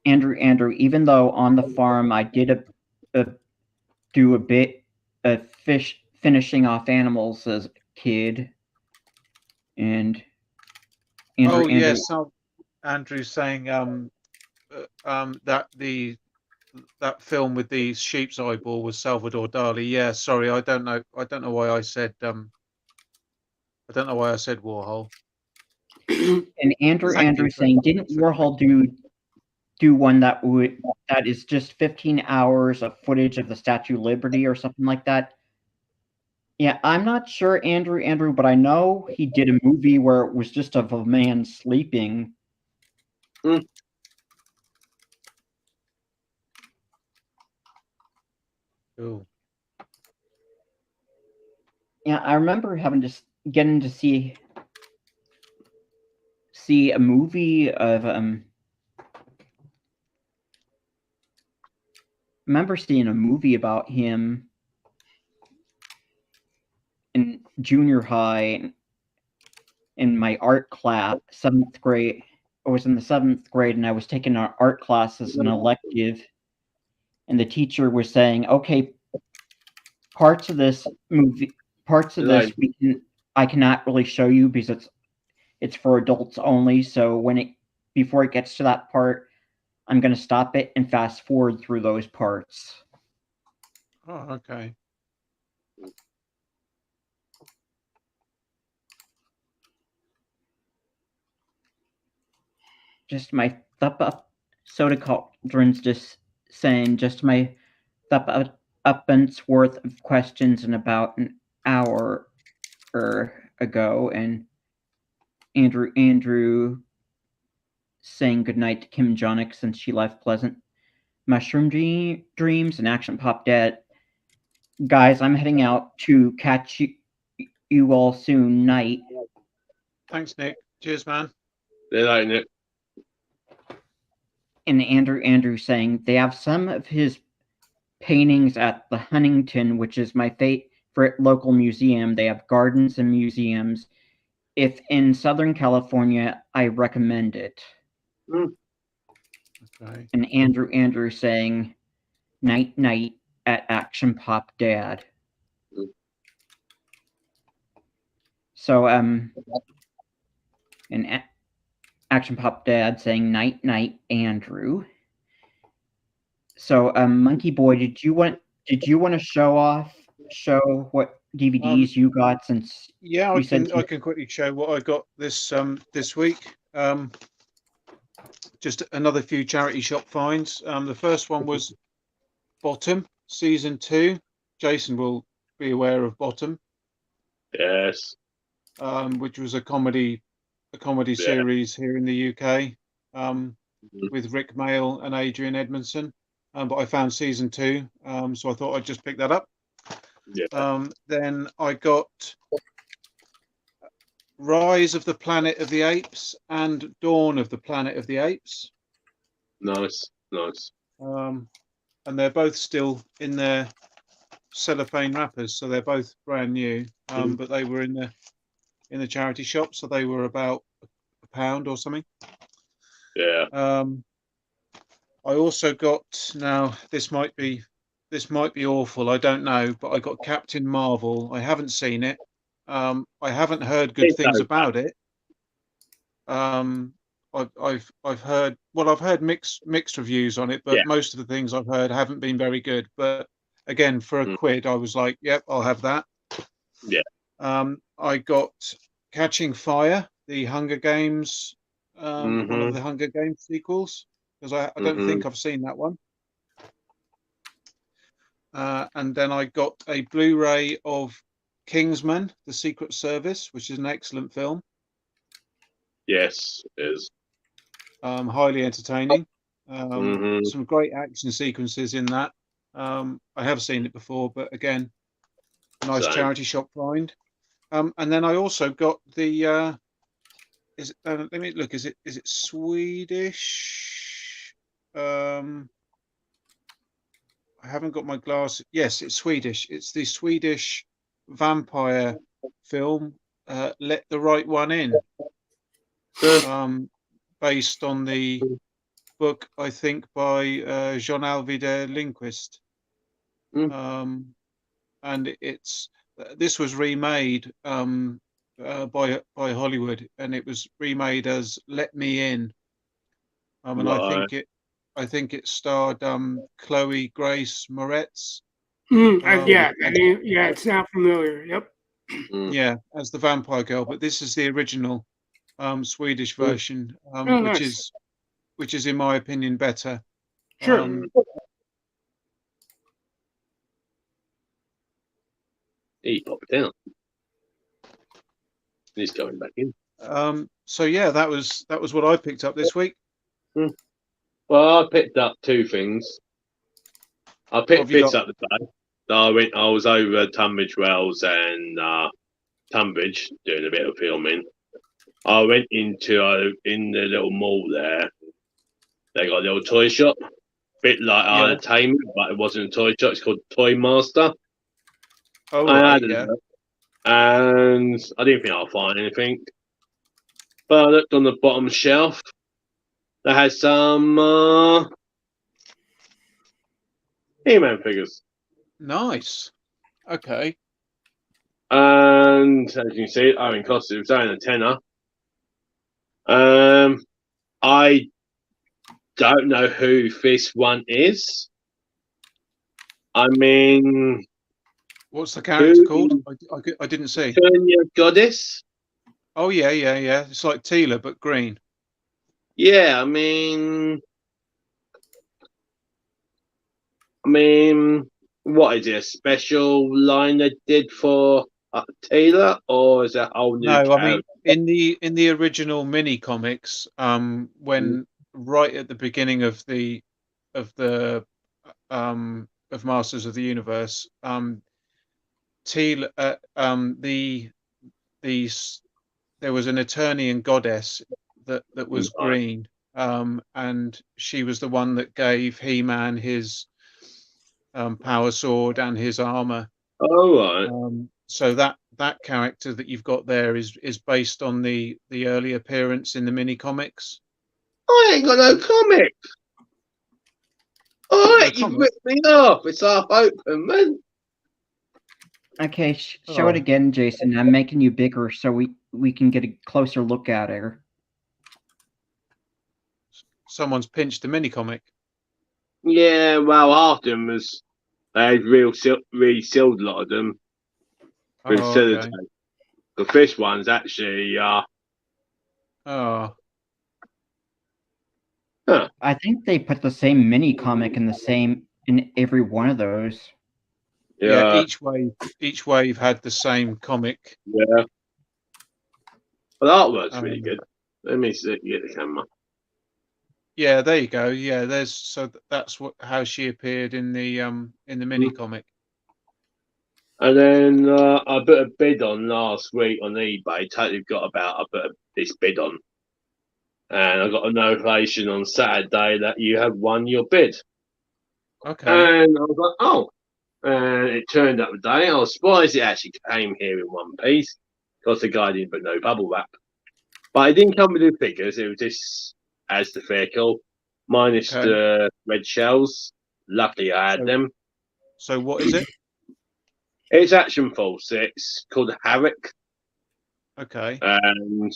Andrew, even though on the farm I did do a bit of finishing off animals as a kid, and Andrew, yes, Andrew's saying that film with the sheep's eyeball was Salvador Dali. Yeah, sorry, I don't know why I said Warhol. And Andrew saying, didn't Warhol do one that is just 15 hours of footage of the Statue of Liberty or something like that? Yeah, I'm not sure, Andrew, but I know he did a movie where it was just of a man sleeping. Cool. Yeah, I remember getting to see a movie of remember seeing a movie about him in junior high in my art class, 7th grade. I was in the 7th grade and I was taking an art class as an elective, and the teacher was saying, okay, parts of this movie, parts of this I cannot really show you because it's for adults only. So before it gets to that part, I'm going to stop it and fast forward through those parts. Oh, okay. Just my thup soda cauldron's just saying just my thup uppence worth of questions in about an hour ago, and Andrew saying goodnight to Kim Jonick since she left Pleasant Mushroom Dreams and Action Pop Dad. Guys, I'm heading out to catch you all soon. Night. Thanks, Nick. Cheers, man. Good night, Nick. And Andrew saying they have some of his paintings at the Huntington, which is my favorite local museum. They have gardens and museums. If in Southern California, I recommend it. Okay. And Andrew saying night at Action Pop Dad. So and Action Pop Dad saying night Andrew. So Monkeyboy, did you want to show what DVDs you got since yeah, you I can quickly show what I got this week. Just another few charity shop finds. The first one was Bottom Season 2. Jason will be aware of Bottom. Yes. Which was a comedy series here in the UK, with Rick Mail and Adrian Edmondson. But I found Season 2, so I thought I'd just pick that up. Yeah. Then I got Rise of the Planet of the Apes and Dawn of the Planet of the Apes. Nice. And they're both still in their cellophane wrappers, so they're both brand new. But they were in the charity shop, so they were about £1 or something. Yeah. I also got, now this might be awful, I don't know, but I got Captain Marvel. I haven't seen it. I haven't heard good things about it. I've heard mixed reviews on it, but most of the things I've heard haven't been very good. But again, for a quid, I was like, yep, I'll have that. Yeah. I got Catching Fire, the Hunger Games, one of the Hunger Games sequels, because I don't think I've seen that one. And then I got a Blu-ray of Kingsman: The Secret Service, which is an excellent film. Yes, it is. Highly entertaining. Some great action sequences in that. I have seen it before, but again, a nice charity shop find. And then I also got the let me look. Is it Swedish? I haven't got my glasses. Yes, it's Swedish. It's the Swedish vampire film, Let the Right One In. Based on the book, I think, by Jean Alvide Lindqvist. And this was remade by Hollywood, and it was remade as Let Me In. And I think it starred Chloe Grace Moretz. It sounds familiar. Yep. Yeah, as the vampire girl, but this is the original Swedish version, which is in my opinion better. Sure. He popped down. He's going back in. So yeah, that was what I picked up this week. Well, I picked up two things. I picked bits up the day. I was over Tunbridge Wells and Tunbridge doing a bit of filming. I went into in the little mall there. They got a little toy shop, bit like entertainment, but it wasn't a toy shop. It's called Toy Master. Oh, and I didn't think I'd find anything. But I looked on the bottom shelf. They had some He-Man figures. Nice. Okay. And as you can see, Owen Costa was only a tenner. I don't know who this one is. I mean, what's the character called? I didn't see. Eternia Goddess. Oh yeah. It's like Tila but green. Yeah, I mean, what is it? A special line they did for Taylor, or is that a whole new? No, I mean in the original mini comics, when right at the beginning of Masters of the Universe, Teal, there was an Eternian goddess that was green, and she was the one that gave He-Man his power sword and his armor. Oh, right. So that character that you've got there is based on the early appearance in the mini comics. I ain't got no comic. All right, you've ripped me off. It's half open, man. Okay, show it again, Jason. I'm making you bigger so we can get a closer look at her. Someone's pinched the mini comic. Yeah, well, half of them was they had really sealed a lot of them. Okay. The fish one's actually Huh. I think they put the same mini comic in every one of those. Yeah, each wave had the same comic. Yeah. Well, that artwork's really good. Let me see, get the camera. Yeah, there you go. Yeah, that's how she appeared in the mini comic. And then I put a bid on last week on eBay. Totally forgot about I put this bid on, and I got a notification on Saturday that you have won your bid. Okay. And I was like, oh. And it turned up today. I was surprised it actually came here in one piece because the guy didn't put no bubble wrap. But it didn't come with the figures. It was just as the vehicle, minus the red shells. Luckily, I had them. So what is it? It's Action Force. It's called Havoc. Okay. And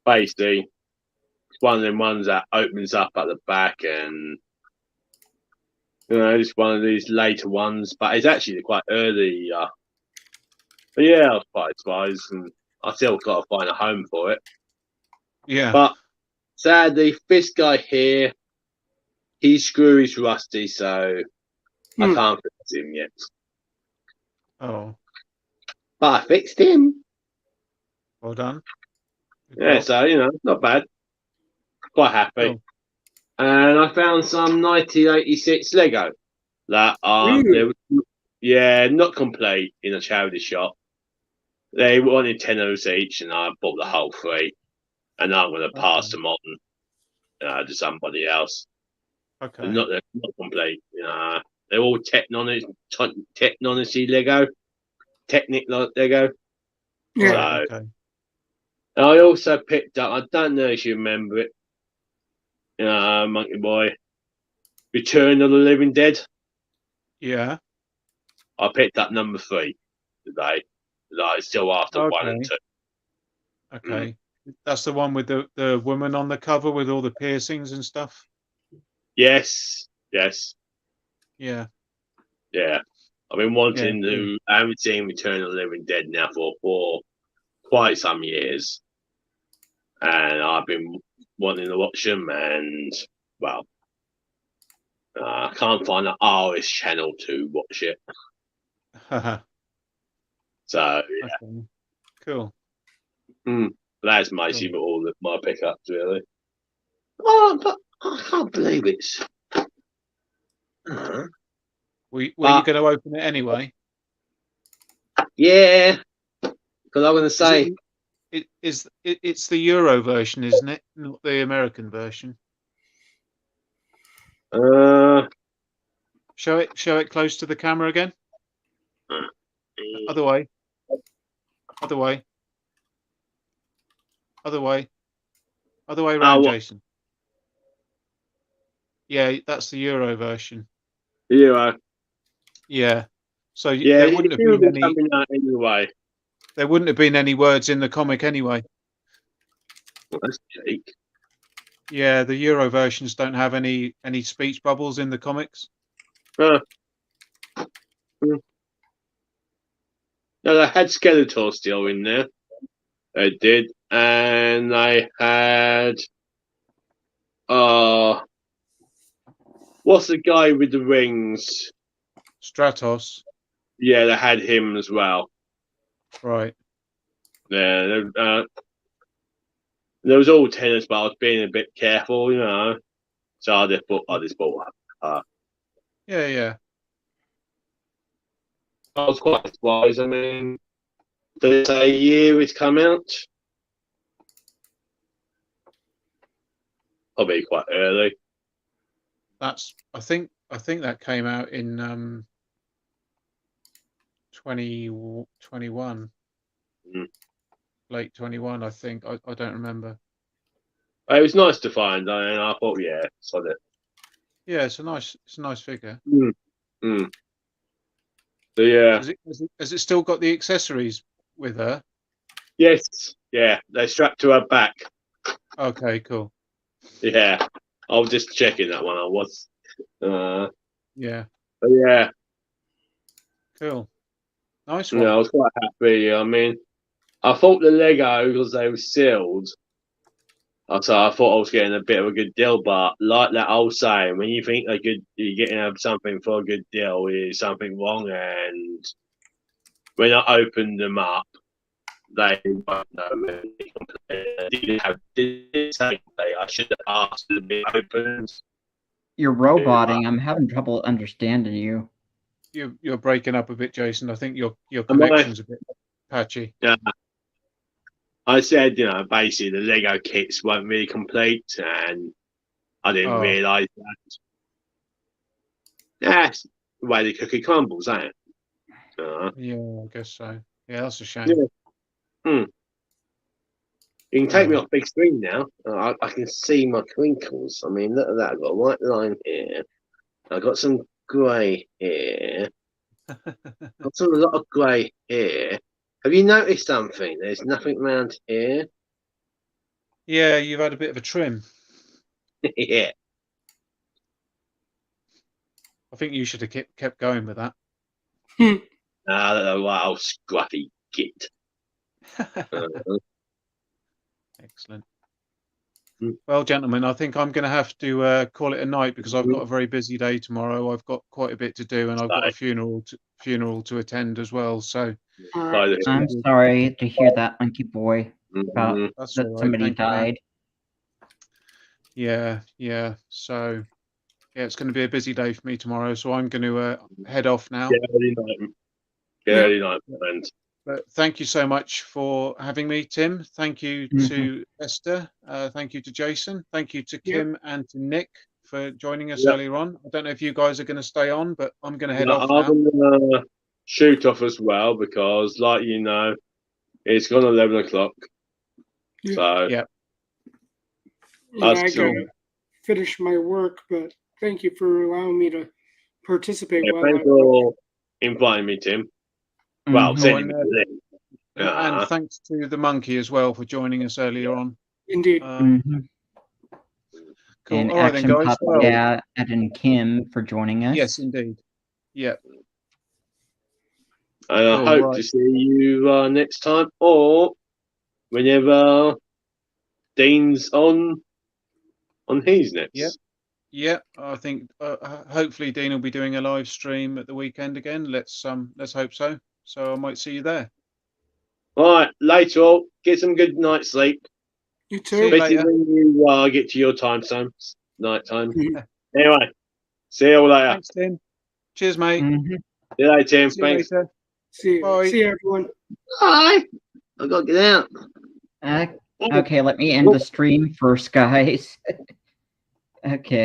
basically, it's one of them ones that opens up at the back and it's one of these later ones, but it's actually quite early. But yeah, I was quite surprised, and I still got to find a home for it. Yeah. But sadly, this guy here, his screw is rusty, so I can't fix him yet. Oh. But I fixed him. Well done. Yeah, so not bad. Quite happy. Cool. And I found some 1986 Lego that are not complete in a charity shop. They wanted 10 of those each, and I bought the whole 3. And I'm going to pass them on to somebody else. Okay. They're not complete. They're all Technology Lego, Technic Lego. Yeah. So, I also picked up. I don't know if you remember it. Monkeyboy, Return of the Living Dead. Yeah. I picked up number 3 today. Like still after 1 and 2. Okay. That's the one with the woman on the cover with all the piercings and stuff. Yes. Yeah. Yeah. I've been wanting to. I haven't seen Return of the Living Dead now for quite some years, and I've been wanting to watch them, and well, I can't find an RS channel to watch it. So yeah. Okay. Cool. That's mostly all of my pickups, really. Oh, but I can't believe it's. Were you going to open it anyway? Yeah, because I'm going to say it's the Euro version, isn't it? Not the American version. Show it close to the camera again. Other way. Other way around, Jason. Yeah, that's the Euro version. Euro. Yeah. So Yeah, there wouldn't have been any. Coming out anyway. There wouldn't have been any words in the comic anyway. Well, that's Jake. Yeah, the Euro versions don't have any speech bubbles in the comics. No, they had Skeletor still in there. They did, and they had what's the guy with the rings? Stratos. Yeah, they had him as well. Right. Yeah, there was all tennis, but I was being a bit careful, you know. So I just bought her. Yeah. I was quite surprised. I mean, did it say a year it's come out? Probably quite early. That's I think that came out in 2021. Late 21, I think. I don't remember. It was nice to find, and I thought, yeah, solid. Yeah, it's a nice figure. So yeah. Has it still got the accessories with her? Yes, yeah, they strapped to her back. Okay, cool. Yeah, I was just checking that one. I was. Yeah. But yeah. Cool. Nice one. Yeah, I was quite happy. I mean, I thought the Lego, because they were sealed, so I thought I was getting a bit of a good deal. But like that old saying, when you think you're getting something for a good deal, is something wrong. And when I opened them up, they won't know. I should have asked to be opened. You're roboting. I'm having trouble understanding you. You're breaking up a bit, Jason. I think your connection's a bit patchy. Yeah. I said, basically the Lego kits weren't really complete, and I didn't realise that. That's the way the cookie crumbles, ain't it? Yeah, I guess so. Yeah, that's a shame. Yeah. You can take me off big screen now. I can see my crinkles. I mean, look at that. I've got a white line here. I've got some grey here. Got a lot of grey here. Have you noticed something? There's nothing around here. Yeah, you've had a bit of a trim. Yeah. I think you should have kept going with that. Right old scruffy git. Excellent. Well, gentlemen, I think I'm going to have to call it a night because I've got a very busy day tomorrow. I've got quite a bit to do, and I've got a funeral to attend as well. So I'm sorry to hear that, Monkeyboy, about that somebody died. Yeah. So yeah, it's going to be a busy day for me tomorrow. So I'm going to head off now. Early night, friend. But thank you so much for having me, Tim. Thank you to Esther. Thank you to Jason. Thank you to Kim and to Nick for joining us earlier on. I don't know if you guys are going to stay on, but I'm going to head off now. I'm going to shoot off as well because, like it's gone 11 o'clock. Yeah. So I got to finish my work, but thank you for allowing me to participate. Thanks for inviting me, Tim. Well, and thanks to the monkey as well for joining us earlier on. Indeed. Cool. And all right then, guys. Ed and Kim for joining us. Yes, indeed. Yeah. And I hope to see you next time or whenever Dean's on his next. Yeah. I think hopefully Dean will be doing a live stream at the weekend again. Let's hope so. So I might see you there. All right, later all. Get some good night's sleep. You too. Especially when you get to your time, night time. Anyway, see you all later. Thanks, Tim. Cheers, mate. See you later, Tim. Thanks. See you, everyone. Bye. I got to get out. Okay, let me end the stream first, guys. Okay.